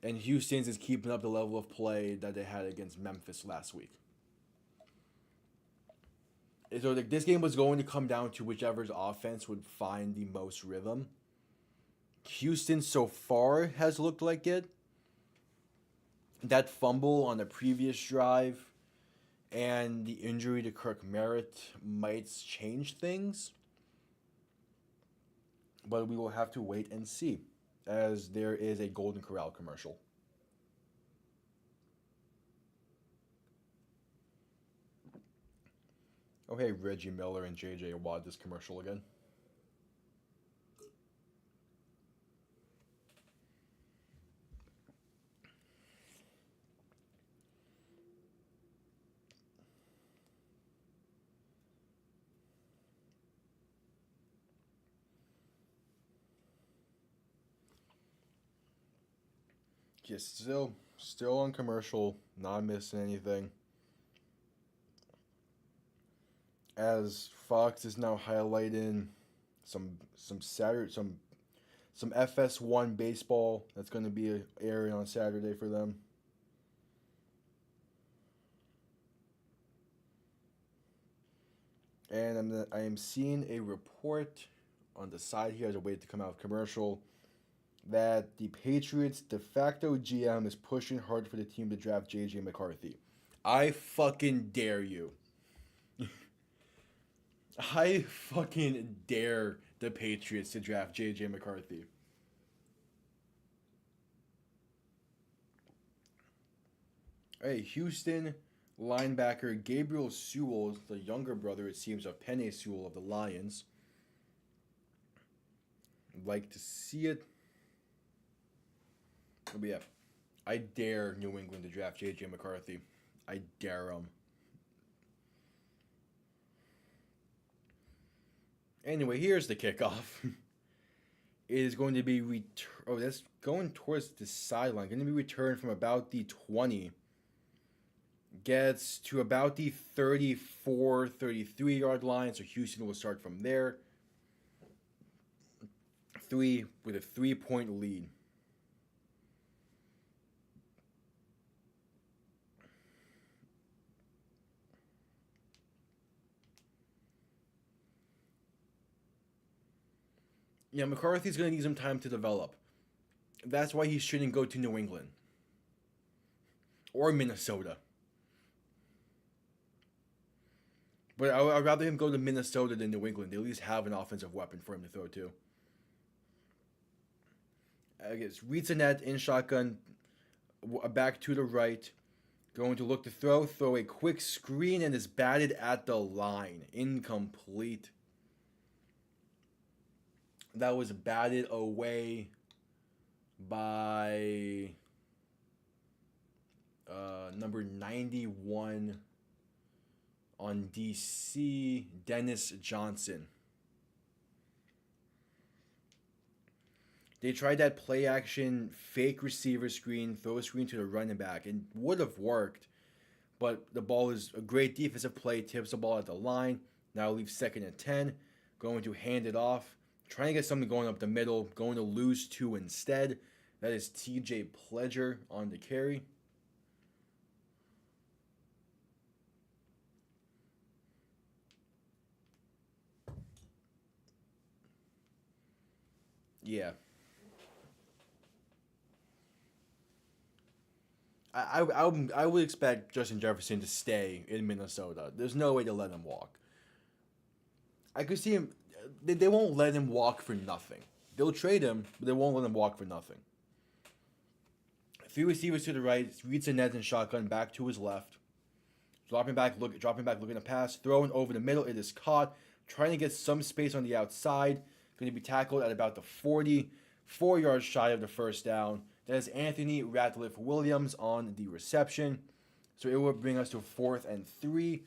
and Houston's is keeping up the level of play that they had against Memphis last week. So this game was going to come down to whichever's offense would find the most rhythm. Houston so far has looked like it. That fumble on the previous drive and the injury to Kirk Merritt might change things. But we will have to wait and see, as there is a Golden Corral commercial. Oh, hey, Reggie Miller and J.J. Watt, this commercial again. Just still on commercial, not missing anything. As Fox is now highlighting some Saturday some FS1 baseball that's going to be airing on Saturday for them. And I am seeing a report on the side here as a way to come out of commercial that the Patriots de facto GM is pushing hard for the team to draft J.J. McCarthy. I fucking dare you. I fucking dare the Patriots to draft J.J. McCarthy. Hey, Houston linebacker Gabriel Sewell, the younger brother, it seems, of Penei Sewell of the Lions. I'd like to see it. But yeah, I dare New England to draft J.J. McCarthy. I dare them. Anyway, here's the kickoff. It is going to be that's going towards the sideline. Going to be returned from about the 20. Gets to about the 34, 33 yard line. So Houston will start from there. With a 3-point lead. Yeah, McCarthy's going to need some time to develop. That's why he shouldn't go to New England. Or Minnesota. But I'd rather him go to Minnesota than New England. They at least have an offensive weapon for him to throw to. I guess reads a net in shotgun, back to the right. Going to look to throw a quick screen, and is batted at the line. Incomplete. That was batted away by number 91 on DC, Dennis Johnson. They tried that play action fake receiver screen, throw a screen to the running back, and would have worked, but the ball is a great defensive play, tips the ball at the line, now leaves 2nd and 10, going to hand it off, trying to get something going up the middle, going to lose 2 instead. That is TJ Pledger on the carry. Yeah. I would expect Justin Jefferson to stay in Minnesota. There's no way to let him walk. I could see him. They won't let him walk for nothing. They'll trade him, but they won't let him walk for nothing. 3 receivers to the right, reads a net and shotgun back to his left. Dropping back, looking to pass, throwing over the middle. It is caught. Trying to get some space on the outside. Going to be tackled at about the 40, 4 yards shy of the first down. That is Anthony Ratliff Williams on the reception. So it will bring us to 4th and 3.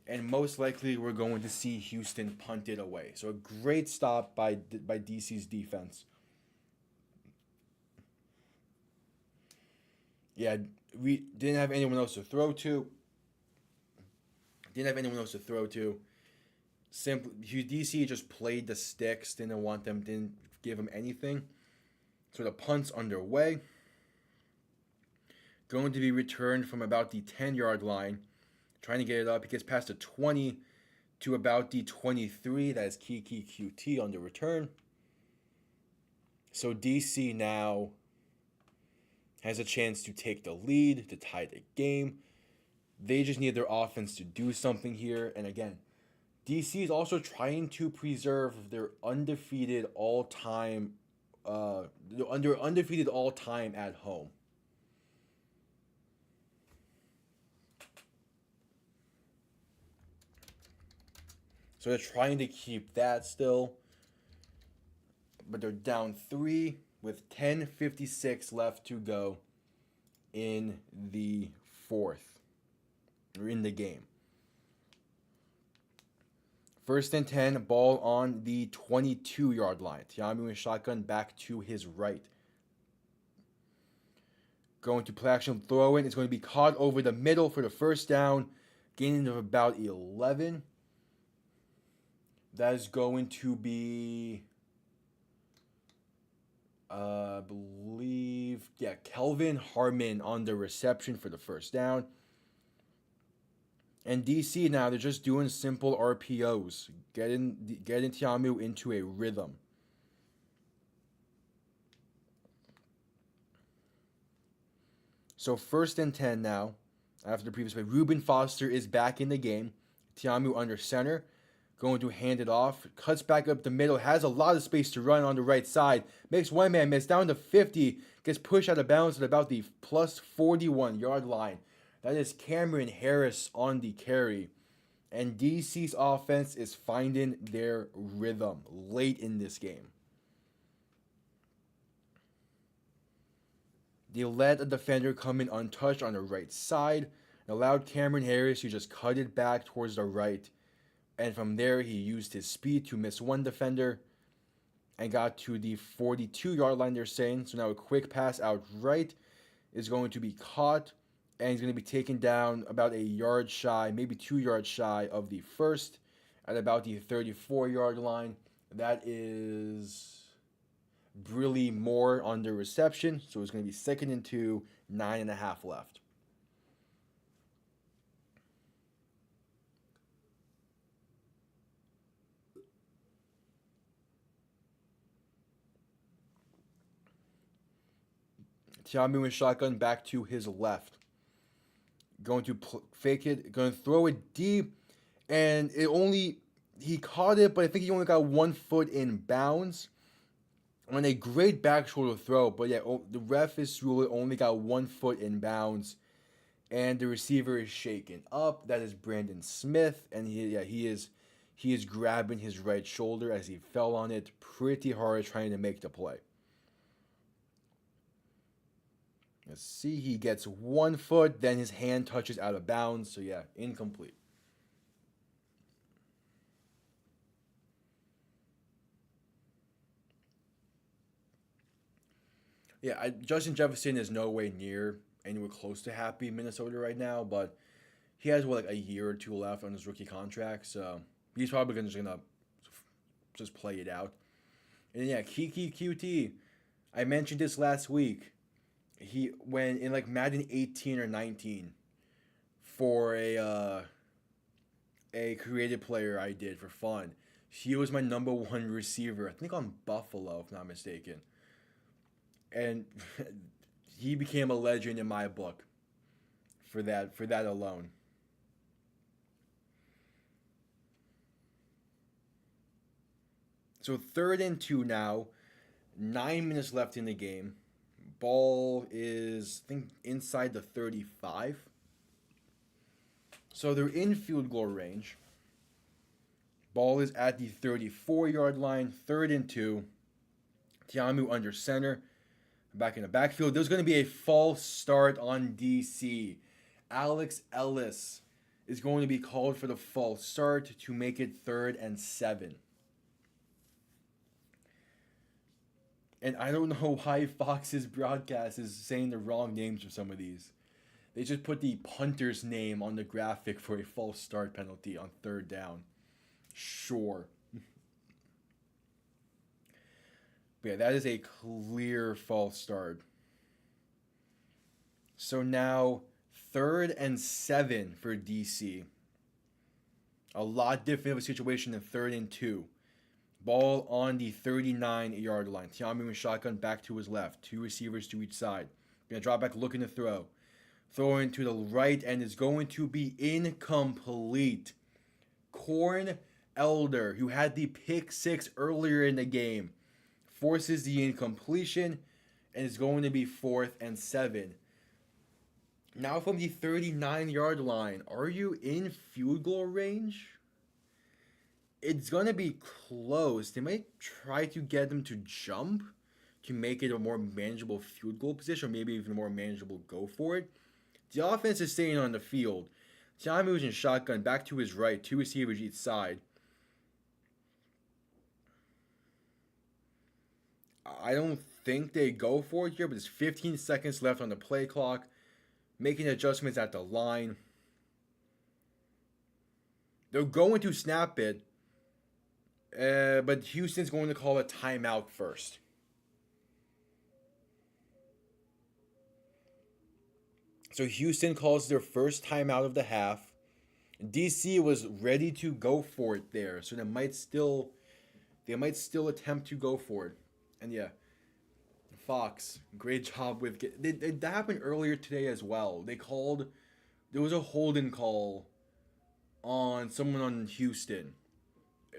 and most likely we're going to see Houston punt it away. So a great stop by DC's defense. Yeah, we didn't have anyone else to throw to. Didn't have anyone else to throw to. Simply, DC just played the sticks. Didn't want them. Didn't give them anything. So the punt's underway. Going to be returned from about the 10-yard line. Trying to get it up. He gets past the 20 to about the 23. That is Kiki QT on the return. So DC now has a chance to take the lead, to tie the game. They just need their offense to do something here. And again, DC is also trying to preserve their undefeated all-time, undefeated all-time at home. So they're trying to keep that still. But they're down 3 with 10:56 left to go in the fourth. Or in the game. 1st and 10, ball on the 22-yard line. Tiamu and shotgun back to his right. Going to play action throw in. It's going to be caught over the middle for the first down. Gaining of about 11. That is going to be, I believe, Kelvin Harmon on the reception for the first down. And DC now, they're just doing simple RPOs, getting Tiamu into a rhythm. So 1st and 10 now, after the previous play. Reuben Foster is back in the game. Tiamu under center, going to hand it off, cuts back up the middle, has a lot of space to run on the right side, makes one man miss, down to 50, gets pushed out of bounds at about the plus 41-yard line. That is Cameron Harris on the carry. And DC's offense is finding their rhythm late in this game. They let a defender come in untouched on the right side and allowed Cameron Harris to just cut it back towards the right. And from there, he used his speed to miss one defender and got to the 42-yard line, they're saying. So now a quick pass out right is going to be caught. And he's going to be taken down about a yard shy, maybe 2 yards shy of the first at about the 34-yard line. That is Brilly Moore on the reception. So it's going to be 2nd and 2, 9.5 left. Tiamu and shotgun back to his left. Going to fake it, going to throw it deep, and he caught it, but I think he only got 1 foot in bounds on a great back shoulder throw. But yeah, the ref is ruling only got 1 foot in bounds, and the receiver is shaken up. That is Brandon Smith, and he is grabbing his right shoulder as he fell on it pretty hard, trying to make the play. Let's see, he gets 1 foot, then his hand touches out of bounds. So yeah, incomplete. Yeah, Justin Jefferson is no way near anywhere close to happy Minnesota right now, but he has like a year or 2 left on his rookie contract, so he's probably gonna just play it out. And yeah, Kiki QT, I mentioned this last week. He when in like Madden 18 or 19 for a creative player I did for fun. He was my number 1 receiver, I think on Buffalo, if not mistaken. And he became a legend in my book for that alone. So 3rd and 2 now, 9 minutes left in the game. Ball is, I think, inside the 35. So they're in field goal range. Ball is at the 34-yard line, 3rd and 2. Tiamu under center, back in the backfield. There's going to be a false start on DC. Alex Ellis is going to be called for the false start to make it 3rd and 7. And I don't know why Fox's broadcast is saying the wrong names for some of these. They just put the punter's name on the graphic for a false start penalty on 3rd down. Sure. But yeah, that is a clear false start. So now 3rd and 7 for DC. A lot different of a situation than 3rd and 2. Ball on the 39-yard line. Tiamu in shotgun back to his left. 2 receivers to each side. Gonna drop back, looking to throw. Throwing to the right and is going to be incomplete. Corn Elder, who had the pick 6 earlier in the game, forces the incompletion and is going to be 4th and 7. Now from the 39-yard line, are you in field goal range? It's going to be close. They might try to get them to jump to make it a more manageable field goal position, or maybe even a more manageable go for it. The offense is staying on the field. Tiamu's in shotgun, back to his right, 2 receivers each side. I don't think they go for it here, but there's 15 seconds left on the play clock. Making adjustments at the line. They're going to snap it, but Houston's going to call a timeout first. So Houston calls their first timeout of the half. DC was ready to go for it there, so they might still attempt to go for it. And yeah, Fox, great job with that happened earlier today as well. There was a holding call on someone on Houston.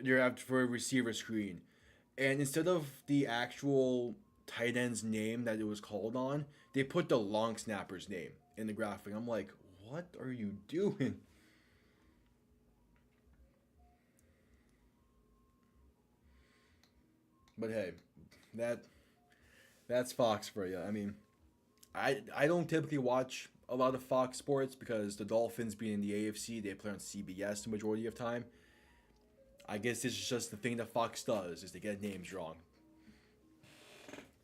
They're after for a receiver screen, and instead of the actual tight end's name that it was called on, they put the long snapper's name in the graphic. I'm like, what are you doing? But hey, that's Fox for you. I mean, I don't typically watch a lot of Fox Sports because the Dolphins being in the AFC, they play on CBS the majority of time. I guess this is just the thing that Fox does, is to get names wrong.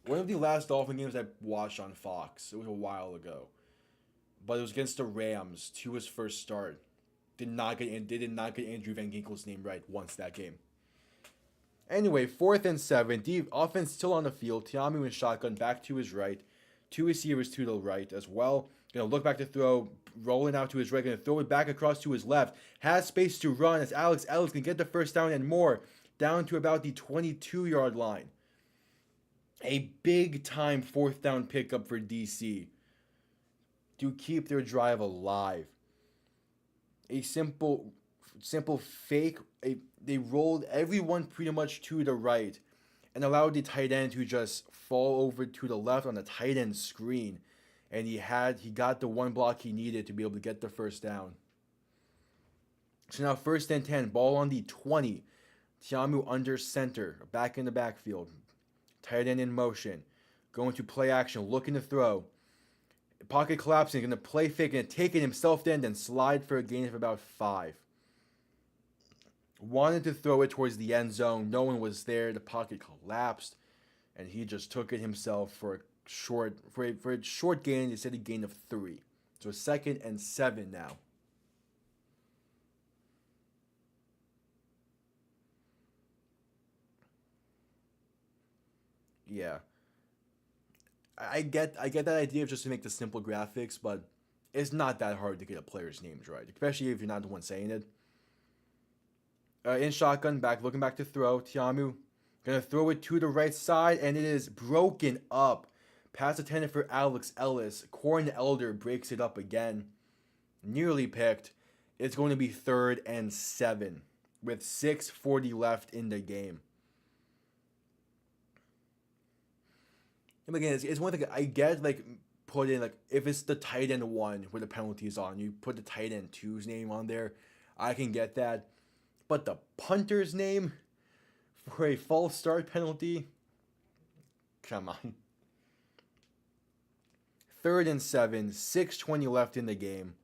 One of the last Dolphin games I watched on Fox, it was a while ago, but it was against the Rams to his first start. They did not get Andrew Van Ginkel's name right once that game. Anyway, 4th and 7. The offense still on the field. Tiamu in shotgun, back to his right. 2 receivers to the right as well. Gonna look back to throw, rolling out to his right. Gonna throw it back across to his left. Has space to run as Alex Ellis can get the first down and more. Down to about the 22-yard line. A big time 4th down pickup for DC to keep their drive alive. A simple fake. They rolled everyone pretty much to the right and allowed the tight end to just fall over to the left on the tight end screen. And he got the one block he needed to be able to get the first down. So now 1st and 10, ball on the 20. Tiamu under center, back in the backfield. Tight end in motion. Going to play action, looking to throw. Pocket collapsing, going to play fake, going to take it himself then slide for a gain of about 5. Wanted to throw it towards the end zone. No one was there. The pocket collapsed, and he just took it himself for a short gain. They said a gain of 3. So 2nd and 7 now. Yeah. I get that idea of just to make the simple graphics, but it's not that hard to get a player's names right, especially if you're not the one saying it. In shotgun, looking back to throw. Tiamu gonna throw it to the right side, and it is broken up. Pass intended for Alex Ellis. Corn Elder breaks it up again. Nearly picked. It's going to be 3rd and 7 with 6:40 left in the game. And again, it's one thing I get, put in, if it's the tight end 1 where the penalty is on, you put the tight end 2's name on there. I can get that. But the punter's name for a false start penalty? Come on. 3rd and 7, 6:20 left in the game.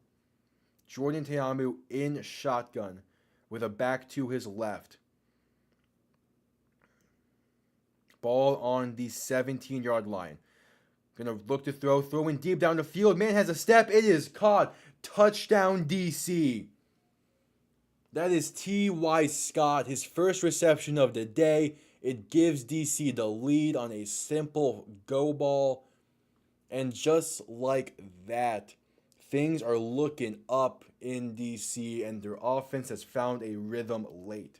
Jordan Teamu in shotgun with a back to his left. Ball on the 17-yard line. Gonna look to throw. Throwing deep down the field. Man has a step. It is caught. Touchdown, DC. That is T.Y. Scott. His first reception of the day. It gives DC the lead on a simple go ball. And just like that, things are looking up in DC, and their offense has found a rhythm late.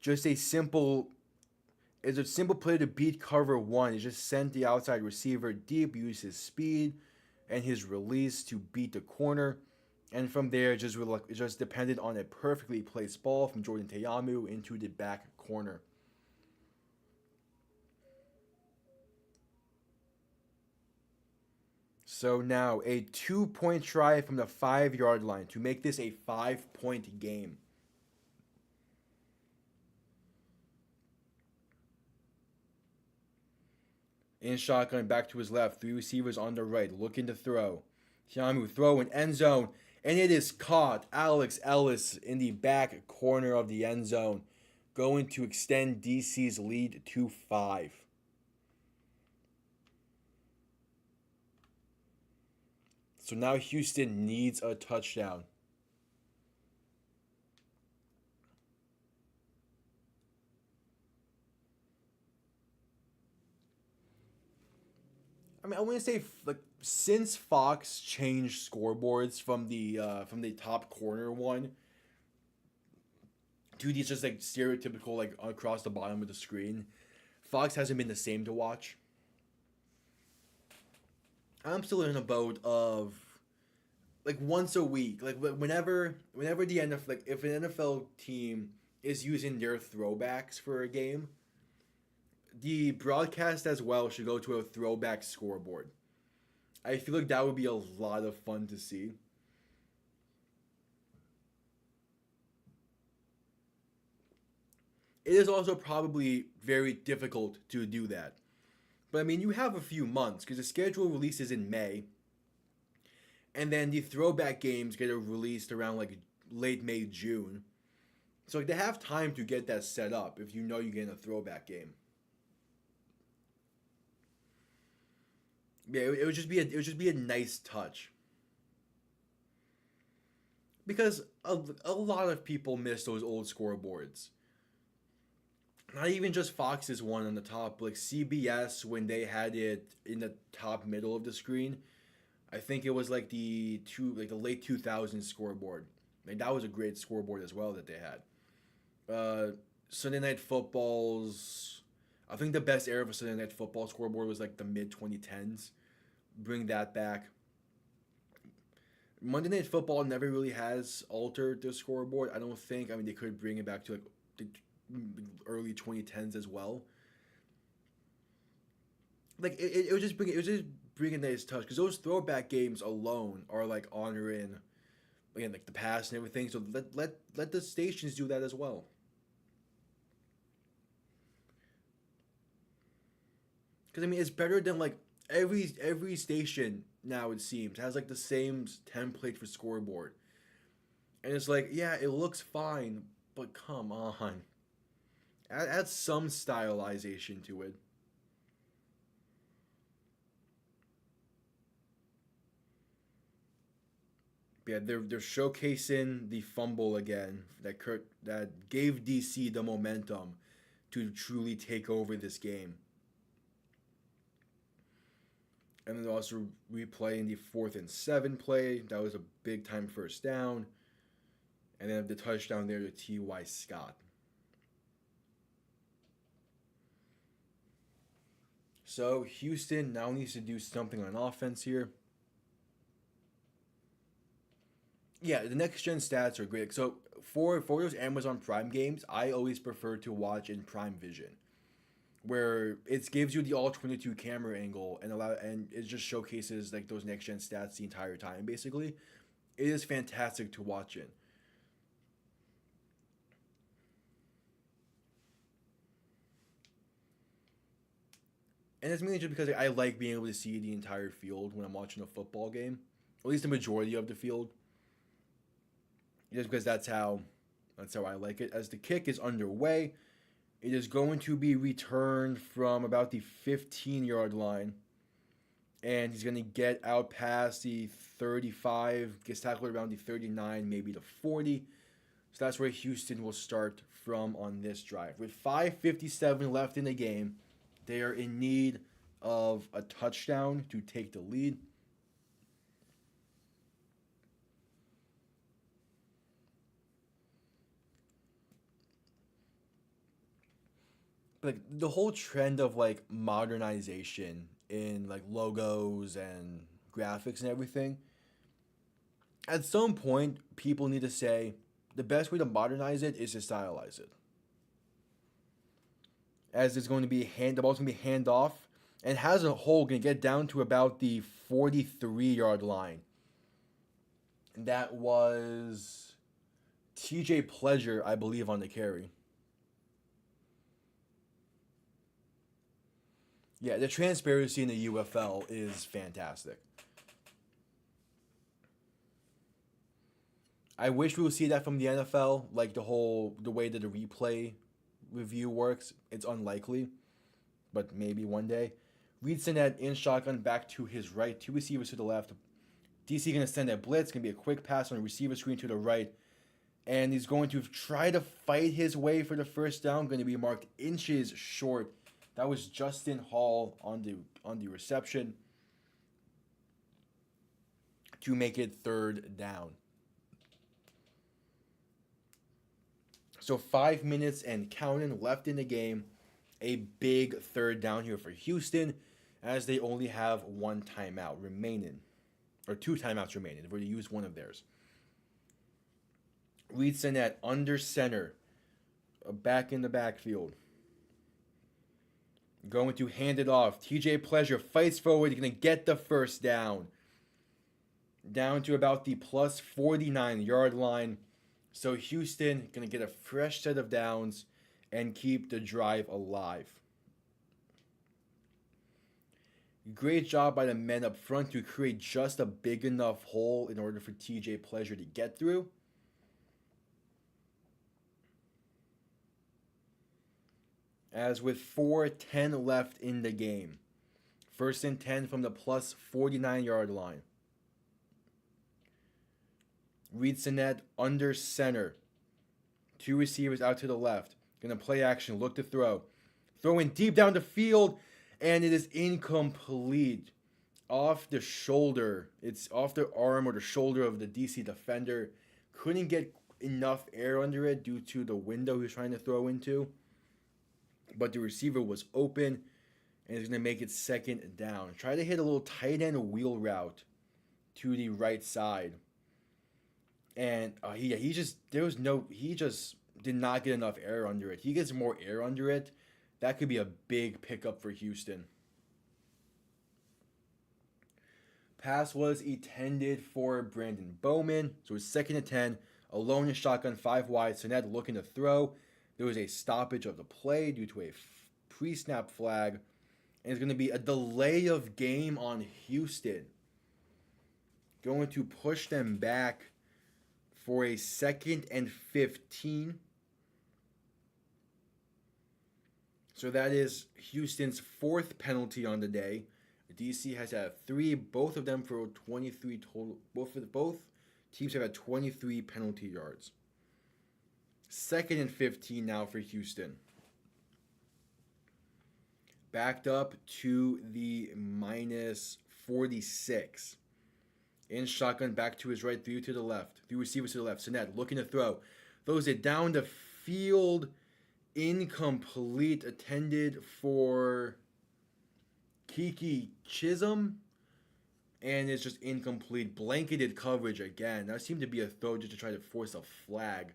Just a simple It's a simple play to beat cover one. He just sent the outside receiver deep, used his speed and his release to beat the corner. And from there, it just depended on a perfectly placed ball from Jordan Teamu into the back corner. So now a 2-point try from the 5-yard line to make this a 5-point game. In shotgun, back to his left. 3 receivers on the right, looking to throw. Tiamu throw in end zone, and it is caught. Alex Ellis in the back corner of the end zone, going to extend DC's lead to 5. So now Houston needs a touchdown. I mean, I want to say like since Fox changed scoreboards from the top corner one to these just like stereotypical like across the bottom of the screen, Fox hasn't been the same to watch. I'm still in a boat of like once a week, like whenever the NFL, like if an NFL team is using their throwbacks for a game, the broadcast as well should go to a throwback scoreboard. I feel like that would be a lot of fun to see. It is also probably very difficult to do that. But I mean, you have a few months because the schedule releases in May, and then the throwback games get released around like late May, June. So like they have time to get that set up if you know you're getting a throwback game. Yeah, it would just be a nice touch because a lot of people miss those old scoreboards. Not even just Fox's one on the top, like CBS when they had it in the top middle of the screen. I think it was like the late 2000s scoreboard. Like that was a great scoreboard as well that they had. Sunday Night Football's I think the best era of a Sunday Night Football scoreboard was like the mid 2010s. Bring that back. Monday Night Football never really has altered the scoreboard. I don't think. I mean, they could bring it back to like the early 2010s as well. Like it would just bring a nice touch because those throwback games alone are like honoring again like the past and everything. So let the stations do that as well. Because I mean, it's better than like every station now it seems has like the same template for scoreboard, and it's like yeah, it looks fine, but come on, add some stylization to it. Yeah, they're showcasing the fumble again that gave DC the momentum to truly take over this game. And then also replaying the 4th and 7 play. That was a big time first down. And then the touchdown there to T.Y. Scott. So Houston now needs to do something on offense here. Yeah, the next gen stats are great. So for those Amazon Prime games, I always prefer to watch in Prime Vision, where it gives you the all 22 camera angle and it just showcases like those next gen stats the entire time basically. It is fantastic to watch in. And it's mainly just because I like being able to see the entire field when I'm watching a football game, at least the majority of the field, just because that's how I like it. As the kick is underway, it is going to be returned from about the 15-yard line, and he's going to get out past the 35, gets tackled around the 39, maybe the 40. So that's where Houston will start from on this drive. With 5:57 left in the game, they are in need of a touchdown to take the lead. Like the whole trend of like modernization in like logos and graphics and everything, at some point people need to say the best way to modernize it is to stylize it. As it's going to be the ball's going to be hand off, and has a hole going to get down to about the 43-yard line. And that was TJ Pleasure, I believe, on the carry. Yeah, the transparency in the UFL is fantastic. I wish we would see that from the NFL, like the way that the replay review works. It's unlikely, but maybe one day. Reed Sinnett in shotgun back to his right, two receivers to the left. DC going to send a blitz, going to be a quick pass on the receiver screen to the right, and he's going to try to fight his way for the first down. Going to be marked inches short. That was Justin Hall on the reception to make it third down. So 5 minutes and counting left in the game. A big third down here for Houston, as they only have one timeout remaining, or two timeouts remaining. They've already used one of theirs. Reed Sinnett under center, back in the backfield. Going to hand it off. TJ Pleasure fights forward. He's going to get the first down. Down to about the plus 49-yard line. So Houston going to get a fresh set of downs and keep the drive alive. Great job by the men up front to create just a big enough hole in order for TJ Pleasure to get through. As with 4:10 left in the game. 1st and 10 from the plus 49-yard line. Reed Sinnett under center. Two receivers out to the left. Going to play action, look to throw. Throwing deep down the field, and it is incomplete. Off the shoulder. It's off the arm or the shoulder of the DC defender. Couldn't get enough air under it due to the window he was trying to throw into. But the receiver was open, and he's going to make it second down. Try to hit a little tight end wheel route to the right side. And he just did not get enough air under it. He gets more air under it. That could be a big pickup for Houston. Pass was intended for Brandon Bowman. So it's 2nd and 10. Alone in shotgun, 5 wide. Sinnett looking to throw. There was a stoppage of the play due to a pre-snap flag. And it's going to be a delay of game on Houston. Going to push them back for a 2nd and 15. So that is Houston's 4th penalty on the day. DC has had 3, both of them for 23 total. Both teams have had 23 penalty yards. 2nd and 15 now for Houston. Backed up to the minus 46. In shotgun, back to his right, 3 to the left. 3 receivers to the left. Sinnett looking to throw. Throws it down the field. Incomplete. Intended for Kiki Chisholm. And it's just incomplete. Blanketed coverage again. That seemed to be a throw just to try to force a flag.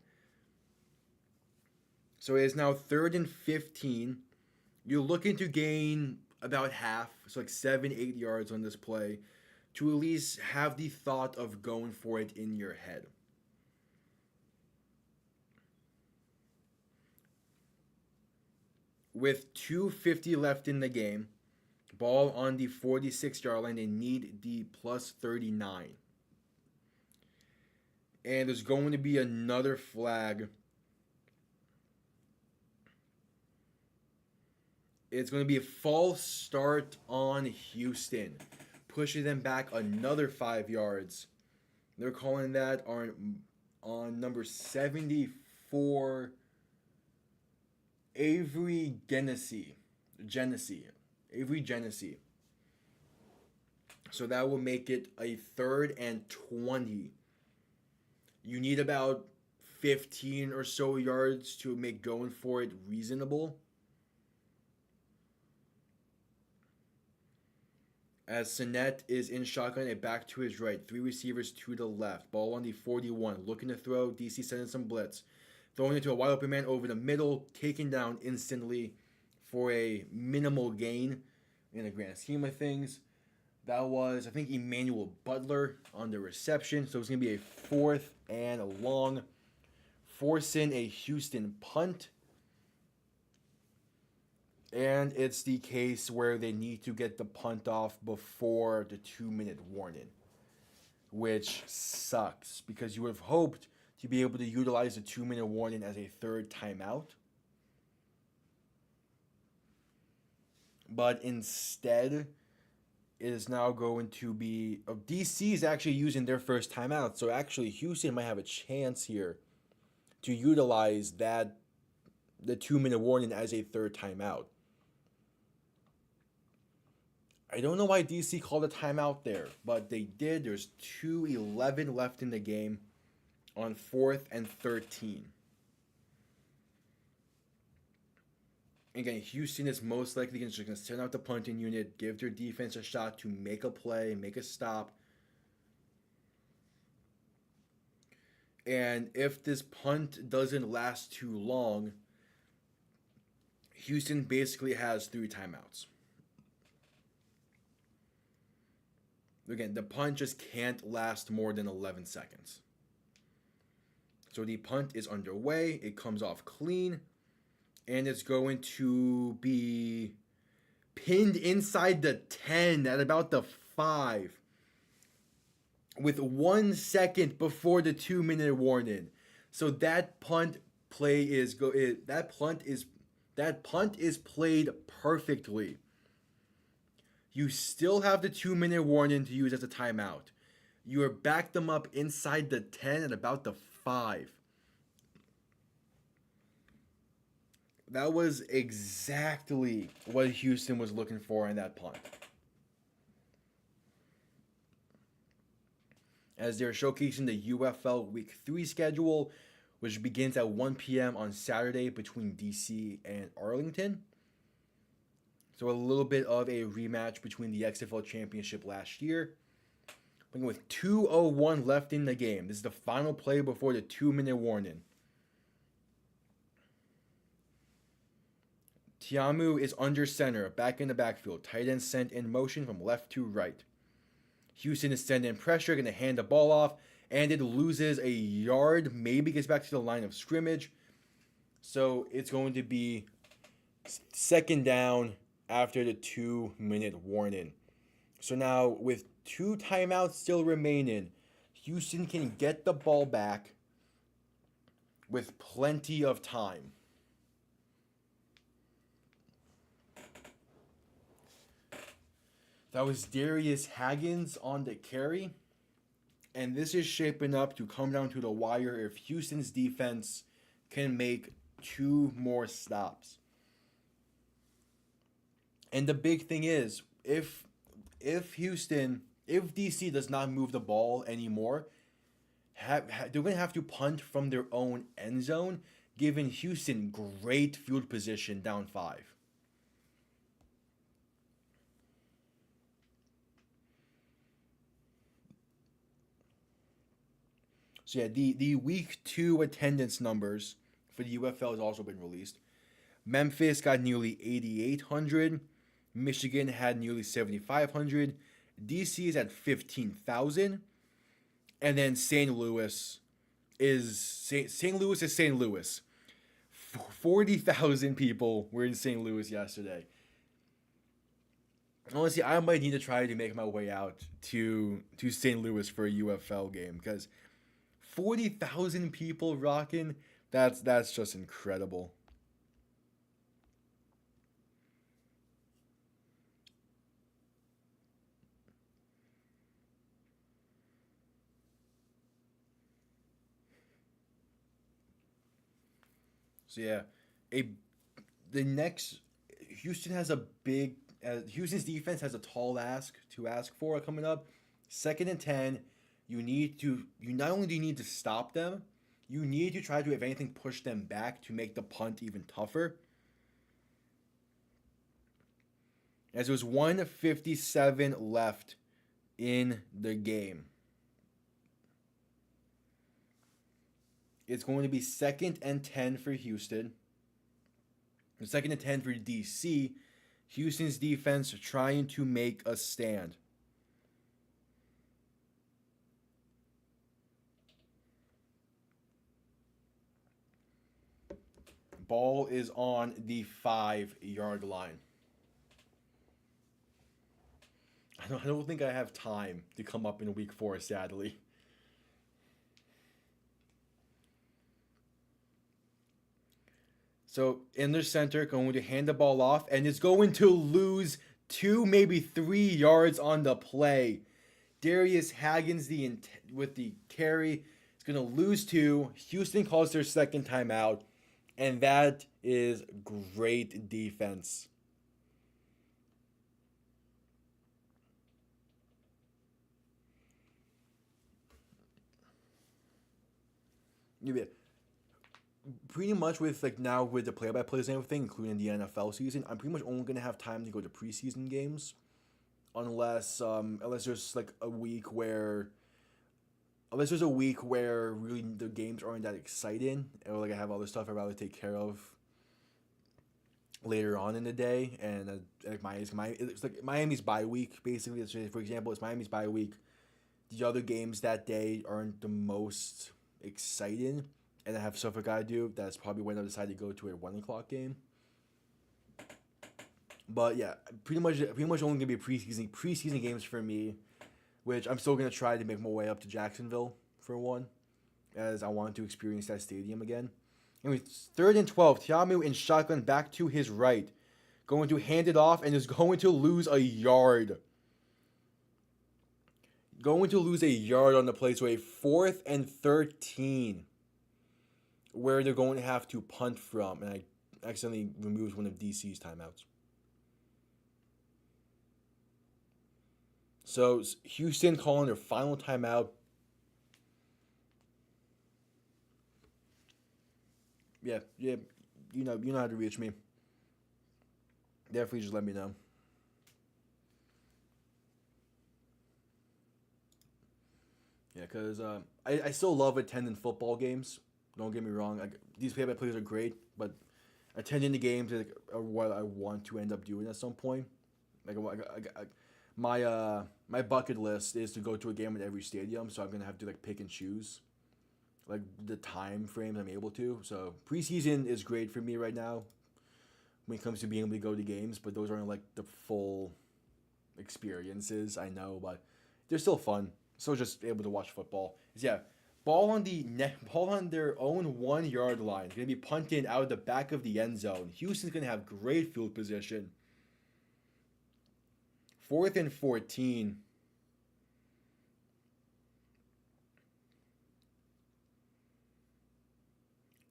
So it is now 3rd and 15. You're looking to gain about half, so like 7-8 yards on this play, to at least have the thought of going for it in your head. With 2:50 left in the game, Ball on the 46-yard line. They need the plus 39. And there's going to be another flag. It's going to be a false start on Houston, pushing them back another 5 yards. They're calling that on number 74, Avery Genesee. Avery Genesee. So that will make it a 3rd and 20. You need about 15 or so yards to make going for it reasonable. As Sinet is in shotgun and back to his right. 3 receivers to the left. Ball on the 41. Looking to throw. DC sending some blitz. Throwing it to a wide open man over the middle. Taken down instantly for a minimal gain in the grand scheme of things. That was, I think, Emmanuel Butler on the reception. So it's going to be a 4th and a long. Forcing a Houston punt. And it's the case where they need to get the punt off before the 2-minute warning, which sucks because you would have hoped to be able to utilize the 2-minute warning as a 3rd timeout. But instead, it is now going to be... DC is actually using their first timeout, so actually Houston might have a chance here to utilize the 2-minute warning as a 3rd timeout. I don't know why DC called a timeout there, but they did. There's 2:11 left in the game on 4th and 13. Again, Houston is most likely just going to send out the punting unit, give their defense a shot to make a play, make a stop. And if this punt doesn't last too long, Houston basically has 3 timeouts. Again, the punt just can't last more than 11 seconds. So the punt is underway. It comes off clean. And it's going to be pinned inside the 10 at about the 5. With 1 second before the 2-minute warning. So that punt play is played perfectly. You still have the 2-minute warning to use as a timeout. You are backed them up inside the 10 at about the 5. That was exactly what Houston was looking for in that punt. As they're showcasing the UFL Week 3 schedule, which begins at 1 p.m. on Saturday between DC and Arlington. So a little bit of a rematch between the XFL Championship last year. With 2:01 left in the game. This is the final play before the 2-minute warning. Tiamu is under center, back in the backfield. Tight end sent in motion from left to right. Houston is sending pressure, going to hand the ball off, and it loses a yard, maybe gets back to the line of scrimmage. So it's going to be 2nd down after the 2-minute warning. So now with 2 timeouts still remaining, Houston can get the ball back with plenty of time. That was Darius Haggins on the carry. And this is shaping up to come down to the wire if Houston's defense can make 2 more stops. And the big thing is, if DC does not move the ball anymore, they're going to have to punt from their own end zone, giving Houston great field position down 5. So yeah, the week 2 attendance numbers for the UFL has also been released. Memphis got nearly 8,800. Michigan had nearly 7,500. DC is at 15,000. And then St. Louis is St. Louis. 40,000 people were in St. Louis yesterday. Honestly, I might need to try to make my way out to St. Louis for a UFL game because 40,000 people rocking. That's just incredible. So yeah, a the next Houston has a big Houston's defense has a tall ask to ask for coming up. 2nd and 10, you not only do you need to stop them, you need to try to if anything push them back to make the punt even tougher. As there was 1:57 left in the game. It's going to be 2nd and 10 for Houston. 2nd and 10 for DC. Houston's defense trying to make a stand. Ball is on the 5-yard line. I don't think I have time to come up in week 4, sadly. So in their center, going to hand the ball off, and is going to lose 2, maybe 3 yards on the play. Darius Haggins with the carry is going to lose 2. Houston calls their second timeout, and that is great defense. Yeah, pretty much with like now with the play-by-plays and everything, including the NFL season, I'm pretty much only gonna have time to go to preseason games, unless there's like a week where really the games aren't that exciting, or like I have other stuff I'd rather take care of later on in the day, and like it's like Miami's bye week basically. So for example, it's Miami's bye week. The other games that day aren't the most exciting, and I have stuff I gotta do. That's probably when I decide to go to a 1 o'clock game. But yeah, pretty much only gonna be preseason games for me, which I'm still gonna try to make my way up to Jacksonville for one, as I want to experience that stadium again. Anyway, 3rd and 12, Tiamu in shotgun back to his right, going to hand it off and is going to lose a yard. Going to lose a yard on the play, so a 4th and 13, where they're going to have to punt from, and I accidentally removed one of DC's timeouts. So Houston calling their final timeout. Yeah, you know how to reach me. Definitely just let me know. Yeah, because I still love attending football games. Don't get me wrong. These play-by-plays are great, but attending the games is like, what I want to end up doing at some point. Like my bucket list is to go to a game at every stadium, so I'm gonna have to like pick and choose like the time frames I'm able to. So preseason is great for me right now when it comes to being able to go to games, but those aren't like the full experiences. I know, but they're still fun. So just able to watch football. Yeah, ball on their own 1 yard line. Gonna be punted out of the back of the end zone. Houston's gonna have great field position. 4th and 14.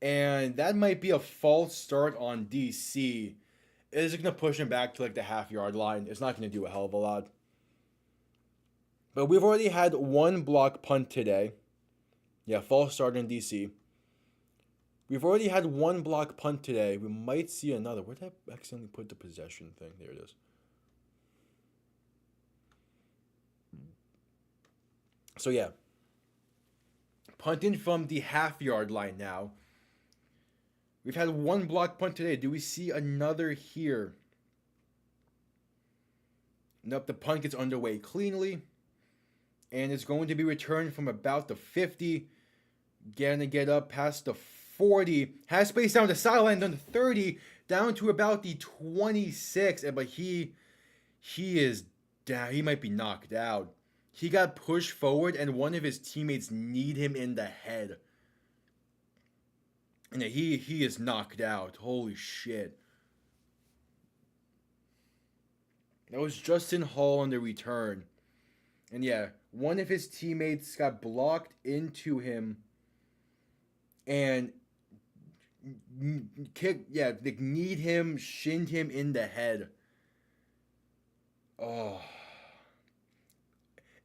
And that might be a false start on DC. It's going to push him back to like the half-yard line. It's not going to do a hell of a lot. But we've already had one block punt today. Yeah, false start in DC. We've already had one block punt today. We might see another. Where did I accidentally put the possession thing? There it is. So yeah. Punting from the half-yard line now. We've had one block punt today. Do we see another here? Nope, the punt gets underway cleanly. And it's going to be returned from about the 50. Gonna get up past the 40. Has space down the sideline, down to 30. Down to about the 26. But he He is down. He might be knocked out. He got pushed forward, and one of his teammates kneed him in the head. And he is knocked out. Holy shit. That was Justin Hall on the return. And yeah, one of his teammates got blocked into him and they kneed him, shinned him in the head. Oh.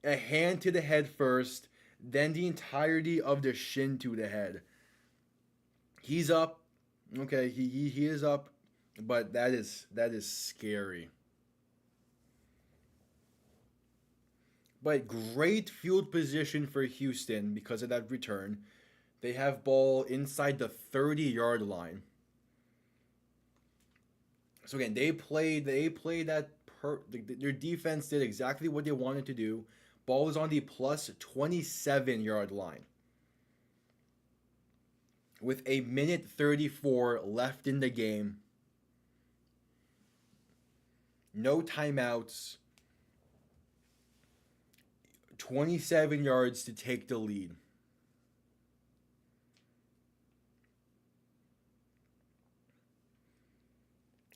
A hand to the head first, then the entirety of the shin to the head. He's up. Okay, he is up, but that is scary. But great field position for Houston because of that return. They have ball inside the 30-yard line. So again, they played that their defense did exactly what they wanted to do. Ball is on the plus 27-yard line. With a minute 34 left in the game. No timeouts. 27 yards to take the lead.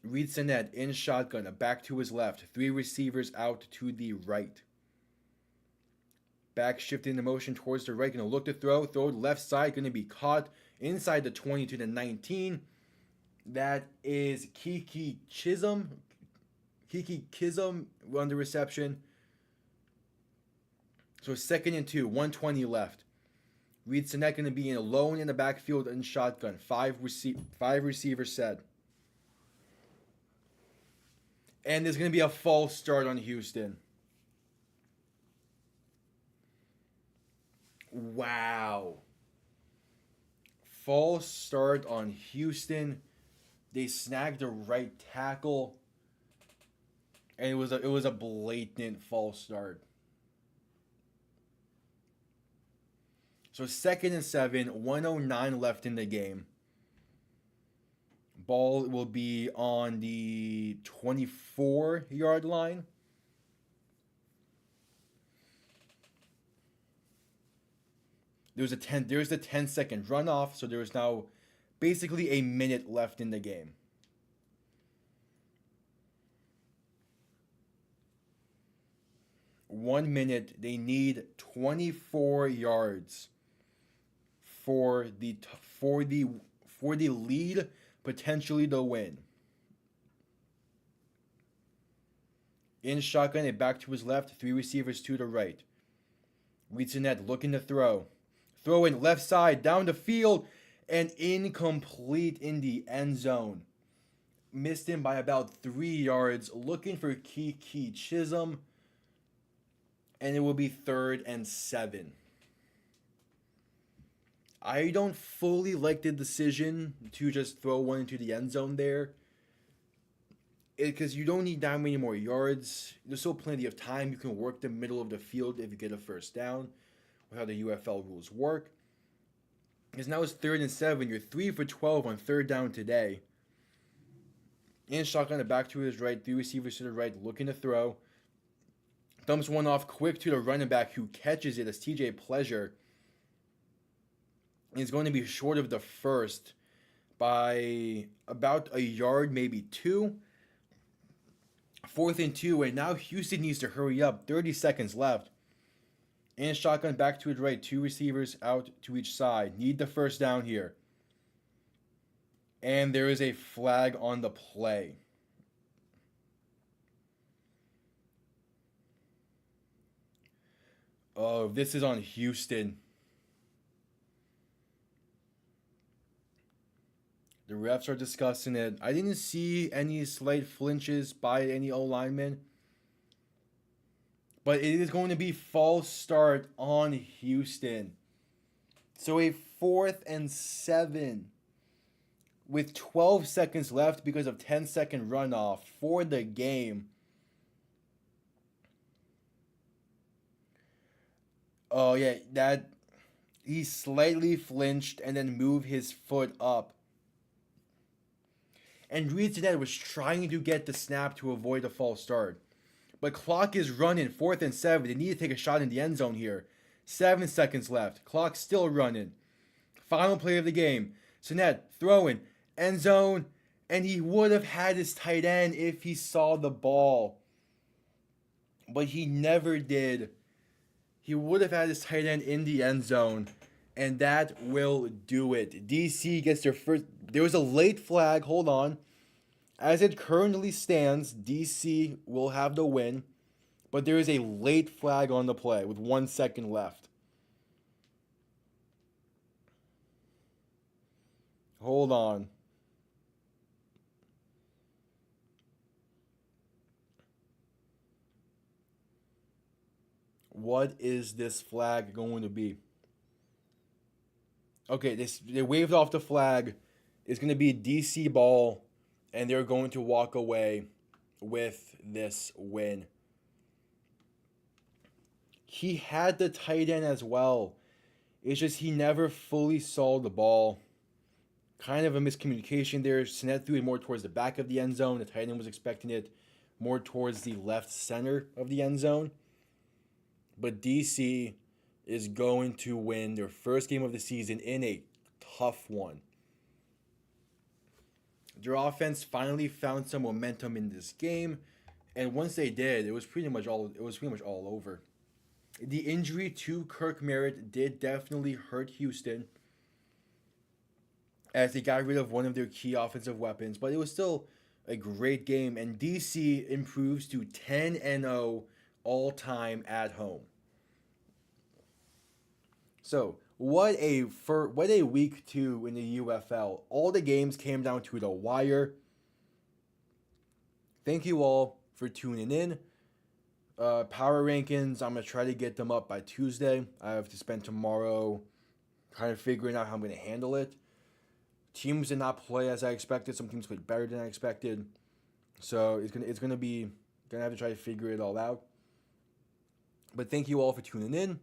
Reed Sinnett in shotgun, a back to his left, 3 receivers out to the right. Back shifting the motion towards the right, going to look to throw left side, going to be caught inside the 20 to the 19. That is Kiki Chisholm on the reception. So 2nd and 2, 1:20 left. Reed Sinnett going to be alone in the backfield in shotgun. 5 receivers set. And there's going to be a false start on Houston. Wow. False start on Houston. They snagged the right tackle. And it was a blatant false start. So 2nd and 7, 1:09 left in the game. Ball will be on the 24-yard line. There's a 10-second runoff, so there is now basically a minute left in the game. One minute. They need 24 yards for the lead, potentially the win. In shotgun, and back to his left, 3 receivers to the right. Reed Sinnett looking to throw. Throw in left side, down the field, and incomplete in the end zone. Missed him by about 3 yards, looking for Kiki Chisholm, and it will be 3rd and 7. I don't fully like the decision to just throw one into the end zone there. Because you don't need that many more yards. There's still plenty of time. You can work the middle of the field if you get a first down. With how the UFL rules work. Because now it's 3rd and 7. You're 3 for 12 on 3rd down today. In shotgun, the back to his right. 3 receivers to the right, looking to throw. Dumps one off quick to the running back who catches it as TJ Pleasure. He's going to be short of the first by about a yard, maybe 2. 4th and 2, and now Houston needs to hurry up. 30 seconds left. And shotgun back to his right. 2 receivers out to each side. Need the first down here. And there is a flag on the play. Oh, this is on Houston. The refs are discussing it. I didn't see any slight flinches by any O-linemen. But it is going to be false start on Houston. So a 4th and 7 with 12 seconds left because of 10-second runoff for the game. Oh yeah, that he slightly flinched and then moved his foot up. And Reed Sinnett was trying to get the snap to avoid a false start. But clock is running. 4th and 7. They need to take a shot in the end zone here. 7 seconds left. Clock still running. Final play of the game. Sinet throwing. End zone. And he would have had his tight end if he saw the ball. But he never did. He would have had his tight end in the end zone. And that will do it. DC gets their first. There was a late flag. Hold on. As it currently stands, DC will have the win. But there is a late flag on the play with 1 second left. Hold on. What is this flag going to be? Okay, they waved off the flag. It's going to be a DC ball, and they're going to walk away with this win. He had the tight end as well. It's just he never fully saw the ball. Kind of a miscommunication there. Sinet threw it more towards the back of the end zone. The tight end was expecting it more towards the left center of the end zone. But DC is going to win their first game of the season in a tough one. Their offense finally found some momentum in this game, and once they did, it was pretty much all over. The injury to Kirk Merritt did definitely hurt Houston, as they got rid of one of their key offensive weapons, but it was still a great game, and DC improves to 10-0 all-time at home. So, what a week 2 in the UFL. All the games came down to the wire. Thank you all for tuning in. Power rankings, I'm going to try to get them up by Tuesday. I have to spend tomorrow kind of figuring out how I'm going to handle it. Teams did not play as I expected. Some teams played better than I expected. So it's gonna have to try to figure it all out. But thank you all for tuning in.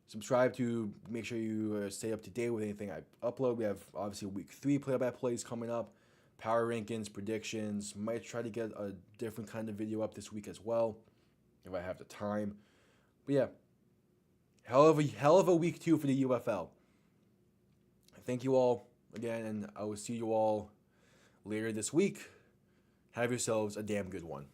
Subscribe to make sure you stay up to date with anything I upload. We have obviously week 3 play-by-plays coming up. Power rankings, predictions. Might try to get a different kind of video up this week as well, if I have the time. But yeah, hell of a week 2 for the UFL. Thank you all again, and I will see you all later this week. Have yourselves a damn good one.